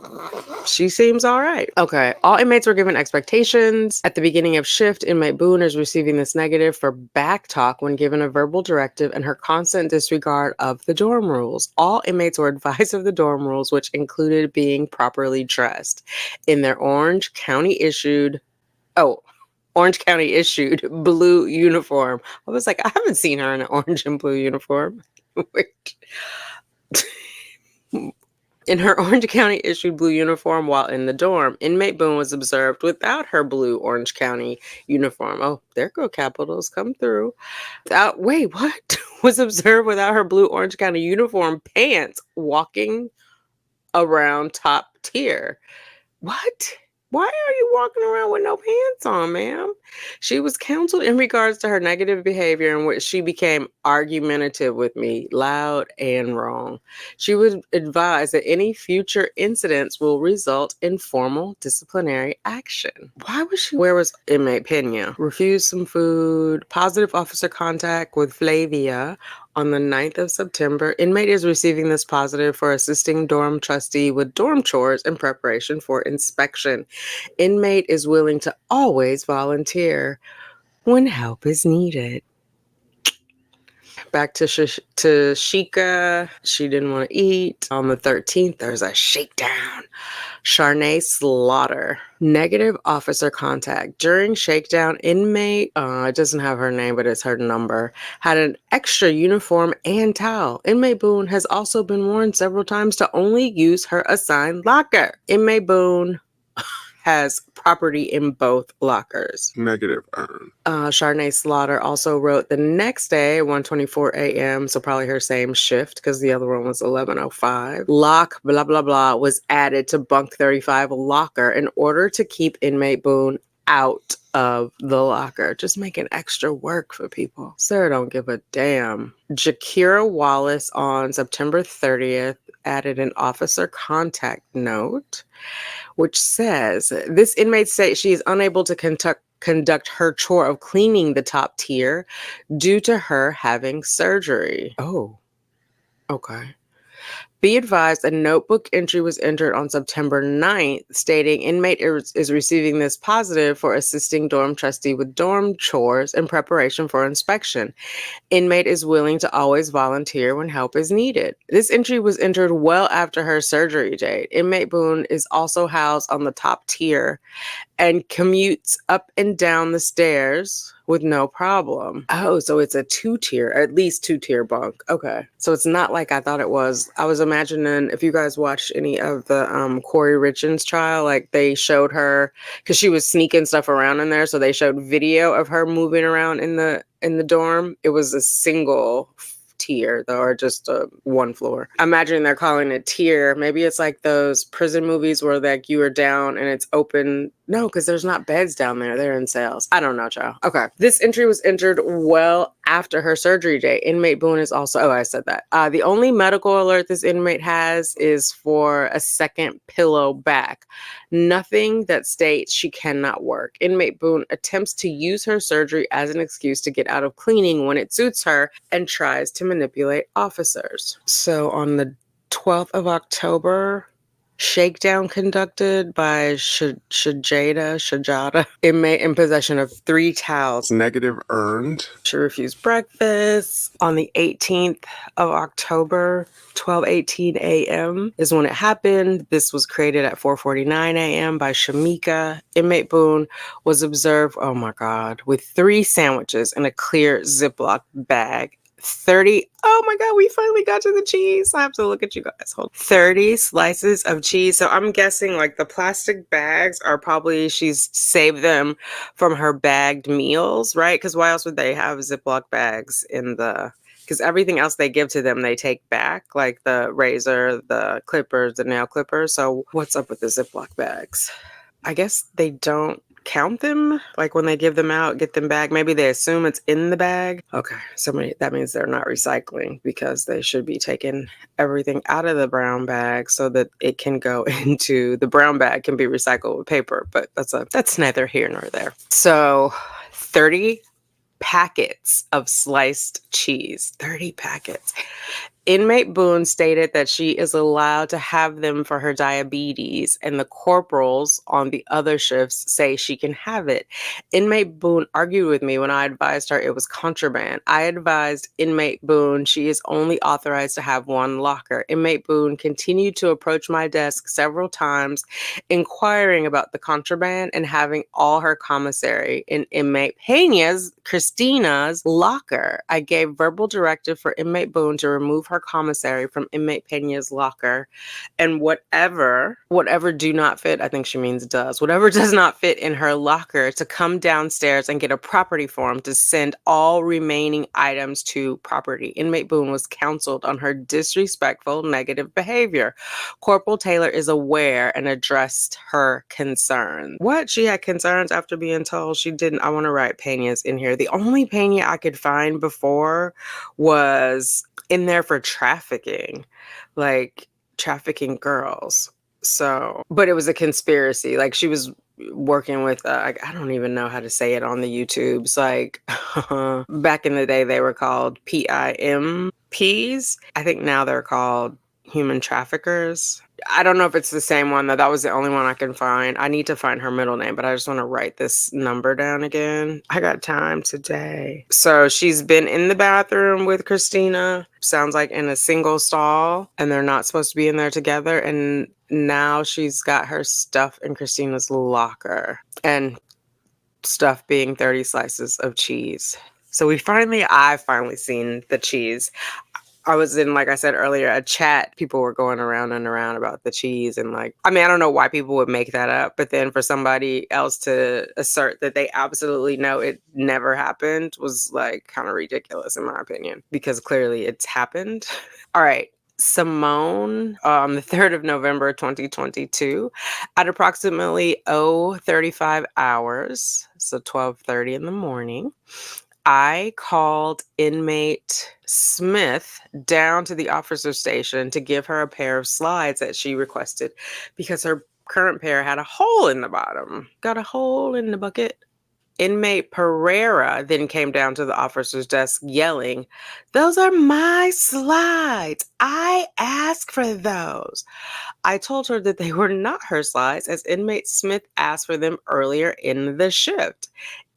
she seems all right. Okay. All inmates were given expectations. At the beginning of shift, inmate Boone is receiving this negative for back talk when given a verbal directive and her constant disregard of the dorm rules. All inmates were advised of the dorm rules, which included being properly dressed in their Orange County issued blue uniform. I was like, I haven't seen her in an orange and blue uniform. Wait. In her Orange County issued blue uniform while in the dorm, inmate Boone was observed without her blue Orange County uniform. Oh, there go capitals, come through. Was observed without her blue Orange County uniform pants walking around top tier. What? Why are you walking around with no pants on, ma'am? She was counseled in regards to her negative behavior in which she became argumentative with me, loud and wrong. She was advised that any future incidents will result in formal disciplinary action. Where was inmate Pena? Refused some food, positive officer contact with Flavia on the 9th of September. Inmate is receiving this positive for assisting dorm trustee with dorm chores in preparation for inspection. Inmate is willing to always volunteer when help is needed. Back to Sheikah. She didn't want to eat. On the 13th, there's a shakedown. Charnay Slaughter. Negative officer contact. During shakedown, inmate, it doesn't have her name, but it's her number, had an extra uniform and towel. Inmate Boone has also been warned several times to only use her assigned locker. Inmate Boone has property in both lockers. Negative earn. Charnay Slaughter also wrote the next day, 1:24 a.m., so probably her same shift because the other one was 11:05. Lock, blah, blah, blah, was added to bunk 35 locker in order to keep inmate Boone out of the locker. Just making extra work for people. Sarah don't give a damn. Jakira Wallace on September 30th added an officer contact note, which says, this inmate states she is unable to conduct her chore of cleaning the top tier due to her having surgery. Oh, okay. Be advised, a notebook entry was entered on September 9th stating inmate is receiving this positive for assisting dorm trustee with dorm chores in preparation for inspection. Inmate is willing to always volunteer when help is needed. This entry was entered well after her surgery date. Inmate Boone is also housed on the top tier and commutes up and down the stairs with no problem. Oh, so it's a at least two-tier bunk. Okay. So it's not like I thought it was. I was imagining, if you guys watched any of the Corey Richards trial, like they showed her, because she was sneaking stuff around in there, so they showed video of her moving around in the dorm. It was a single tier though, or just one floor. Imagine they're calling it tier. Maybe it's like those prison movies where like you are down and it's open No, because there's not beds down there. They're in cells. I don't know, child. Okay. This entry was entered well after her surgery date. Inmate Boone is also, oh, I said that. The only medical alert this inmate has is for a second pillow back. Nothing that states she cannot work. Inmate Boone attempts to use her surgery as an excuse to get out of cleaning when it suits her and tries to manipulate officers. So on the 12th of October, shakedown conducted by Shajada, inmate in possession of 3 towels. Negative earned. She refused breakfast. On the 18th of October, 12:18 a.m. is when it happened. This was created at 4:49 a.m. by Shamika. Inmate Boone was observed, oh my God, with 3 sandwiches in a clear Ziploc bag. 30, oh my God, we finally got to the cheese. I have to look at you guys. Hold 30 slices of cheese. So I'm guessing like the plastic bags are probably, she's saved them from her bagged meals, right? Because why else would they have Ziploc bags in the, because everything else they give to them, they take back, like the razor, the clippers, the nail clippers. So what's up with the Ziploc bags? I guess they don't count them, like when they give them out, get them back. Maybe they assume it's in the bag. Okay, that means they're not recycling, because they should be taking everything out of the brown bag so that it can go into the brown bag, can be recycled with paper. But that's neither here nor there. So 30 packets of sliced cheese. 30 packets. Inmate Boone stated that she is allowed to have them for her diabetes, and the corporals on the other shifts say she can have it. Inmate Boone argued with me when I advised her it was contraband. I advised Inmate Boone she is only authorized to have 1 locker. Inmate Boone continued to approach my desk several times, inquiring about the contraband and having all her commissary in Inmate Christina's locker. I gave verbal directive for Inmate Boone to remove her commissary from Inmate Pena's locker, and whatever do not fit, I think she means does, whatever does not fit in her locker, to come downstairs and get a property form to send all remaining items to property. Inmate Boone was counseled on her disrespectful negative behavior. Corporal Taylor is aware and addressed her concerns. What? She had concerns after being told she didn't? I want to write Pena's in here. The only Pena I could find before was in there for trafficking, like trafficking girls. So, but it was a conspiracy. Like she was working with, I don't even know how to say it on the YouTubes. Like back in the day, they were called PIMPs. I think now they're called human traffickers. I don't know if it's the same one, though. That was the only one I can find. I need to find her middle name, but I just want to write this number down again. I got time today. So she's been in the bathroom with Christina, sounds like in a single stall, and they're not supposed to be in there together. And now she's got her stuff in Christina's locker, and stuff being 30 slices of cheese. So I've finally seen the cheese. I was in, like I said earlier, a chat. People were going around and around about the cheese. And I don't know why people would make that up. But then for somebody else to assert that they absolutely know it never happened was kind of ridiculous, in my opinion, because clearly it's happened. All right. Simone, on the 3rd of November, 2022, at approximately 0:35 hours, so 12:30 in the morning, I called Inmate Smith down to the officer station to give her a pair of slides that she requested because her current pair had a hole in the bottom. Got a hole in the bucket. Inmate Pereira then came down to the officer's desk yelling, "Those are my slides. I asked for those." I told her that they were not her slides, as Inmate Smith asked for them earlier in the shift.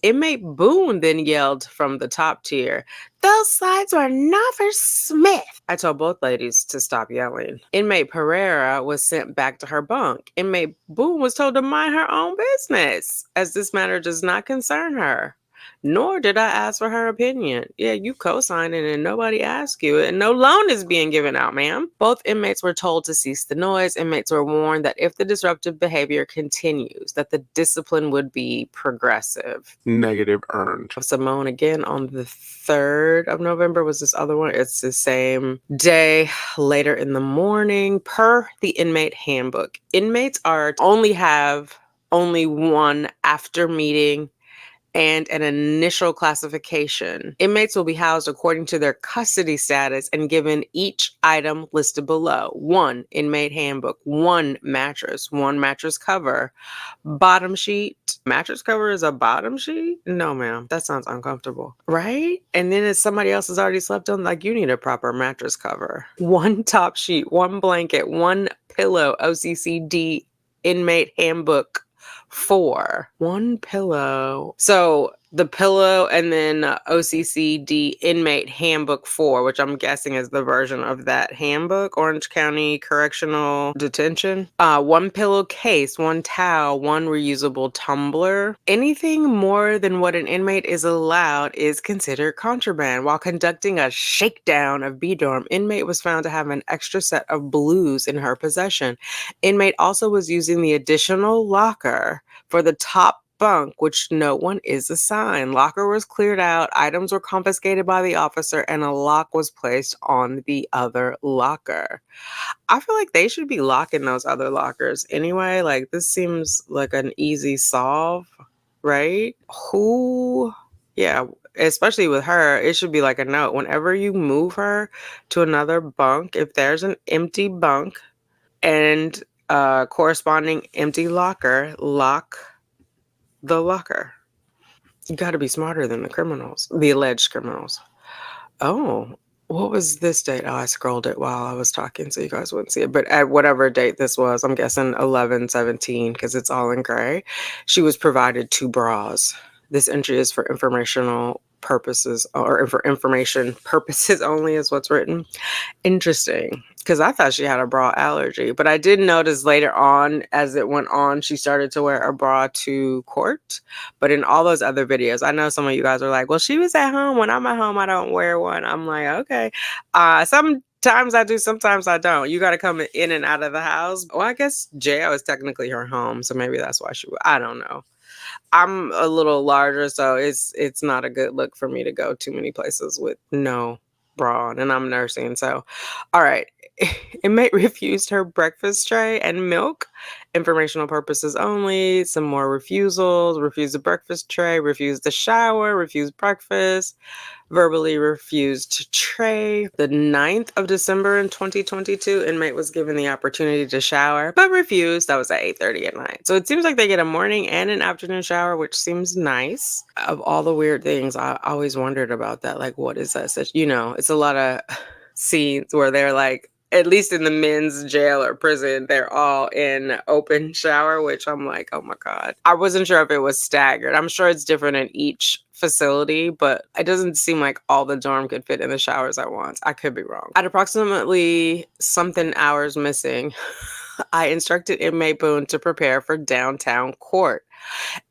Inmate Boone then yelled from the top tier, "Those slides were not for Smith." I told both ladies to stop yelling. Inmate Pereira was sent back to her bunk. Inmate Boone was told to mind her own business, as this matter does not concern her. Nor did I ask for her opinion. Yeah, you co-signed it and nobody asked you, and no loan is being given out, ma'am. Both inmates were told to cease the noise. Inmates were warned that if the disruptive behavior continues, that the discipline would be progressive. Negative earned. Simone again on the 3rd of November was this other one. It's the same day, later in the morning, per the inmate handbook. Inmates are only have only one after meeting, and an initial classification. Inmates will be housed according to their custody status and given each item listed below. 1 inmate handbook, 1 mattress cover, bottom sheet. Mattress cover is a bottom sheet? No, ma'am. That sounds uncomfortable. Right? And then if somebody else has already slept on, like, you need a proper mattress cover. 1 top sheet, 1 blanket, 1 pillow, OCCD inmate handbook 4. 1 pillow. So the pillow and then OCCD inmate handbook 4, which I'm guessing is the version of that handbook, Orange County Correctional Detention. 1 pillowcase, 1 towel, 1 reusable tumbler. Anything more than what an inmate is allowed is considered contraband. While conducting a shakedown of B dorm, inmate was found to have an extra set of blues in her possession. Inmate also was using the additional locker for the top bunk, which no one is assigned. Locker was cleared out, items were confiscated by the officer, and a lock was placed on the other locker. I feel like they should be locking those other lockers anyway. Like, this seems like an easy solve, right? Yeah, especially with her, it should be like a note. Whenever you move her to another bunk, if there's an empty bunk and corresponding empty locker, lock the locker. You got to be smarter than the criminals, the alleged criminals. Oh, what was this date? Oh, I scrolled it while I was talking so you guys wouldn't see it. But at whatever date this was, I'm guessing 11/17 because it's all in gray. She was provided 2 bras. This entry is for informational purposes, or for information purposes only is what's written. Interesting, because I thought she had a bra allergy, but I did notice later on, as it went on, she started to wear a bra to court. But in all those other videos, I know some of you guys are like, well, she was at home. When I'm at home, I don't wear one. I'm like, okay. Sometimes I do, sometimes I don't. You got to come in and out of the house. Well, I guess jail is technically her home, so maybe that's why I don't know. I'm a little larger, so it's not a good look for me to go too many places with no bra on, and I'm nursing. So, all right. Inmate refused her breakfast tray and milk. Informational purposes only. Some more refusals. Refused the breakfast tray. Refused the shower. Refused breakfast. Verbally refused tray. The 9th of December in 2022, inmate was given the opportunity to shower, but refused. That was at 8:30 at night. So it seems like they get a morning and an afternoon shower, which seems nice. Of all the weird things, I always wondered about that. Like, what is that? It's a lot of scenes where they're like, at least in the men's jail or prison, they're all in open shower, which I'm like, oh my God. I wasn't sure if it was staggered. I'm sure it's different in each facility, but it doesn't seem like all the dorm could fit in the showers at once. I could be wrong. At approximately something hours missing, I instructed inmate Boone to prepare for downtown court.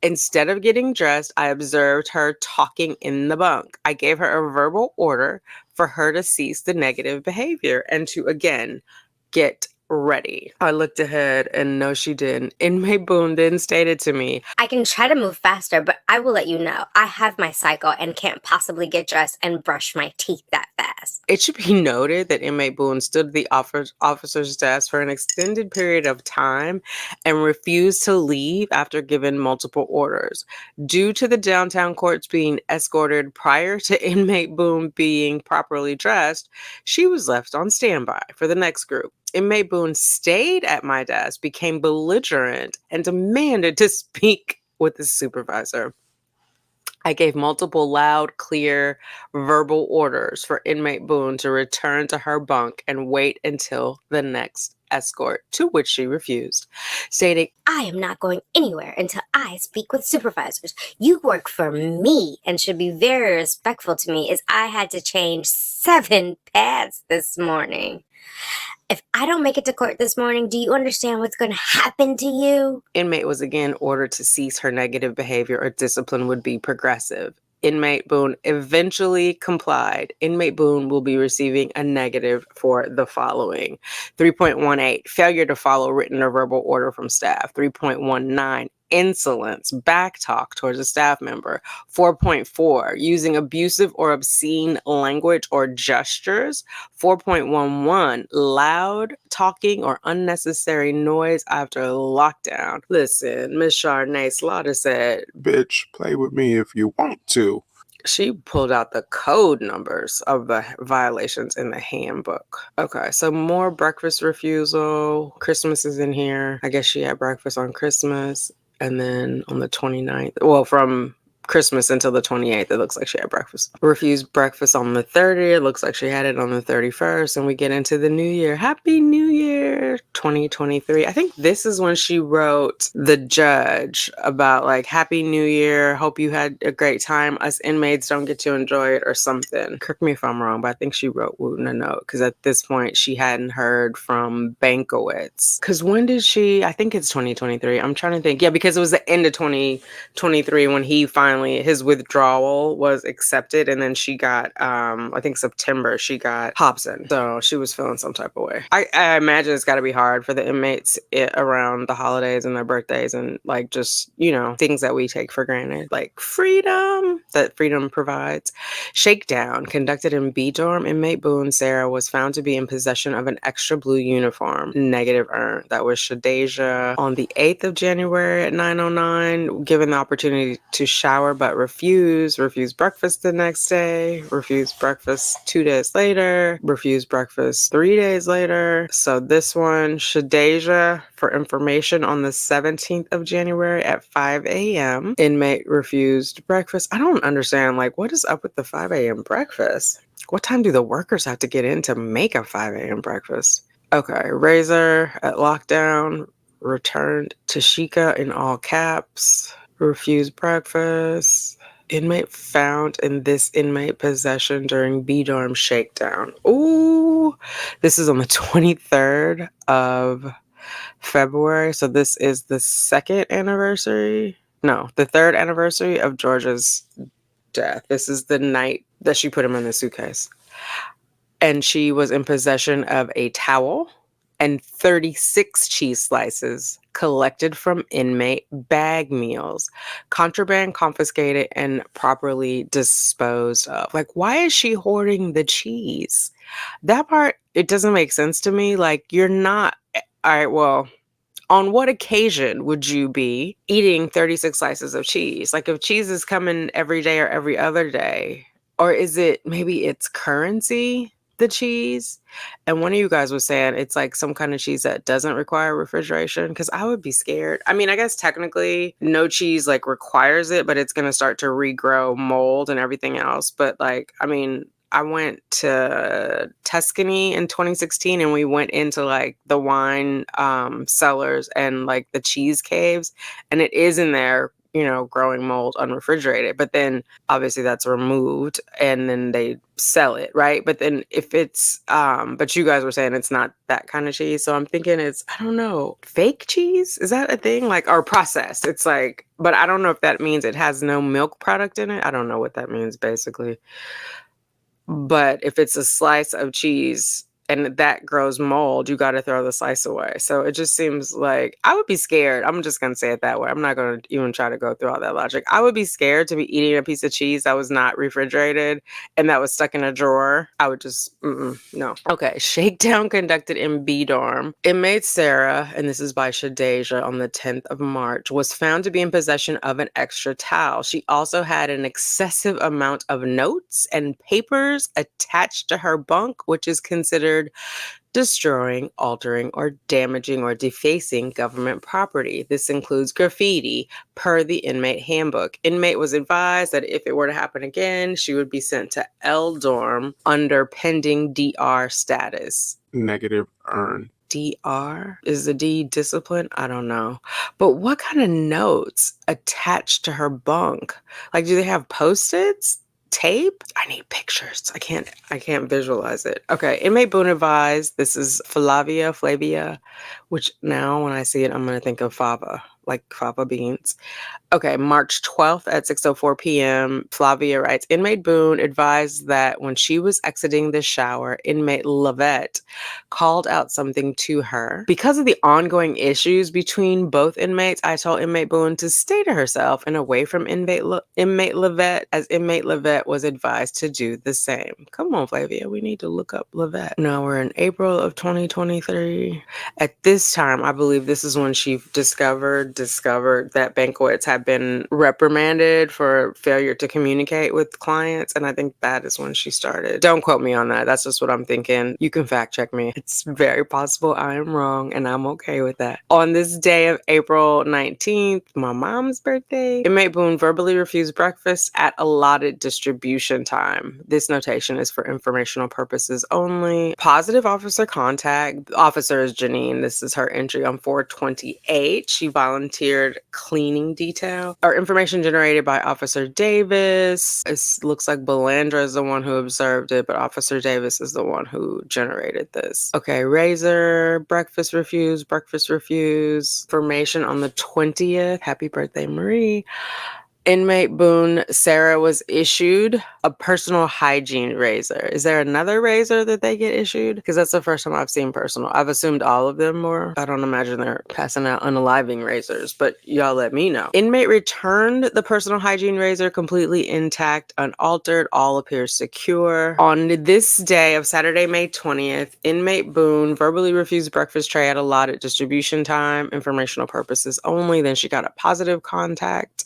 Instead of getting dressed, I observed her talking in the bunk. I gave her a verbal order for her to cease the negative behavior and to again get ready. I looked ahead and no, she didn't. Inmate Boone then stated to me, I can try to move faster, but I will let you know. I have my cycle and can't possibly get dressed and brush my teeth that fast. It should be noted that inmate Boone stood at the officer's desk for an extended period of time and refused to leave after given multiple orders. Due to the downtown courts being escorted prior to inmate Boone being properly dressed, she was left on standby for the next group. Inmate Boone stayed at my desk, became belligerent, and demanded to speak with the supervisor. I gave multiple loud, clear, verbal orders for inmate Boone to return to her bunk and wait until the next escort, to which she refused, stating, I am not going anywhere until I speak with supervisors. You work for me and should be very respectful to me, as I had to change 7 pads this morning. If I don't make it to court this morning, do you understand what's going to happen to you? Inmate was again ordered to cease her negative behavior or discipline would be progressive. Inmate Boone eventually complied. Inmate Boone will be receiving a negative for the following. 3.18, failure to follow written or verbal order from staff. 3.19, insolence, backtalk towards a staff member. 4.4, using abusive or obscene language or gestures. 4.11, loud talking or unnecessary noise after lockdown. Listen, Miss Charnay Slaughter said, Bitch, play with me if you want to. she pulled out the code numbers of the violations in the handbook. Okay, so more breakfast refusal. Christmas is in here. I guess she had breakfast on Christmas. And then on the 29th, well, from Christmas until the 28th, it looks like she had breakfast. Refused breakfast on the 30th. Looks like she had it on the 31st. And we get into the new year. Happy New Year 2023. I think this is when she wrote the judge about like, Happy New Year. Hope you had a great time. Us inmates don't get to enjoy it or something. Correct me if I'm wrong, but I think she wrote Wooten a note because at this point she hadn't heard from Bankowitz. Because when did she? I think it's 2023. I'm trying to think. Yeah, because it was the end of 2023 when he finally, his withdrawal was accepted, and then she got I think September she got Hobson, so she was feeling some type of way. I imagine it's got to be hard for the inmates around the holidays and their birthdays and like just, you know, things that we take for granted, like freedom that freedom provides. Shakedown conducted in B dorm. Inmate Boone Sarah was found to be in possession of an extra blue uniform. Negative earned. That was Shadeja on the 8th of January at 9:09. Given the opportunity to shower but refused breakfast the next day, refused breakfast 2 days later, refused breakfast 3 days later. So this one, Shadeja, for information, on the 17th of January at 5 a.m. Inmate refused breakfast. I don't understand, like, what is up with the 5 a.m. breakfast? What time do the workers have to get in to make a 5 a.m. breakfast? Okay, Razor at lockdown, returned Tashika in all caps. Refused breakfast. Inmate found in this inmate possession during B dorm shakedown. Ooh, this is on the 23rd of February. So this is the second anniversary. No, the third anniversary of George's death. This is the night that she put him in the suitcase. And she was in possession of a towel and 36 cheese slices collected from inmate bag meals, contraband confiscated and properly disposed of. Like, why is she hoarding the cheese? That part, it doesn't make sense to me. Like, you're not, all right, well, on what occasion would you be eating 36 slices of cheese? Like, if cheese is coming every day or every other day, or is it maybe it's currency? The cheese, and one of you guys was saying it's like some kind of cheese that doesn't require refrigeration, because I would be scared. I mean, I guess technically no cheese like requires it, but it's going to start to regrow mold and everything else. But like, I mean, I went to Tuscany in 2016 and we went into like the wine cellars and like the cheese caves, and it is in there, you know, growing mold unrefrigerated. But then obviously that's removed and then they sell it, right? But then if it's but you guys were saying it's not that kind of cheese, so I'm thinking it's, I don't know, fake cheese, is that a thing? Like, or processed? It's like, but I don't know if that means it has no milk product in it. I don't know what that means basically. But if it's a slice of cheese and that grows mold, you got to throw the slice away. So it just seems like I would be scared. I'm just going to say it that way. I'm not going to even try to go through all that logic. I would be scared to be eating a piece of cheese that was not refrigerated and that was stuck in a drawer. I would just, no. Okay, shakedown conducted in B dorm. Inmate Sarah, and this is by Shadeja, on the 10th of March, was found to be in possession of an extra towel. She also had an excessive amount of notes and papers attached to her bunk, which is considered destroying, altering, or damaging or defacing government property. This includes graffiti, per the inmate handbook. Inmate was advised that if it were to happen again, she would be sent to L dorm under pending DR status. Negative earned. DR? Is the D discipline? I don't know. But what kind of notes attached to her bunk? Like, do they have Post-its? Tape? I need pictures. I can't visualize it. Okay, inmate Boone advised, this is Flavia, which now when I see it, I'm going to think of Fava. like fava beans. Okay, March 12th at 6:04 p.m., Flavia writes, inmate Boone advised that when she was exiting the shower, inmate Lavette called out something to her. Because of the ongoing issues between both inmates, I told inmate Boone to stay to herself and away from inmate Lavette, as inmate Lavette was advised to do the same. Come on, Flavia, we need to look up Lavette. Now we're in April of 2023. At this time, I believe this is when she discovered that Banquets had been reprimanded for failure to communicate with clients, and I think that is when she started. Don't quote me on that. That's just what I'm thinking. You can fact check me. It's very possible I am wrong, and I'm okay with that. On this day of April 19th, my mom's birthday, inmate Boone verbally refused breakfast at allotted distribution time. This notation is for informational purposes only. Positive officer contact. Officer is Janine. This is her entry on 4/28. She volunteered cleaning detail. Or information generated by Officer Davis. It looks like Belandra is the one who observed it, but Officer Davis is the one who generated this. Okay, Razor, breakfast refused. Information on the 20th. Happy birthday, Marie. Inmate Boone Sarah was issued a personal hygiene razor. Is there another razor that they get issued? Because that's the first time I've seen personal. I've assumed all of them were. I don't imagine they're passing out unaliving razors, but y'all let me know. Inmate returned the personal hygiene razor completely intact, unaltered. All appears secure. On this day of Saturday, May 20th, inmate Boone verbally refused breakfast tray at allotted distribution time, informational purposes only. Then she got a positive contact.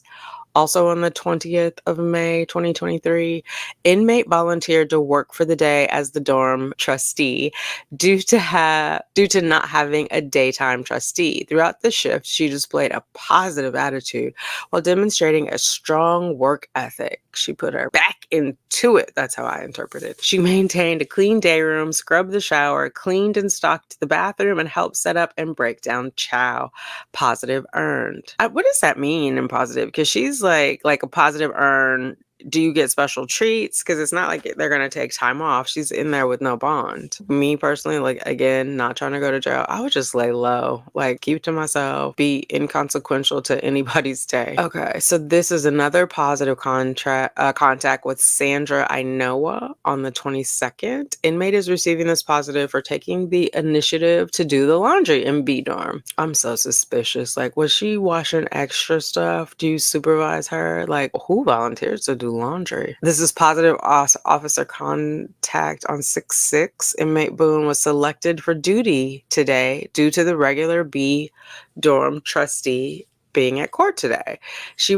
Also on the 20th of May, 2023, inmate volunteered to work for the day as the dorm trustee due to not having a daytime trustee. Throughout the shift, she displayed a positive attitude while demonstrating a strong work ethic. She put her back into it. That's how I interpret it. She maintained a clean day room, scrubbed the shower, cleaned and stocked the bathroom, and helped set up and break down chow. Positive earned. What does that mean in positive? Because she's like a positive earn. Do you get special treats? Because it's not like they're going to take time off. She's in there with no bond. Me personally, like, again, not trying to go to jail. I would just lay low, like keep to myself, be inconsequential to anybody's day. Okay, so this is another positive contact with Sandra Inoa on the 22nd. Inmate is receiving this positive for taking the initiative to do the laundry in B dorm. I'm so suspicious. Like, was she washing extra stuff? Do you supervise her? Like, who volunteers to do laundry? This is positive officer contact on 6/6. Inmate Boone was selected for duty today due to the regular B dorm trustee being at court today. She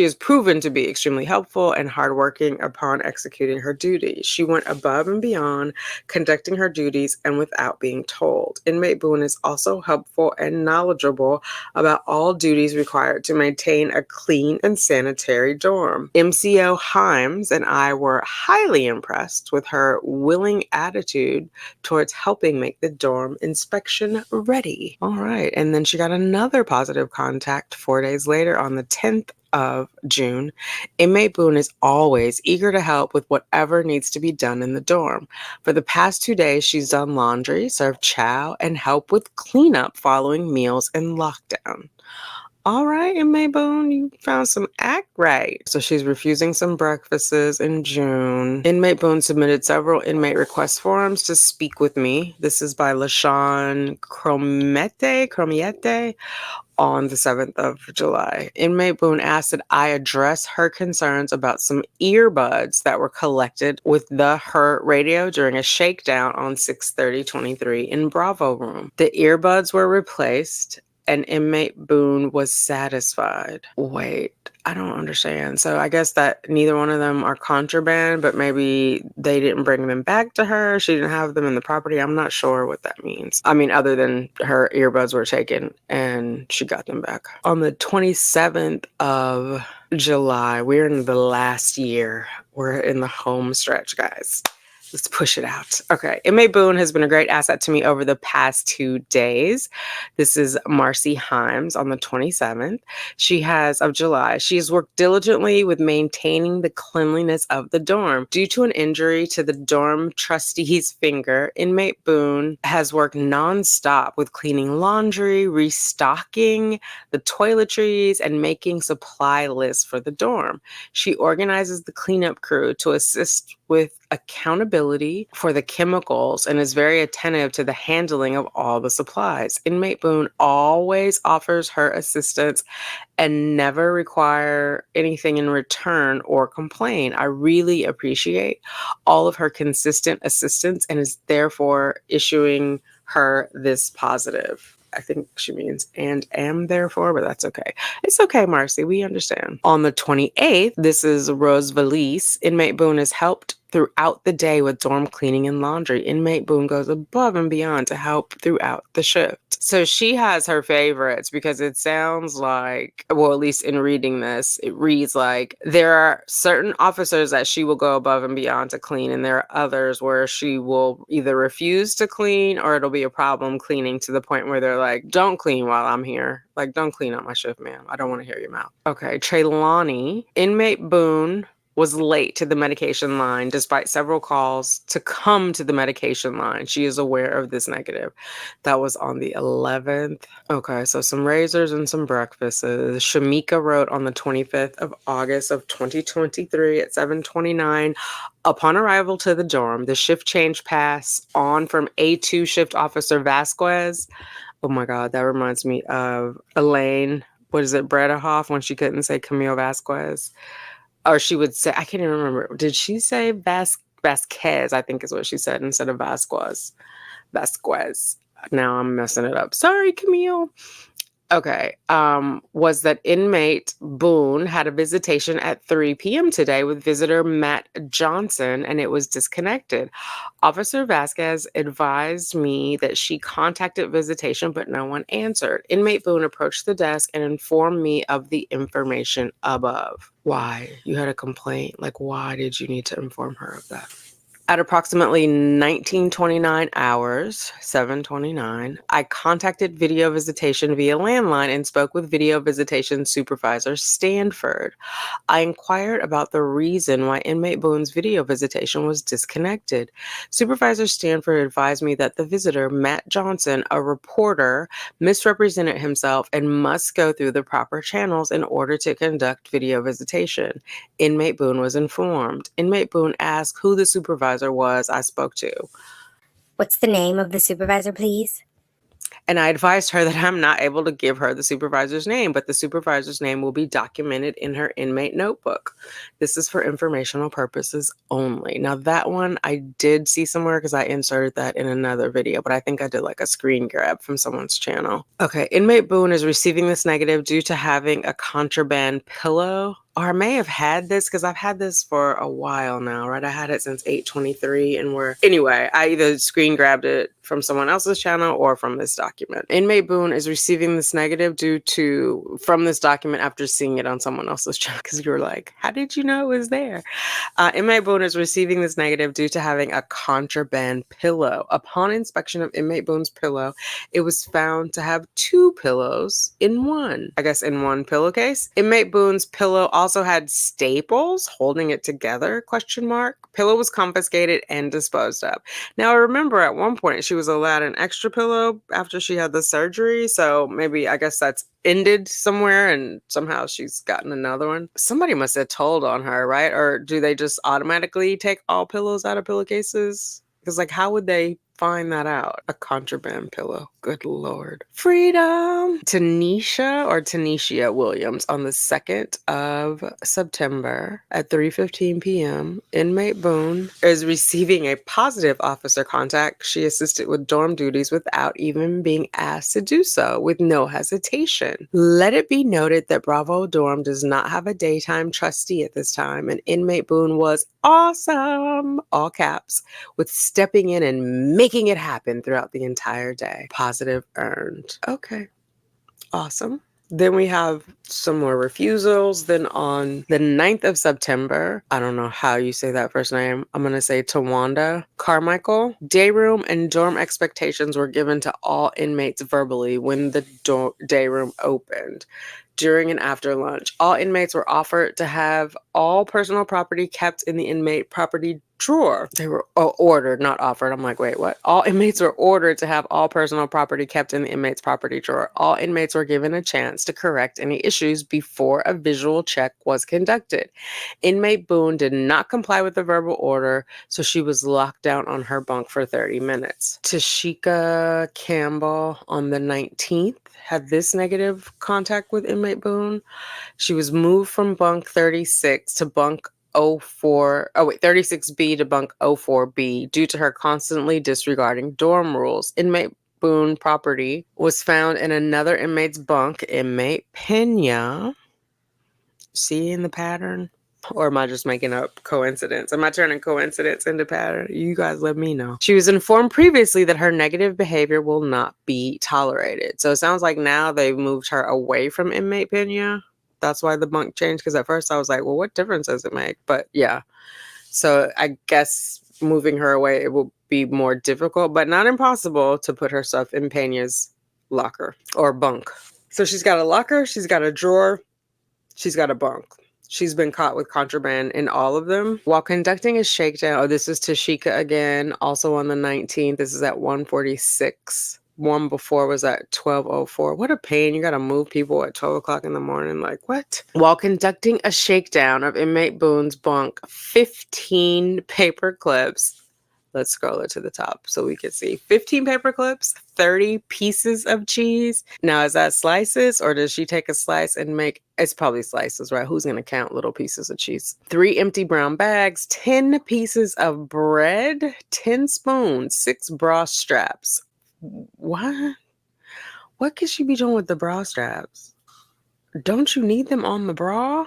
is proven to be extremely helpful and hardworking upon executing her duties. She went above and beyond, conducting her duties and without being told. Inmate Boone is also helpful and knowledgeable about all duties required to maintain a clean and sanitary dorm. MCO Himes and I were highly impressed with her willing attitude towards helping make the dorm inspection ready. All right. And then she got another positive contact 4 days later on the 10th of June. Inmate Boone is always eager to help with whatever needs to be done in the dorm. For the past 2 days, she's done laundry, served chow, and helped with cleanup following meals and lockdown. All right, Inmate Boone, you found some act right. So she's refusing some breakfasts in June. Inmate Boone submitted several inmate request forms to speak with me. This is by LaShawn Cromiette on the 7th of July. Inmate Boone asked that I address her concerns about some earbuds that were collected with the Her radio during a shakedown on 6/30/23 in Bravo Room. The earbuds were replaced and Inmate Boone was satisfied. Wait, I don't understand. So I guess that neither one of them are contraband, but maybe they didn't bring them back to her. She didn't have them in the property. I'm not sure what that means. I mean, other than her earbuds were taken and she got them back. On the 27th of July, we're in the last year. We're in the home stretch, guys. Let's push it out. Okay. Inmate Boone has been a great asset to me over the past 2 days. This is Marcy Himes on the 27th. Of July. She has worked diligently with maintaining the cleanliness of the dorm. Due to an injury to the dorm trustee's finger, Inmate Boone has worked nonstop with cleaning laundry, restocking the toiletries, and making supply lists for the dorm. She organizes the cleanup crew to assist with accountability for the chemicals and is very attentive to the handling of all the supplies. Inmate Boone always offers her assistance and never require anything in return or complain. I really appreciate all of her consistent assistance and is therefore issuing her this positive. I think she means and am therefore, but that's okay. It's okay, Marcy. We understand. On the 28th, this is Rose Valise. Inmate Boone has helped throughout the day with dorm cleaning and laundry. Inmate Boone goes above and beyond to help throughout the shift. So she has her favorites because it sounds like, well, at least in reading this, it reads like there are certain officers that she will go above and beyond to clean, and there are others where she will either refuse to clean or it'll be a problem cleaning to the point where they're like, don't clean while I'm here. Like, don't clean up my shift, ma'am. I don't want to hear your mouth. Okay, Treylani. Inmate Boone was late to the medication line despite several calls to come to the medication line. She is aware of this negative. That was on the 11th. Okay, so some razors and some breakfasts. Shamika wrote on the 25th of August of 2023 at 7:29. Upon arrival to the dorm, the shift change pass on from A2 shift officer Vasquez. Oh my God, that reminds me of Elaine. What is it, Bredehoff, when she couldn't say Camille Vasquez? Or she would say, I can't even remember. Did she say Vasquez? I think is what she said instead of Vasquez. Vasquez. Now I'm messing it up. Sorry, Camille. Okay. Was that inmate Boone had a visitation at 3 p.m. today with visitor Matt Johnson, and it was disconnected. Officer Vasquez advised me that she contacted visitation, but no one answered. Inmate Boone approached the desk and informed me of the information above. Why? You had a complaint? Like, why did you need to inform her of that? At approximately 19:29 hours, 7:29, I contacted video visitation via landline and spoke with video visitation supervisor Stanford. I inquired about the reason why inmate Boone's video visitation was disconnected. Supervisor Stanford advised me that the visitor, Matt Johnson, a reporter, misrepresented himself and must go through the proper channels in order to conduct video visitation. Inmate Boone was informed. Inmate Boone asked who the supervisor was I spoke to. What's the name of the supervisor, please? And I advised her that I'm not able to give her the supervisor's name, but the supervisor's name will be documented in her inmate notebook. This is for informational purposes only. Now, that one I did see somewhere because I inserted that in another video, but I think I did like a screen grab from someone's channel. Okay, inmate Boone is receiving this negative due to having a contraband pillow. Or I may have had this because I've had this for a while now, right? I had it since 8/23 and anyway, I either screen grabbed it from someone else's channel or from this document. Inmate Boone is receiving this negative from this document after seeing it on someone else's channel because you were like, how did you know it was there? Inmate Boone is receiving this negative due to having a contraband pillow. Upon inspection of Inmate Boone's pillow, it was found to have 2 pillows in one. I guess in one pillowcase. Inmate Boone's pillow also had staples holding it together, ? Pillow was confiscated and disposed of. Now, I remember at one point she was allowed an extra pillow after she had the surgery. So maybe, I guess that's ended somewhere and somehow she's gotten another one. Somebody must have told on her, right? Or do they just automatically take all pillows out of pillowcases? Because like, how would they find that out? A contraband pillow. Good Lord. Freedom. Tanisha Williams on the 2nd of September at 3:15 p.m. Inmate Boone is receiving a positive officer contact. She assisted with dorm duties without even being asked to do so, with no hesitation. Let it be noted that Bravo Dorm does not have a daytime trustee at this time, and Inmate Boone was awesome, all caps, with stepping in and making it happen throughout the entire day. Positive earned. Okay. Awesome. Then we have some more refusals. Then on the 9th of September, I don't know how you say that first name. I'm going to say Tawanda Carmichael. Day room and dorm expectations were given to all inmates verbally when the day room opened. During and after lunch, all inmates were offered to have all personal property kept in the inmate property drawer. They were ordered, not offered. I'm like, wait, what? All inmates were ordered to have all personal property kept in the inmate's property drawer. All inmates were given a chance to correct any issues before a visual check was conducted. Inmate Boone did not comply with the verbal order, so she was locked down on her bunk for 30 minutes. Tashika Campbell on the 19th had this negative contact with inmate Boone. She was moved from bunk 36 to bunk 36B to bunk 04B due to her constantly disregarding dorm rules. Inmate Boone property was found in another inmate's bunk, inmate Pena. Seeing the pattern? Or am I just making up coincidence? Am I turning coincidence into pattern? You guys let me know. She was informed previously that her negative behavior will not be tolerated. So it sounds like now they've moved her away from inmate Pena. That's why the bunk changed. Because at first I was like, well, what difference does it make? But yeah. So I guess moving her away, it will be more difficult, but not impossible to put her stuff in Pena's locker or bunk. So she's got a locker, she's got a drawer, she's got a bunk. She's been caught with contraband in all of them. While conducting a shakedown, this is Tashika again, also on the 19th. This is at 1:46. One before was at 12:04. What a pain. You got to move people at 12 o'clock in the morning. Like, what? While conducting a shakedown of inmate Boone's bunk, 15 paper clips. Let's scroll it to the top so we can see. 15 paper clips, 30 pieces of cheese. Now, is that slices or does she take a slice and make, it's probably slices, right? Who's going to count little pieces of cheese? 3 empty brown bags, 10 pieces of bread, 10 spoons, 6 bra straps. What? What could she be doing with the bra straps? Don't you need them on the bra?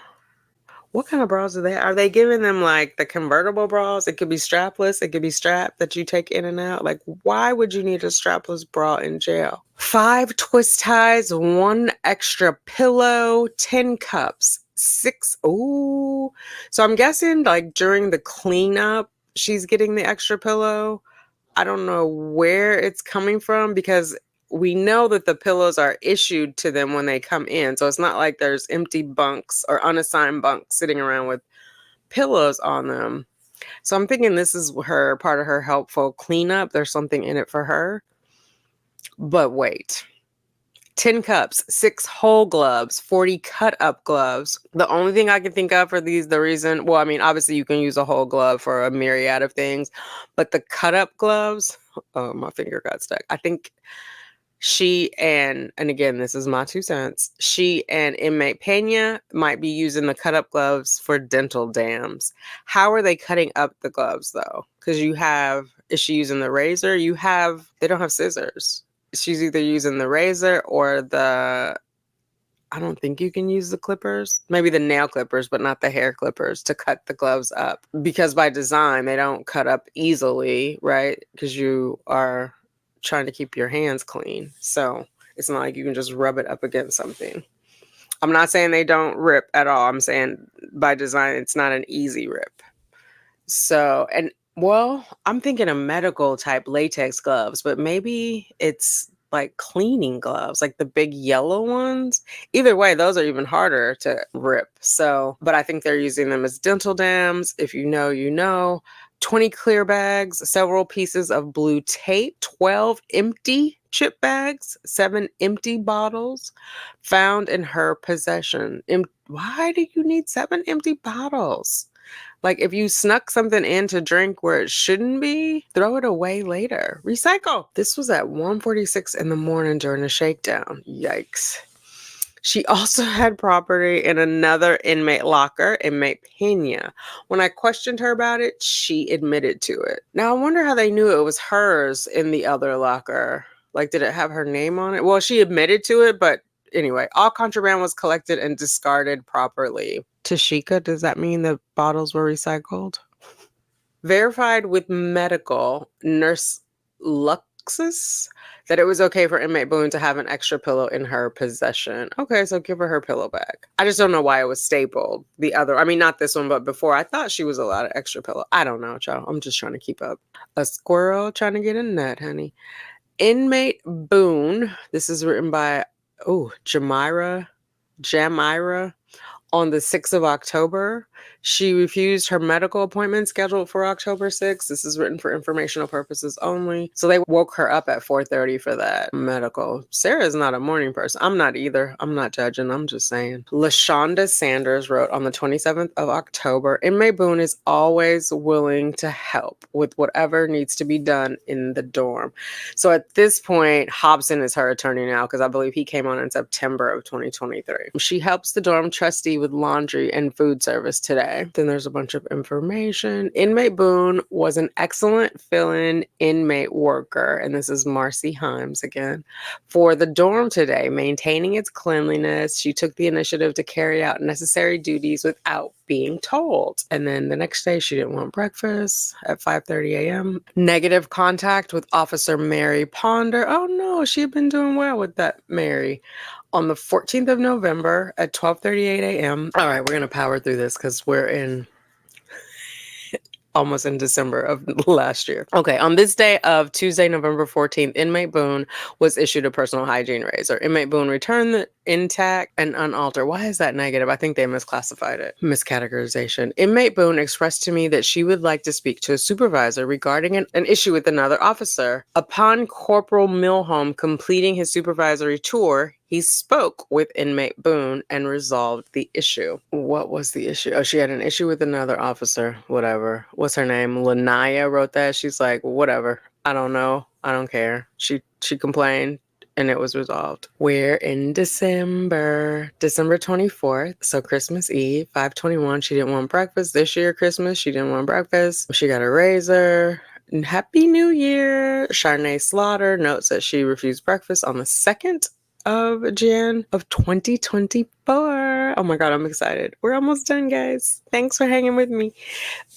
What kind of bras are they? Are they giving them like the convertible bras? It could be strapless. It could be strapped that you take in and out. Like, why would you need a strapless bra in jail? 5 twist ties, 1 extra pillow, 10 cups, 6. Ooh. So I'm guessing like during the cleanup, she's getting the extra pillow. I don't know where it's coming from because we know that the pillows are issued to them when they come in. So it's not like there's empty bunks or unassigned bunks sitting around with pillows on them. So I'm thinking this is her part of her helpful cleanup. There's something in it for her. But wait. 10 cups, 6 whole gloves, 40 cut up gloves. The only thing I can think of for these, the reason, well, I mean, obviously you can use a whole glove for a myriad of things, but the cut up gloves, oh, my finger got stuck. I think she and again, this is my 2 cents, she and inmate Pena might be using the cut up gloves for dental dams. How are they cutting up the gloves though? Because is she using the razor? They don't have scissors. She's either using the razor or I don't think you can use the clippers. Maybe the nail clippers, but not the hair clippers to cut the gloves up. Because by design, they don't cut up easily, right? Because you are trying to keep your hands clean. So it's not like you can just rub it up against something. I'm not saying they don't rip at all. I'm saying by design, it's not an easy rip. So, well, I'm thinking of medical type latex gloves, but maybe it's like cleaning gloves, like the big yellow ones. Either way, those are even harder to rip. So, but I think they're using them as dental dams. If you know, you know. 20 clear bags, several pieces of blue tape, 12 empty chip bags, 7 empty bottles found in her possession. Why do you need 7 empty bottles? Like, if you snuck something in to drink where it shouldn't be, throw it away later. Recycle. This was at 1:46 in the morning during a shakedown. Yikes. She also had property in another inmate locker, inmate Pena. When I questioned her about it, she admitted to it. Now, I wonder how they knew it was hers in the other locker. Like, did it have her name on it? Well, she admitted to it, but anyway, all contraband was collected and discarded properly. Tashika, does that mean the bottles were recycled? Verified with medical, Nurse Alexis that it was okay for inmate Boone to have an extra pillow in her possession. Okay, so give her pillow back. I just don't know why it was stapled. The other, I mean, not this one, but before, I thought she was allowed an extra pillow. I don't know, y'all. I'm just trying to keep up. A squirrel trying to get a nut, honey. Inmate Boone, this is written by, Jamira, on the 6th of October. She refused her medical appointment scheduled for October 6th. This is written for informational purposes only. So they woke her up at 4:30 for that medical. Sarah is not a morning person. I'm not either. I'm not judging. I'm just saying. LaShonda Sanders wrote on the 27th of October, Inmate Boone is always willing to help with whatever needs to be done in the dorm. So at this point, Hobson is her attorney now because I believe he came on in September of 2023. She helps the dorm trustee with laundry and food service today. Then there's a bunch of information. Inmate Boone was an excellent fill-in inmate worker, and this is Marcy Himes again, for the dorm today, maintaining its cleanliness. She took the initiative to carry out necessary duties without being told. And then the next day, she didn't want breakfast at 5:30 a.m. Negative contact with Officer Mary Ponder. Oh no, she had been doing well with that Mary. On the 14th of November at 12:38 a.m. All right, we're going to power through this because we're almost in December of last year. Okay, on this day of Tuesday, November 14th, Inmate Boone was issued a personal hygiene razor. Inmate Boone returned the intact and unaltered. Why is that negative? I think they misclassified it. Miscategorization. Inmate Boone expressed to me that she would like to speak to a supervisor regarding an issue with another officer. Upon Corporal Milholm completing his supervisory tour, he spoke with Inmate Boone and resolved the issue. What was the issue? Oh, she had an issue with another officer. Whatever. What's her name? Lanaya wrote that. She's like, whatever. I don't know. I don't care. She complained and it was resolved. We're in December 24th. So Christmas Eve, 5:21. She didn't want breakfast. This year, Christmas, she didn't want breakfast. She got a razor. Happy New Year. Charnay Slaughter notes that she refused breakfast on the 2nd of Jan of 2024. Oh my God, I'm excited. We're almost done, guys. Thanks for hanging with me.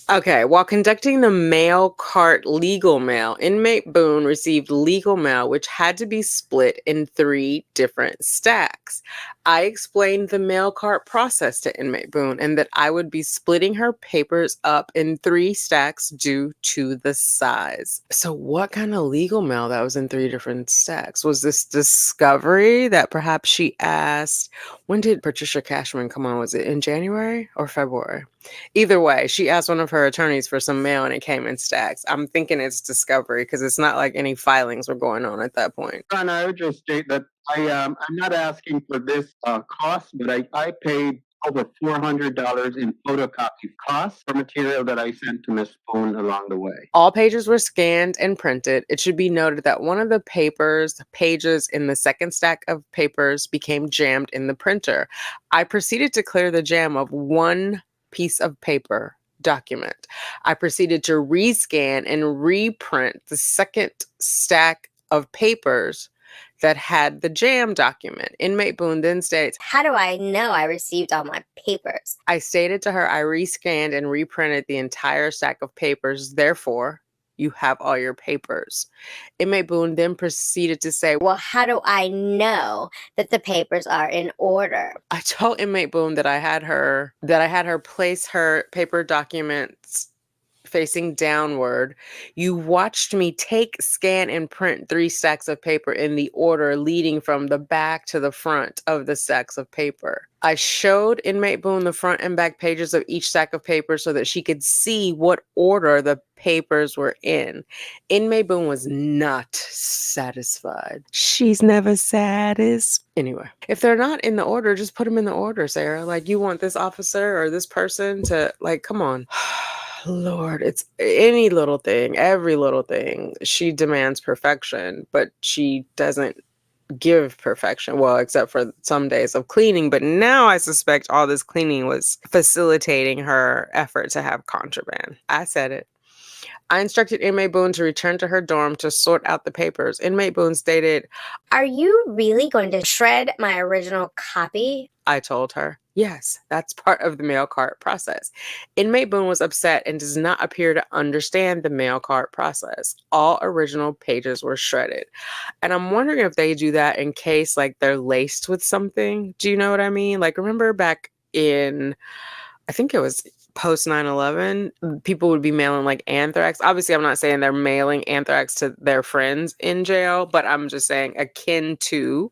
Okay, while conducting the mail cart legal mail, Inmate Boone received legal mail which had to be split in 3 different stacks. I explained the mail cart process to Inmate Boone and that I would be splitting her papers up in 3 stacks due to the size. So what kind of legal mail that was in 3 different stacks? Was this discovery that perhaps she asked? When did Patricia Cashman come on? Was it in January or February? Either way, she asked one of her attorneys for some mail and it came in stacks. I'm thinking it's discovery because it's not like any filings were going on at that point. And I would just state that I'm not asking for this cost, but I paid over $400 in photocopy costs for material that I sent to Miss Boone along the way. All pages were scanned and printed. It should be noted that one of the pages in the second stack of papers became jammed in the printer. I proceeded to clear the jam of one piece of paper document. I proceeded to rescan and reprint the second stack of papers that had the jam document. Inmate Boone then states, How do I know I received all my papers? I stated to her I rescanned and reprinted the entire stack of papers. Therefore, you have all your papers. Inmate Boone then proceeded to say, Well, how do I know that the papers are in order? I told Inmate Boone that I had her place her paper documents facing downward. You watched me take, scan, and print 3 stacks of paper in the order leading from the back to the front of the stacks of paper. I showed Inmate Boone the front and back pages of each stack of paper so that she could see what order the papers were in. Inmate Boone was not satisfied. She's never satisfied. Anyway, if they're not in the order, just put them in the order, Sarah. Like, you want this officer or this person to, like, come on. Lord, it's any little thing, every little thing. She demands perfection, but she doesn't give perfection. Well, except for some days of cleaning. But now I suspect all this cleaning was facilitating her effort to have contraband. I said it. I instructed Inmate Boone to return to her dorm to sort out the papers. Inmate Boone stated, Are you really going to shred my original copy? I told her. Yes, that's part of the mail cart process. Inmate Boone was upset and does not appear to understand the mail cart process. All original pages were shredded. And I'm wondering if they do that in case like they're laced with something. Do you know what I mean? Like remember back in I think it was post 9/11, people would be mailing like anthrax. Obviously, I'm not saying they're mailing anthrax to their friends in jail, but I'm just saying akin to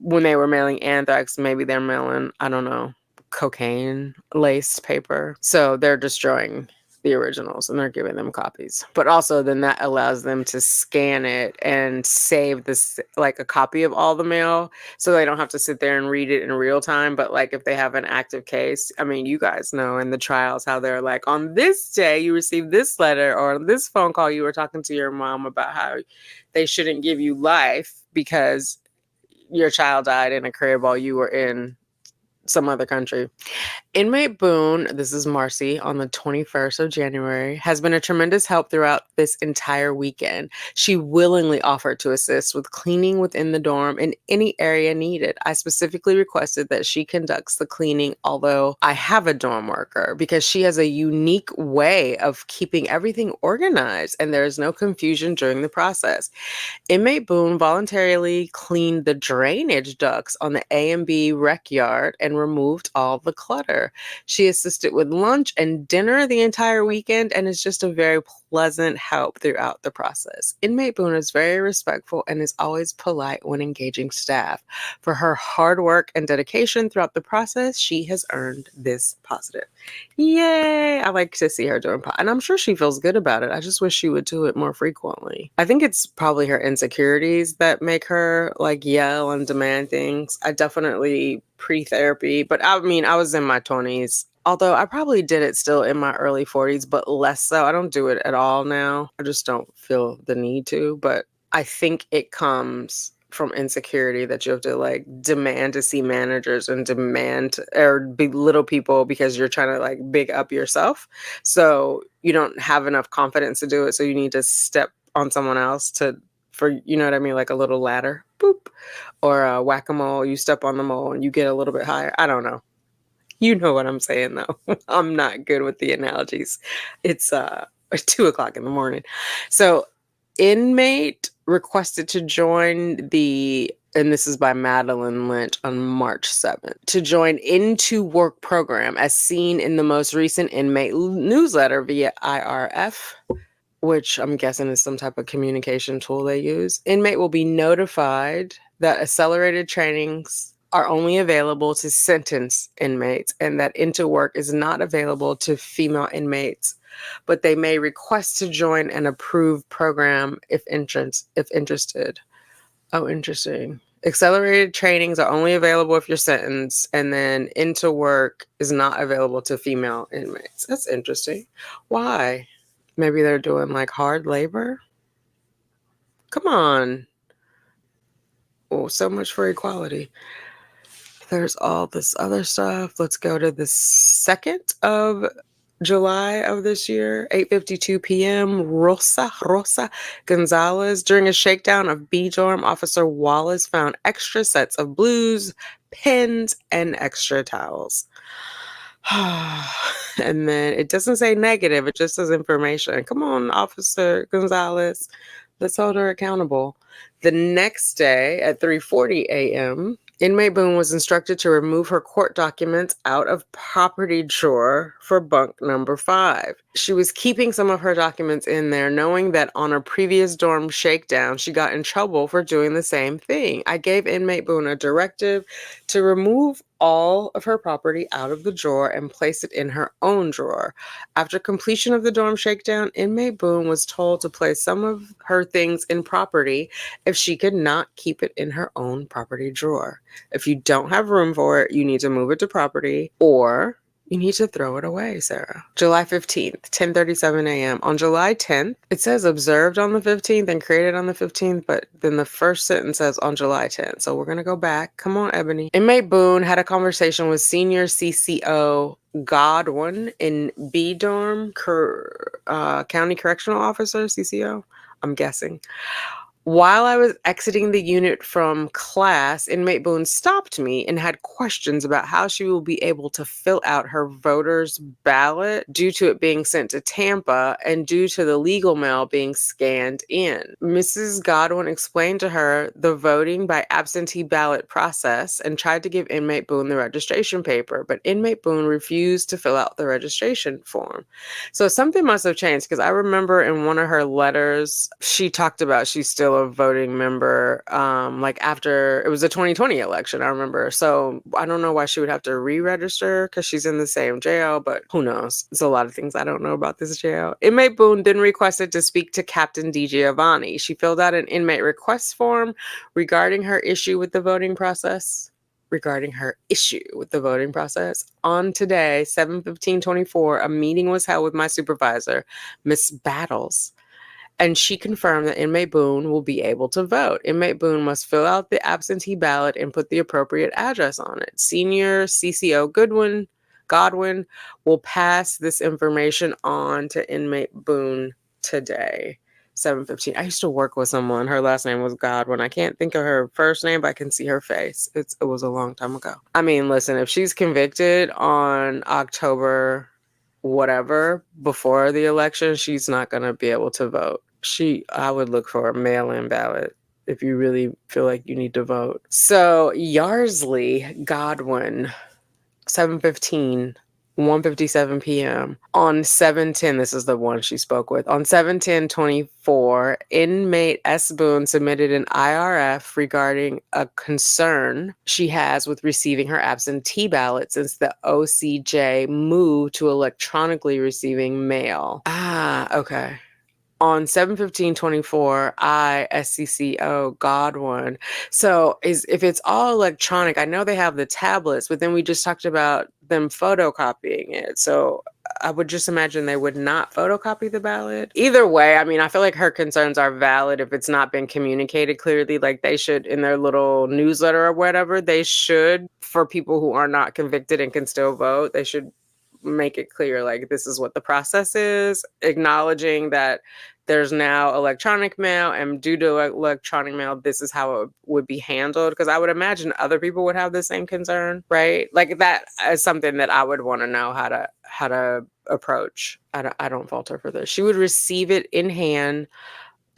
when they were mailing anthrax, maybe they're mailing, I don't know, cocaine laced paper. So they're destroying the originals and they're giving them copies. But also then that allows them to scan it and save this like a copy of all the mail so they don't have to sit there and read it in real time. But like if they have an active case, I mean, you guys know in the trials how they're like, on this day you received this letter or on this phone call you were talking to your mom about how they shouldn't give you life because your child died in a crib while you were in some other country. Inmate Boone, this is Marcy, on the 21st of January, has been a tremendous help throughout this entire weekend. She willingly offered to assist with cleaning within the dorm in any area needed. I specifically requested that she conducts the cleaning, although I have a dorm worker, because she has a unique way of keeping everything organized and there is no confusion during the process. Inmate Boone voluntarily cleaned the drainage ducts on the A and B rec yard and removed all the clutter. She assisted with lunch and dinner the entire weekend and is just a very pleasant help throughout the process. Inmate Boone is very respectful and is always polite when engaging staff. For her hard work and dedication throughout the process, she has earned this positive. Yay! I like to see her doing and I'm sure she feels good about it. I just wish she would do it more frequently. I think it's probably her insecurities that make her like yell and demand things. I definitely pre-therapy, but I mean, I was in my 20s. Although I probably did it still in my early 40s, but less so. I don't do it at all now. I just don't feel the need to, but I think it comes from insecurity that you have to like demand to see managers and demand or belittle people because you're trying to like big up yourself. So you don't have enough confidence to do it. So you need to step on someone else for, you know what I mean? Like a little ladder, boop, or a whack-a-mole. You step on the mole and you get a little bit higher. I don't know. You know what I'm saying though. I'm not good with the analogies. It's 2:00 in the morning. So inmate requested to join and this is by Madeline Lynch on March 7th, to join Into Work program as seen in the most recent inmate newsletter via IRF, which I'm guessing is some type of communication tool they use. Inmate will be notified that accelerated trainings are only available to sentenced inmates and that Into Work is not available to female inmates, but they may request to join an approved program if interested. Oh, interesting. Accelerated trainings are only available if you're sentenced, and then Into Work is not available to female inmates. That's interesting. Why? Maybe they're doing like hard labor? Come on. Oh, so much for equality. There's all this other stuff. Let's go to the 2nd of July of this year, 8:52 p.m. Rosa Gonzalez. During a shakedown of B dorm, Officer Wallace found extra sets of blues, pens, and extra towels. And then it doesn't say negative, it just says information. Come on, Officer Gonzalez. Let's hold her accountable. The next day at 3:40 a.m., inmate Boone was instructed to remove her court documents out of property drawer for bunk number 5. She was keeping some of her documents in there, knowing that on a previous dorm shakedown, she got in trouble for doing the same thing. I gave inmate Boone a directive to remove all of her property out of the drawer and place it in her own drawer. After completion of the dorm shakedown, inmate Boone was told to place some of her things in property if she could not keep it in her own property drawer. If you don't have room for it, you need to move it to property or you need to throw it away, Sarah. July 15th, 10:37 a.m. On July 10th, it says observed on the 15th and created on the 15th, but then the first sentence says on July 10th. So we're going to go back. Come on, Ebony. Inmate Boone had a conversation with senior CCO Godwin in B dorm, County Correctional Officer, CCO, I'm guessing, While I was exiting the unit from class, inmate Boone stopped me and had questions about how she will be able to fill out her voter's ballot due to it being sent to Tampa and due to the legal mail being scanned in. Mrs. Godwin explained to her the voting by absentee ballot process and tried to give inmate Boone the registration paper, but inmate Boone refused to fill out the registration form. So something must have changed, because I remember in one of her letters, she talked about she's still a voting member, like after it was the 2020 election, I remember. So I don't know why she would have to re-register, because she's in the same jail, but who knows? There's a lot of things I don't know about this jail. Inmate Boone then requested to speak to Captain DiGiovanni. She filled out an inmate request form regarding her issue with the voting process. On today, 7/15/24, a meeting was held with my supervisor, Miss Battles, and she confirmed that inmate Boone will be able to vote. Inmate Boone must fill out the absentee ballot and put the appropriate address on it. Senior CCO Godwin will pass this information on to inmate Boone today. 7:15. I used to work with someone. Her last name was Godwin. I can't think of her first name, but I can see her face. It was a long time ago. I mean, listen, if she's convicted on October whatever before the election, she's not going to be able to vote. I would look for a mail-in ballot if you really feel like you need to vote. So Yarsley Godwin, 7:15. 1:57 p.m. On 7/10, this is the one she spoke with. On 7/10/24, inmate S. Boone submitted an IRF regarding a concern she has with receiving her absentee ballot since the OCJ moved to electronically receiving mail. Okay. On 7/15/24, SCCO Godwin. So if it's all electronic, I know they have the tablets, but then we just talked about them photocopying it. So I would just imagine they would not photocopy the ballot. Either way, I mean, I feel like her concerns are valid if it's not been communicated clearly. Like they should, in their little newsletter or whatever, they should, for people who are not convicted and can still vote, they should make it clear, like, this is what the process is, acknowledging that there's now electronic mail, and due to electronic mail, this is how it would be handled. Because I would imagine other people would have the same concern, right? Like that is something that I would want to know how to approach. I don't fault her for this. She would receive it in hand.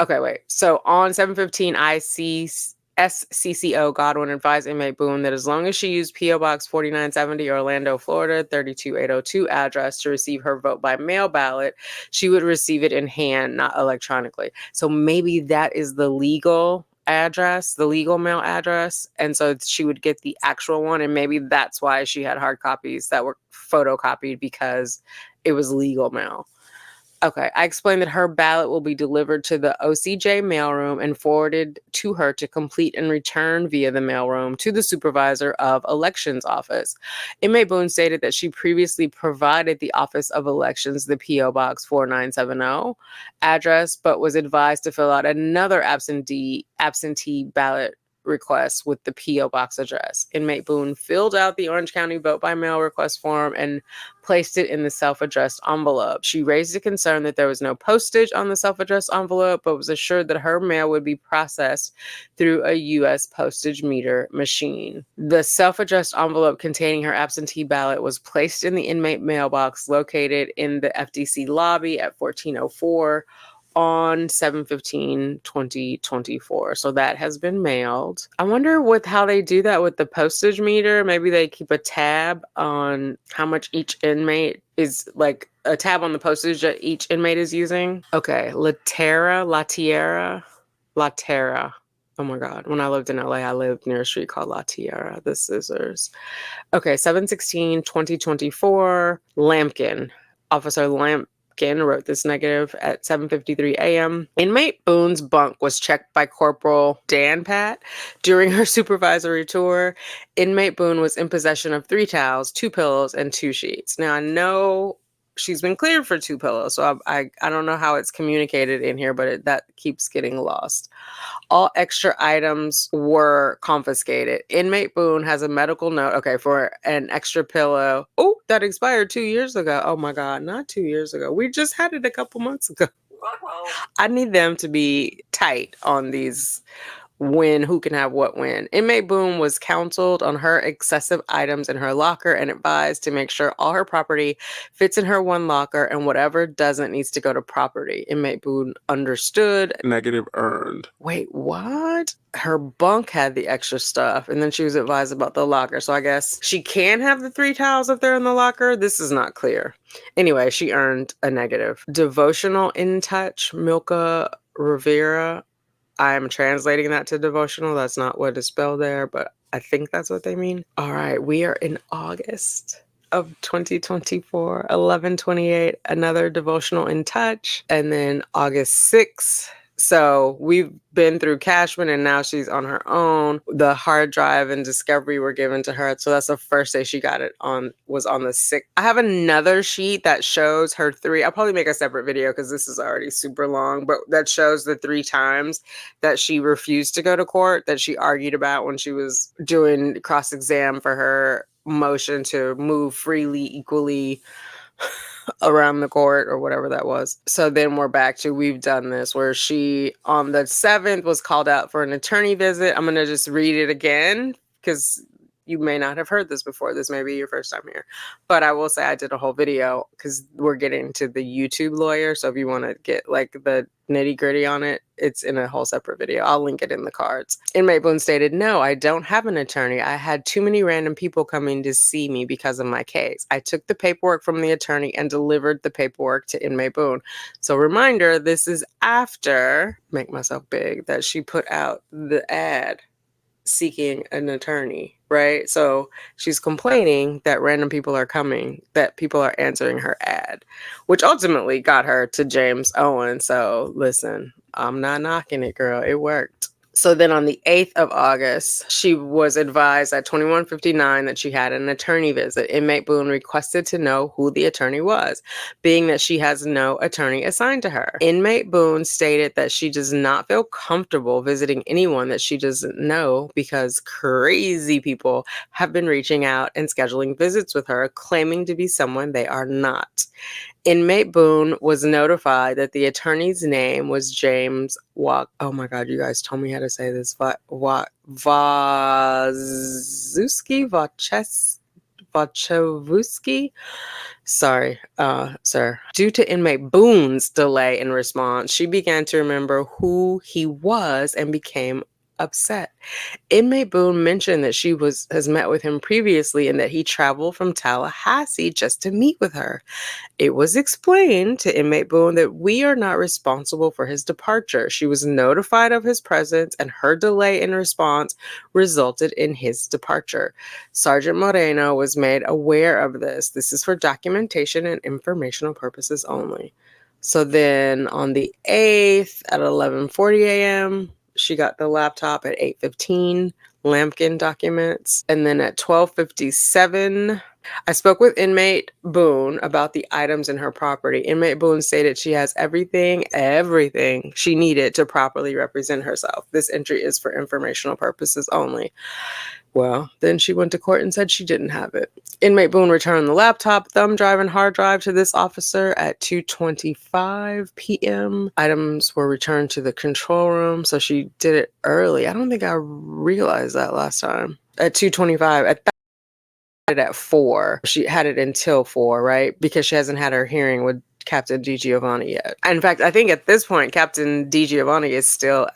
Okay, wait. So on 7/15, SCCO Godwin advised inmate Boone that as long as she used P.O. Box 4970, Orlando, Florida, 32802 address to receive her vote by mail ballot, she would receive it in hand, not electronically. So maybe that is the legal address, the legal mail address. And so she would get the actual one. And maybe that's why she had hard copies that were photocopied, because it was legal mail. Okay, I explained that her ballot will be delivered to the OCJ mailroom and forwarded to her to complete and return via the mailroom to the supervisor of elections office. Inmate Boone stated that she previously provided the Office of Elections the P.O. Box 4970 address, but was advised to fill out another absentee ballot request with the P.O. Box address. Inmate Boone filled out the Orange County vote by mail request form and placed it in the self-addressed envelope. She raised a concern that there was no postage on the self-addressed envelope, but was assured that her mail would be processed through a U.S. postage meter machine. The self-addressed envelope containing her absentee ballot was placed in the inmate mailbox located in the FDC lobby at 1404 on 7/15/2024. So that has been mailed. I wonder how they do that with the postage meter. Maybe they keep a tab on how much each inmate is, like a tab on the postage that each inmate is using. Okay, La Tierra. Oh my God. When I lived in LA, I lived near a street called La Tierra, the Scissors. Okay, 7/16/2024, Lampkin. Officer Lampkin wrote this negative at 7:53 a.m. Inmate Boone's bunk was checked by Corporal Dan Pat during her supervisory tour. Inmate Boone was in possession of 3 towels, 2 pillows, and 2 sheets. Now, I know she's been cleared for 2 pillows, so I don't know how it's communicated in here, but that keeps getting lost. All extra items were confiscated. Inmate Boone has a medical note, for an extra pillow. Oh, that expired 2 years ago. Oh my God, not 2 years ago. We just had it a couple months ago. I need them to be tight on these who can have what when. Inmate Boone was counseled on her excessive items in her locker and advised to make sure all her property fits in her one locker and whatever doesn't needs to go to property. Inmate Boone understood. Negative earned. Wait, what? Her bunk had the extra stuff, and then she was advised about the locker. So I guess she can have the 3 towels if they're in the locker. This is not clear. Anyway, she earned a negative. Devotional in touch, Milka Rivera. I'm translating that to devotional. That's not what is spelled there, but I think that's what they mean. All right, we are in August of 2024, 11/28, another devotional in touch, and then August 6th. So we've been through Cashman and now she's on her own. The hard drive and discovery were given to her. So that's the first day she got it was on the 6th. I have another sheet that shows her 3. I'll probably make a separate video because this is already super long, but that shows the 3 times that she refused to go to court, that she argued about when she was doing cross-exam for her motion to move freely, equally around the court or whatever that was. So then we're back to we've done this where she on the 7th was called out for an attorney visit. I'm going to just read it again because you may not have heard this before. This may be your first time here. But I will say I did a whole video because we're getting to the YouTube lawyer. So if you want to get like the nitty gritty on it, it's in a whole separate video. I'll link it in the cards. Inmate Boone stated, "No, I don't have an attorney. I had too many random people coming to see me because of my case. I took the paperwork from the attorney and delivered the paperwork to Inmate Boone." So reminder, this is after, make myself big, that she put out the ad seeking an attorney, right? So she's complaining that random people are coming, that people are answering her ad, which ultimately got her to James Owen. So listen, I'm not knocking it, girl. It worked. So then on the 8th of August, she was advised at 21:59 that she had an attorney visit. Inmate Boone requested to know who the attorney was, being that she has no attorney assigned to her. Inmate Boone stated that she does not feel comfortable visiting anyone that she doesn't know because crazy people have been reaching out and scheduling visits with her, claiming to be someone they are not. Inmate Boone was notified that the attorney's name was James oh my God, you guys told me how to say this. Wachowski? Sorry, sir. Due to Inmate Boone's delay in response, she began to remember who he was and became upset. Inmate Boone mentioned that she has met with him previously and that he traveled from Tallahassee just to meet with her. It was explained to Inmate Boone that we are not responsible for his departure. She was notified of his presence and her delay in response resulted in his departure. Sergeant Moreno was made aware of this. This is for documentation and informational purposes only. So then on the 8th at 11:40 a.m., she got the laptop at 8:15, Lampkin documents. And then at 12:57, I spoke with Inmate Boone about the items in her property. Inmate Boone stated she has everything she needed to properly represent herself. This entry is for informational purposes only. Well, then she went to court and said she didn't have it. Inmate Boone returned the laptop, thumb drive, and hard drive to this officer at 2:25 p.m. Items were returned to the control room, so she did it early. I don't think I realized that last time. At 2:25, at 4. She had it until 4, right? Because she hasn't had her hearing with Captain DiGiovanni yet. In fact, I think at this point, Captain DiGiovanni is still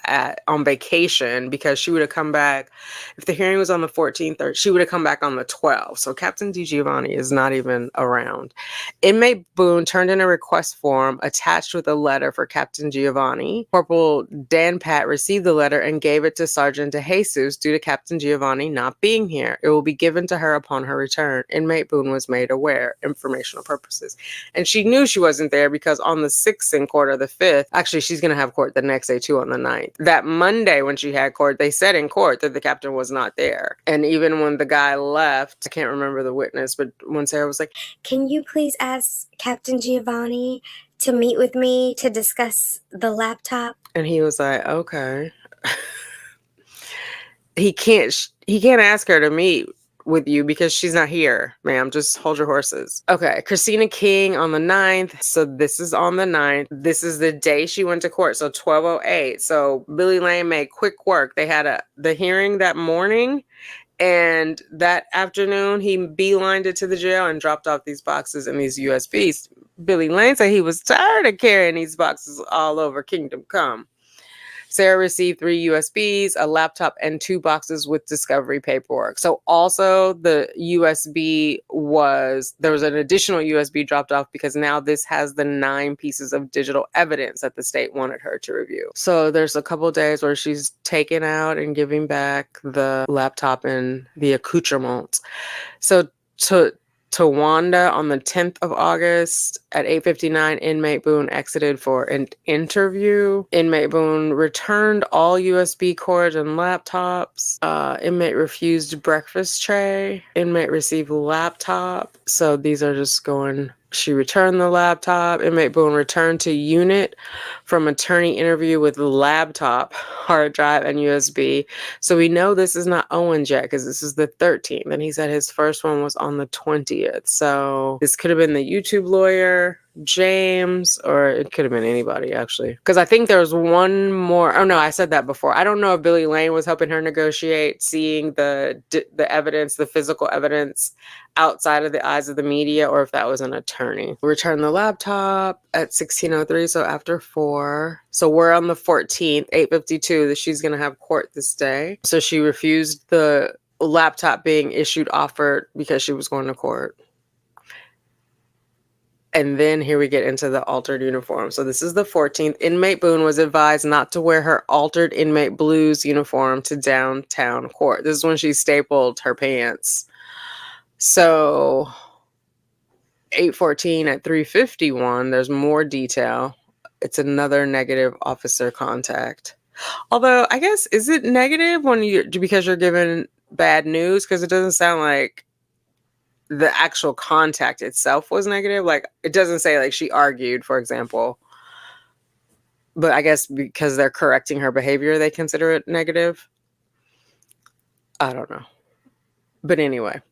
on vacation because she would have come back, if the hearing was on the 14th, or she would have come back on the 12th. So Captain DiGiovanni is not even around. Inmate Boone turned in a request form attached with a letter for Captain Giovanni. Corporal Dan Pat received the letter and gave it to Sergeant DeJesus due to Captain Giovanni not being here. It will be given to her upon her return. Inmate Boone was made aware, informational purposes. And she knew she wasn't there because on the 6th in court or the 5th, actually she's going to have court the next day too on the 9th. That Monday when she had court, they said in court that the captain was not there. And even when the guy left, I can't remember the witness, but when Sarah was like, "Can you please ask Captain Giovanni to meet with me to discuss the laptop?" and he was like, okay. He can't ask her to meet with you because she's not here, ma'am. Just hold your horses. Okay, Christina King on the 9th. So this is on the 9th. This is the day she went to court. So 12:08. So Billy Lane made quick work. They had the hearing that morning. And that afternoon, he beelined it to the jail and dropped off these boxes and these USBs. Billy Lane said he was tired of carrying these boxes all over Kingdom Come. Sarah received 3 USBs, a laptop, and 2 boxes with discovery paperwork. So also the USB there was an additional USB dropped off because now this has the 9 pieces of digital evidence that the state wanted her to review. So there's a couple days where she's taking out and giving back the laptop and the accoutrements. So to Wanda on the 10th of August at 8:59, inmate Boone exited for an interview. Inmate Boone returned all USB cords and laptops. Inmate refused breakfast tray. Inmate received laptop. So these are just going. She returned the laptop. Inmate Boone returned to unit from attorney interview with laptop, hard drive, and USB. So we know this is not Owen's yet because this is the 13th. And he said his first one was on the 20th. So this could have been the YouTube lawyer, James, or it could have been anybody actually. Because I think there was one more. Oh no, I said that before. I don't know if Billy Lane was helping her negotiate, seeing the evidence, the physical evidence outside of the eyes of the media, or if that was an attorney. Returned the laptop at 16:03, so after 4. So we're on the 14th, 8:52, that she's going to have court this day. So she refused the laptop being offered because she was going to court. And then here we get into the altered uniform. So this is the 14th. Inmate Boone was advised not to wear her altered inmate blues uniform to downtown court. This is when she stapled her pants. So 8:14 at 3:51, there's more detail. It's another negative officer contact. Although I guess, is it negative because you're given bad news? Because it doesn't sound like the actual contact itself was negative. Like, it doesn't say like she argued, for example. But I guess because they're correcting her behavior, they consider it negative. I don't know. But anyway,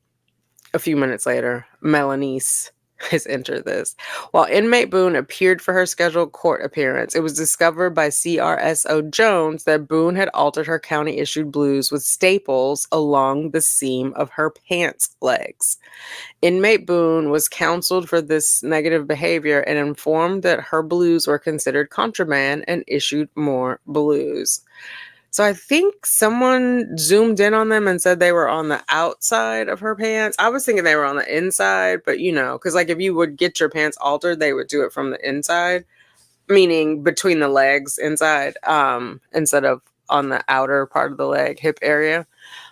a few minutes later, Melanice has entered this. While inmate Boone appeared for her scheduled court appearance, it was discovered by CRSO Jones that Boone had altered her county-issued blues with staples along the seam of her pants legs. Inmate Boone was counseled for this negative behavior and informed that her blues were considered contraband and issued more blues. So I think someone zoomed in on them and said they were on the outside of her pants. I was thinking they were on the inside, but because like if you would get your pants altered, they would do it from the inside, meaning between the legs inside, instead of on the outer part of the leg, hip area.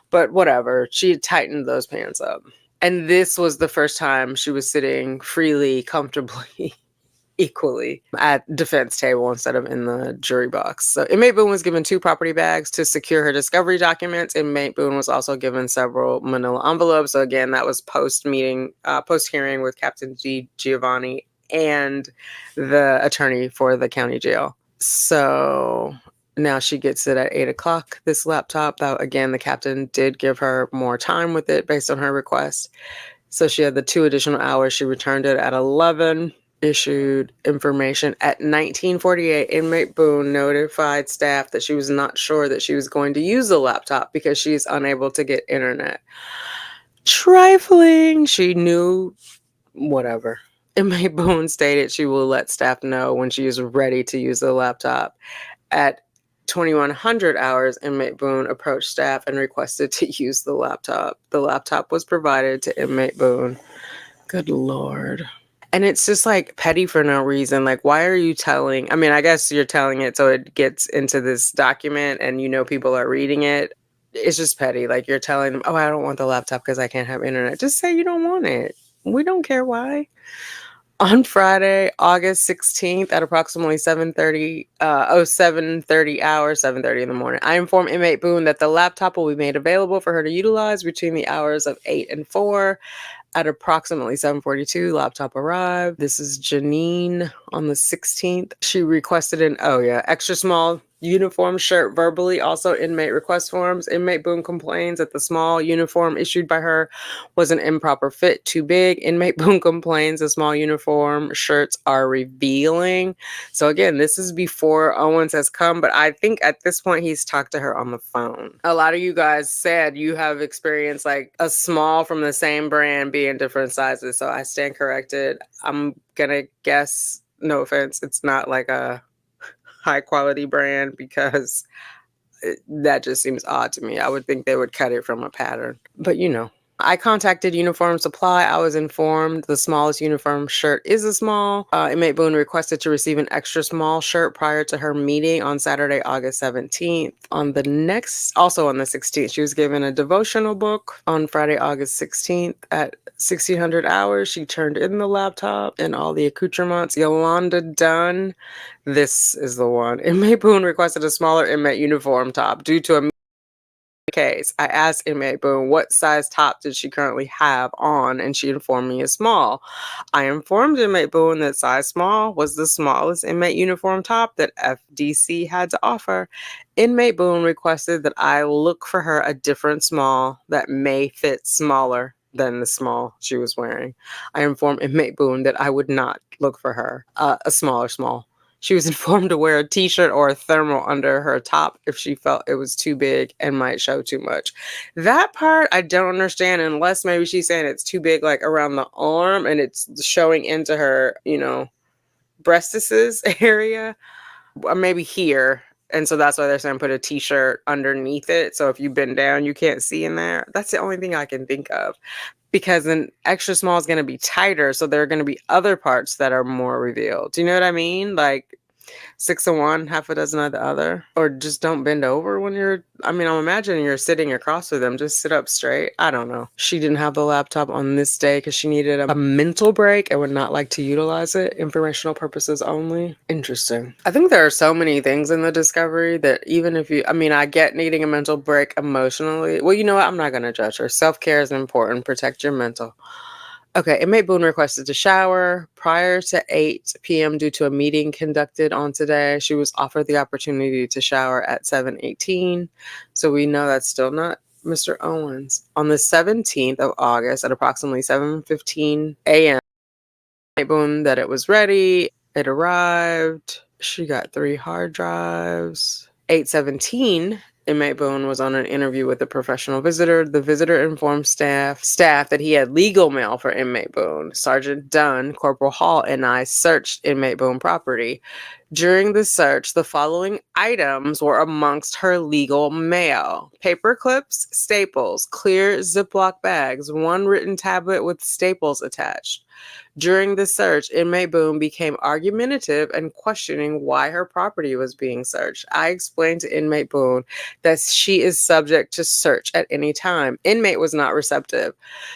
But whatever, she tightened those pants up. And this was the first time she was sitting freely, comfortably, equally at defense table instead of in the jury box. So inmate Boone was given 2 property bags to secure her discovery documents. Inmate Boone was also given several manila envelopes. So again, that was post hearing with Captain Giovanni and the attorney for the county jail. So now she gets it at 8 o'clock, this laptop. That, again, the captain did give her more time with it based on her request. So she had the 2 additional hours. She returned it at 11. Issued information at 19:48. Inmate Boone notified staff that she was not sure that she was going to use the laptop because she's unable to get internet. Trifling. She knew. Whatever. Inmate Boone stated she will let staff know when she is ready to use the laptop. At 2100 hours, Inmate Boone approached staff and requested to use the laptop. The laptop was provided to Inmate Boone. Good Lord. And it's just like petty for no reason. Like, why are you telling? I mean, I guess you're telling it so it gets into this document and people are reading it. It's just petty. Like, you're telling them, oh, I don't want the laptop because I can't have internet. Just say you don't want it. We don't care why. On Friday, August 16th at approximately 7:30 07:30 hours, 7:30 in the morning. I informed inmate Boone that the laptop will be made available for her to utilize between the hours of 8 and 4. At approximately 7:42, laptop arrived. This is Janine on the 16th. She requested an, extra small uniform shirt verbally. Also, inmate request forms. Inmate Boone complains that the small uniform issued by her was an improper fit, too big. Inmate Boone complains the small uniform shirts are revealing. So again, this is before Owens has come, but I think at this point he's talked to her on the phone. A lot of you guys said you have experienced like a small from the same brand being different sizes. So I stand corrected. I'm gonna guess, no offense, it's not like a high quality brand because that just seems odd to me. I would think they would cut it from a pattern, but I contacted Uniform Supply. I was informed the smallest uniform shirt is a small. Inmate Boone requested to receive an extra small shirt prior to her meeting on Saturday, August 17th. Also on the 16th, she was given a devotional book. On Friday, August 16th at 1600 hours, she turned in the laptop and all the accoutrements. Yolanda Dunn, this is the one. Inmate Boone requested a smaller inmate uniform top due to a case. I asked inmate Boone what size top did she currently have on, and she informed me as small. I informed inmate Boone that size small was the smallest inmate uniform top that FDC had to offer. Inmate Boone requested that I look for her a different small that may fit smaller than the small she was wearing. I informed inmate Boone that I would not look for her a smaller small. She was informed to wear a t-shirt or a thermal under her top if she felt it was too big and might show too much. That part I don't understand, unless maybe she's saying it's too big like around the arm and it's showing into her, breastises area, or maybe here. And so that's why they're saying put a t-shirt underneath it. So if you bend down, you can't see in there. That's the only thing I can think of. Because an extra small is going to be tighter, so there are going to be other parts that are more revealed. Do you know what I mean? Like 6 of one, half a dozen of the other. Or just don't bend over when I'm imagining you're sitting across with them. Just sit up straight. I don't know. She didn't have the laptop on this day because she needed a mental break and would not like to utilize it. Informational purposes only. Interesting. I think there are so many things in the discovery that even if I get needing a mental break emotionally. Well, you know what? I'm not going to judge her. Self-care is important. Protect your mental. Okay, inmate Boone requested to shower prior to 8 p.m. due to a meeting conducted on today. She was offered the opportunity to shower at 7:18, so we know that's still not Mr. Owens. On the 17th of August at approximately 7:15 a.m., inmate Boone that it was ready. It arrived. She got 3 hard drives. 8:17. Inmate Boone was on an interview with a professional visitor. The visitor informed staff that he had legal mail for inmate Boone. Sergeant Dunn, Corporal Hall, and I searched inmate Boone property. During the search, the following items were amongst her legal mail: paper clips, staples, clear Ziploc bags, 1 written tablet with staples attached. During the search, inmate Boone became argumentative and questioning why her property was being searched. I explained to inmate Boone that she is subject to search at any time. Inmate was not receptive.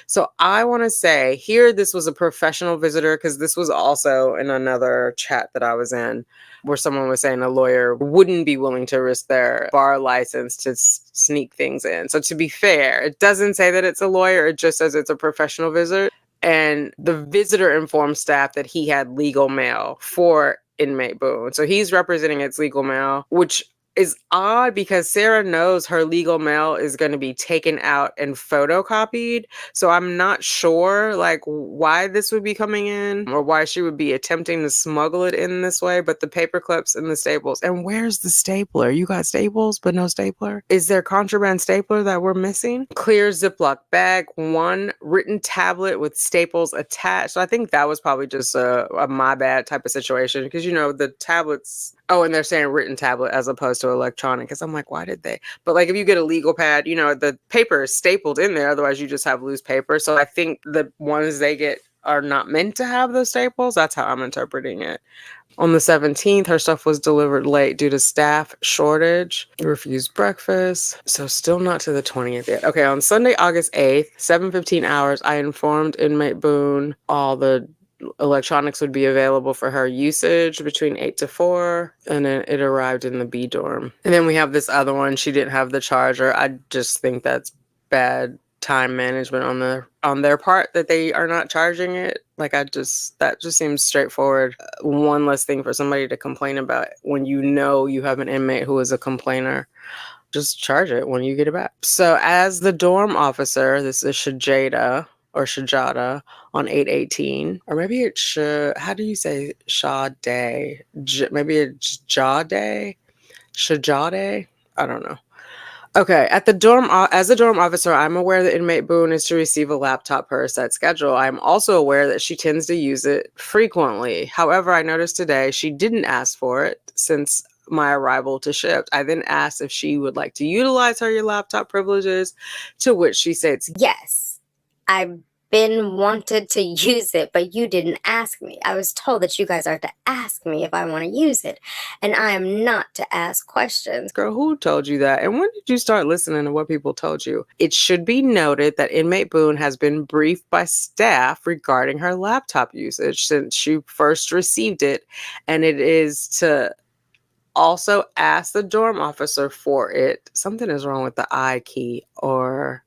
So I want to say here, this was a professional visitor, because this was also in another chat that I was in where someone was saying a lawyer wouldn't be willing to risk their bar license to sneak things in. So to be fair, it doesn't say that it's a lawyer. It just says it's a professional visitor. And the visitor informed staff that he had legal mail for inmate Boone. So he's representing its legal mail, which is odd because Sarah knows her legal mail is going to be taken out and photocopied. So I'm not sure why this would be coming in or why she would be attempting to smuggle it in this way. But the paper clips and the staples. And where's the stapler? You got staples, but no stapler? Is there contraband stapler that we're missing? Clear Ziploc bag, 1 written tablet with staples attached. So I think that was probably just a my bad type of situation because, the tablets. Oh, and they're saying written tablet as opposed to electronic. Because I'm like, why did they? But if you get a legal pad, the paper is stapled in there. Otherwise, you just have loose paper. So I think the ones they get are not meant to have those staples. That's how I'm interpreting it. On the 17th, her stuff was delivered late due to staff shortage. Refused breakfast. So still not to the 20th yet. Okay, on Sunday, August 8th, 7:15 hours, I informed inmate Boone all the electronics would be available for her usage between 8 to 4, and then it arrived in the B dorm. And then we have this other one. She didn't have the charger. I just think that's bad time management on their part that they are not charging it. Like, that just seems straightforward. One less thing for somebody to complain about when you know you have an inmate who is a complainer. Just charge it when you get it back. So as the dorm officer, this is Shajada or Shajada on 8/18, or maybe it should, how do you say Shade? Maybe it's Jade? Shajade? I don't know. Okay, as the dorm officer, I'm aware that inmate Boone is to receive a laptop per set schedule. I'm also aware that she tends to use it frequently. However, I noticed today she didn't ask for it since my arrival to shift. I then asked if she would like to utilize her laptop privileges, to which she states, Yes, I've been wanted to use it, but you didn't ask me. I was told that you guys are to ask me if I want to use it, and I am not to ask questions. "Girl, who told you that? And when did you start listening to what people told you?" It should be noted that inmate Boone has been briefed by staff regarding her laptop usage since she first received it, and it is to also ask the dorm officer for it. Something is wrong with the I key, or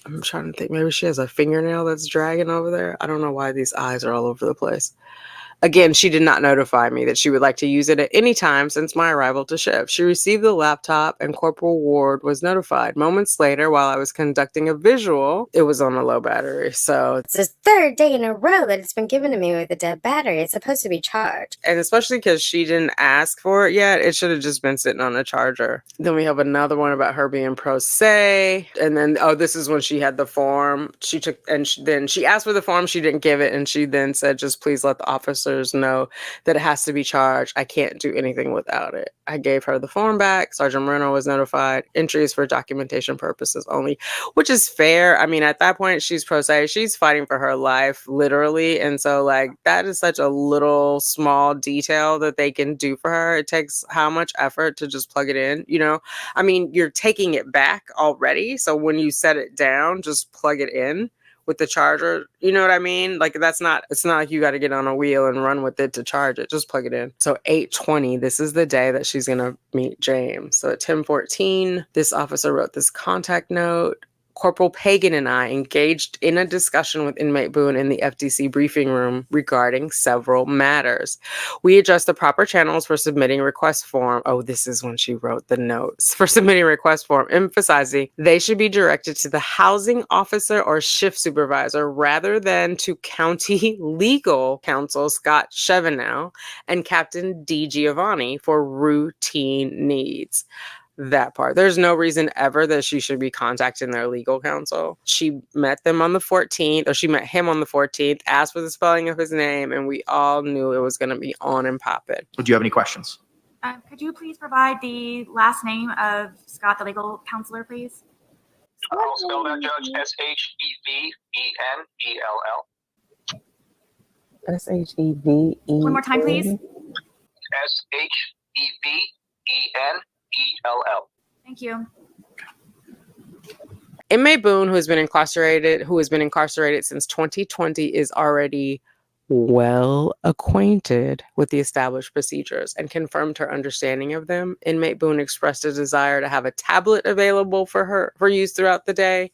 I'm trying to think, maybe she has a fingernail that's dragging over there. I don't know why these eyes are all over the place. Again, she did not notify me that she would like to use it at any time since my arrival to shift. She received the laptop and Corporal Ward was notified. Moments later, while I was conducting a visual, it was on a low battery. So It's the third day in a row that it's been given to me with a dead battery. It's supposed to be charged. And especially because she didn't ask for it yet, it should have just been sitting on a charger. Then we have another one about her being pro se. And then, this is when she had the form. She took, and then she asked for the form. She didn't give it. And she then said, just please let the officers know that it has to be charged. I can't do anything without it. I gave her the form back. Sergeant Moreno was notified. Entries for documentation purposes only, which is fair. I mean, at that point, she's pro se. She's fighting for her life, literally. And so, like, that is such a little small detail that they can do for her. It takes how much effort to just plug it in, you know? I mean, you're taking it back already. So when you set it down, just plug it in with the charger. You know what I mean? Like, it's not like you got to get on a wheel and run with it to charge it. Just plug it in. So 8/20, this is the day that she's going to meet James. So at 10:14, this officer wrote this contact note. Corporal Pagan and I engaged in a discussion with inmate Boone in the FDC briefing room regarding several matters. We addressed the proper channels for submitting request form. Oh, this is when she wrote the notes for submitting request form, emphasizing they should be directed to the housing officer or shift supervisor rather than to county legal counsel Scott Chevenow and Captain D. Giovanni for routine needs. That part. There's no reason ever that she should be contacting their legal counsel. She met them on the 14th, or she met him on the 14th, asked for the spelling of his name, and we all knew it was going to be on and popping. Do you have any questions? Could you please provide the last name of Scott, the legal counselor, please? I'll spell that, Judge. Shevennell. Sheve. One more time, please. Shevennell. Thank you. Inmate Boone, who has been incarcerated since 2020, is already well acquainted with the established procedures and confirmed her understanding of them. Inmate Boone expressed a desire to have a tablet available for use throughout the day.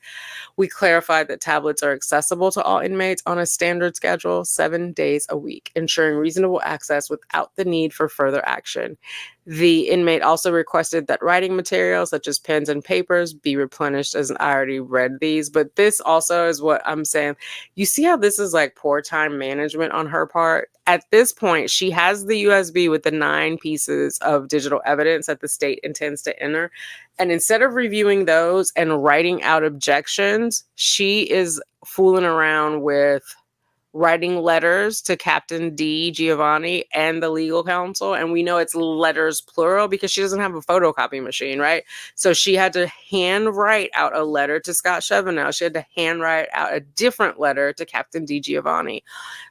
We clarified that tablets are accessible to all inmates on a standard schedule, 7 days a week, ensuring reasonable access without the need for further action. The inmate also requested that writing materials such as pens and papers be replenished, as I already read these, but this also is what I'm saying. You see how this is like poor time management on her part? At this point, she has the USB with the 9 pieces of digital evidence that the state intends to enter. And instead of reviewing those and writing out objections, she is fooling around with writing letters to Captain D. Giovanni and the legal counsel. And we know it's letters plural because she doesn't have a photocopy machine, right? So she had to handwrite out a letter to Scott Chevenow. She had to handwrite out a different letter to Captain D. Giovanni.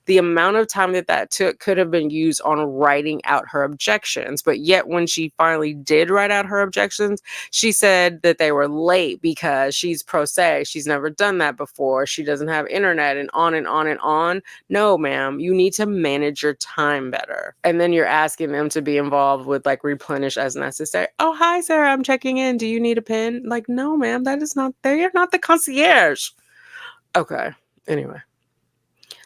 The amount of time that took could have been used on writing out her objections. But yet when she finally did write out her objections, she said that they were late because she's pro se. She's never done that before. She doesn't have internet, and on and on and on. one. No, ma'am, you need to manage your time better. And then you're asking them to be involved with like replenish as necessary. Oh, hi, Sarah, I'm checking in. Do you need a pen? Like, no, ma'am, that is not, they are not the concierge. Okay, anyway.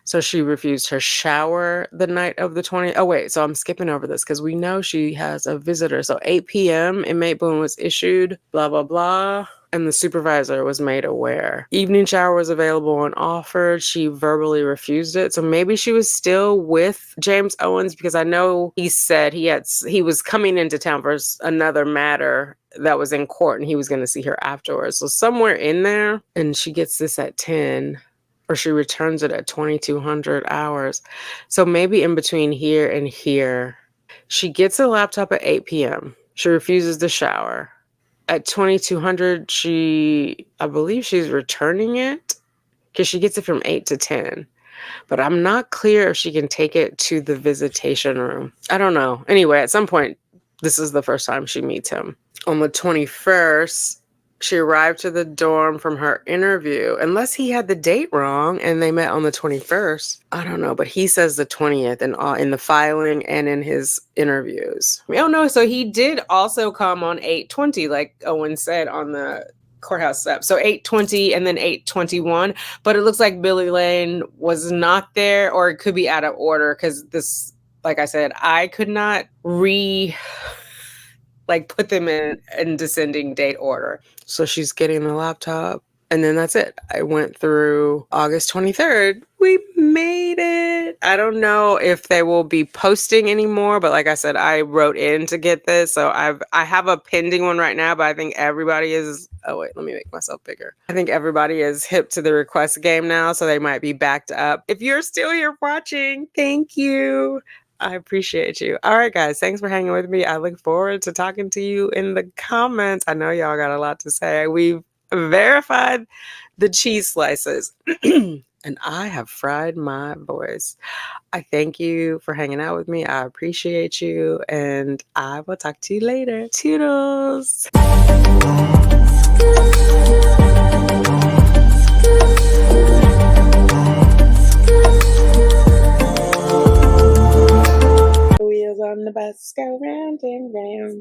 So she refused her shower the night of the 20th. Oh, wait. So I'm skipping over this because we know she has a visitor. So 8 p.m. inmate Boone was issued, blah, blah, blah. And the supervisor was made aware. Evening shower was available and offered. She verbally refused it. So maybe she was still with James Owens because I know he said he was coming into town for another matter that was in court and he was going to see her afterwards. So somewhere in there, and she gets this at 10. Or she returns it at 2200 hours. So maybe in between here and here, she gets a laptop at 8 p.m. She refuses the shower. At 2200, I believe she's returning it because she gets it from 8 to 10. But I'm not clear if she can take it to the visitation room. I don't know. Anyway, at some point, this is the first time she meets him. On the 21st, she arrived to the dorm from her interview, unless he had the date wrong and they met on the 21st. I don't know, but he says the 20th in the filing and in his interviews. Oh no, so he did also come on 8/20, like Owen said on the courthouse steps. So 8/20 and then 8/21, but it looks like Billy Lane was not there, or it could be out of order because this, like I said, I could not put them in descending date order. So she's getting the laptop. And then that's it. I went through August 23rd. We made it. I don't know if they will be posting anymore, but like I said, I wrote in to get this. So I have a pending one right now, but I think everybody is, oh wait, let me make myself bigger. I think everybody is hip to the request game now, so they might be backed up. If you're still here watching, thank you. I appreciate you. All right, guys. Thanks for hanging with me. I look forward to talking to you in the comments. I know y'all got a lot to say. We've verified the cheese slices and I have fried my voice. I thank you for hanging out with me. I appreciate you and I will talk to you later. Toodles. Wheels on the bus go round and round.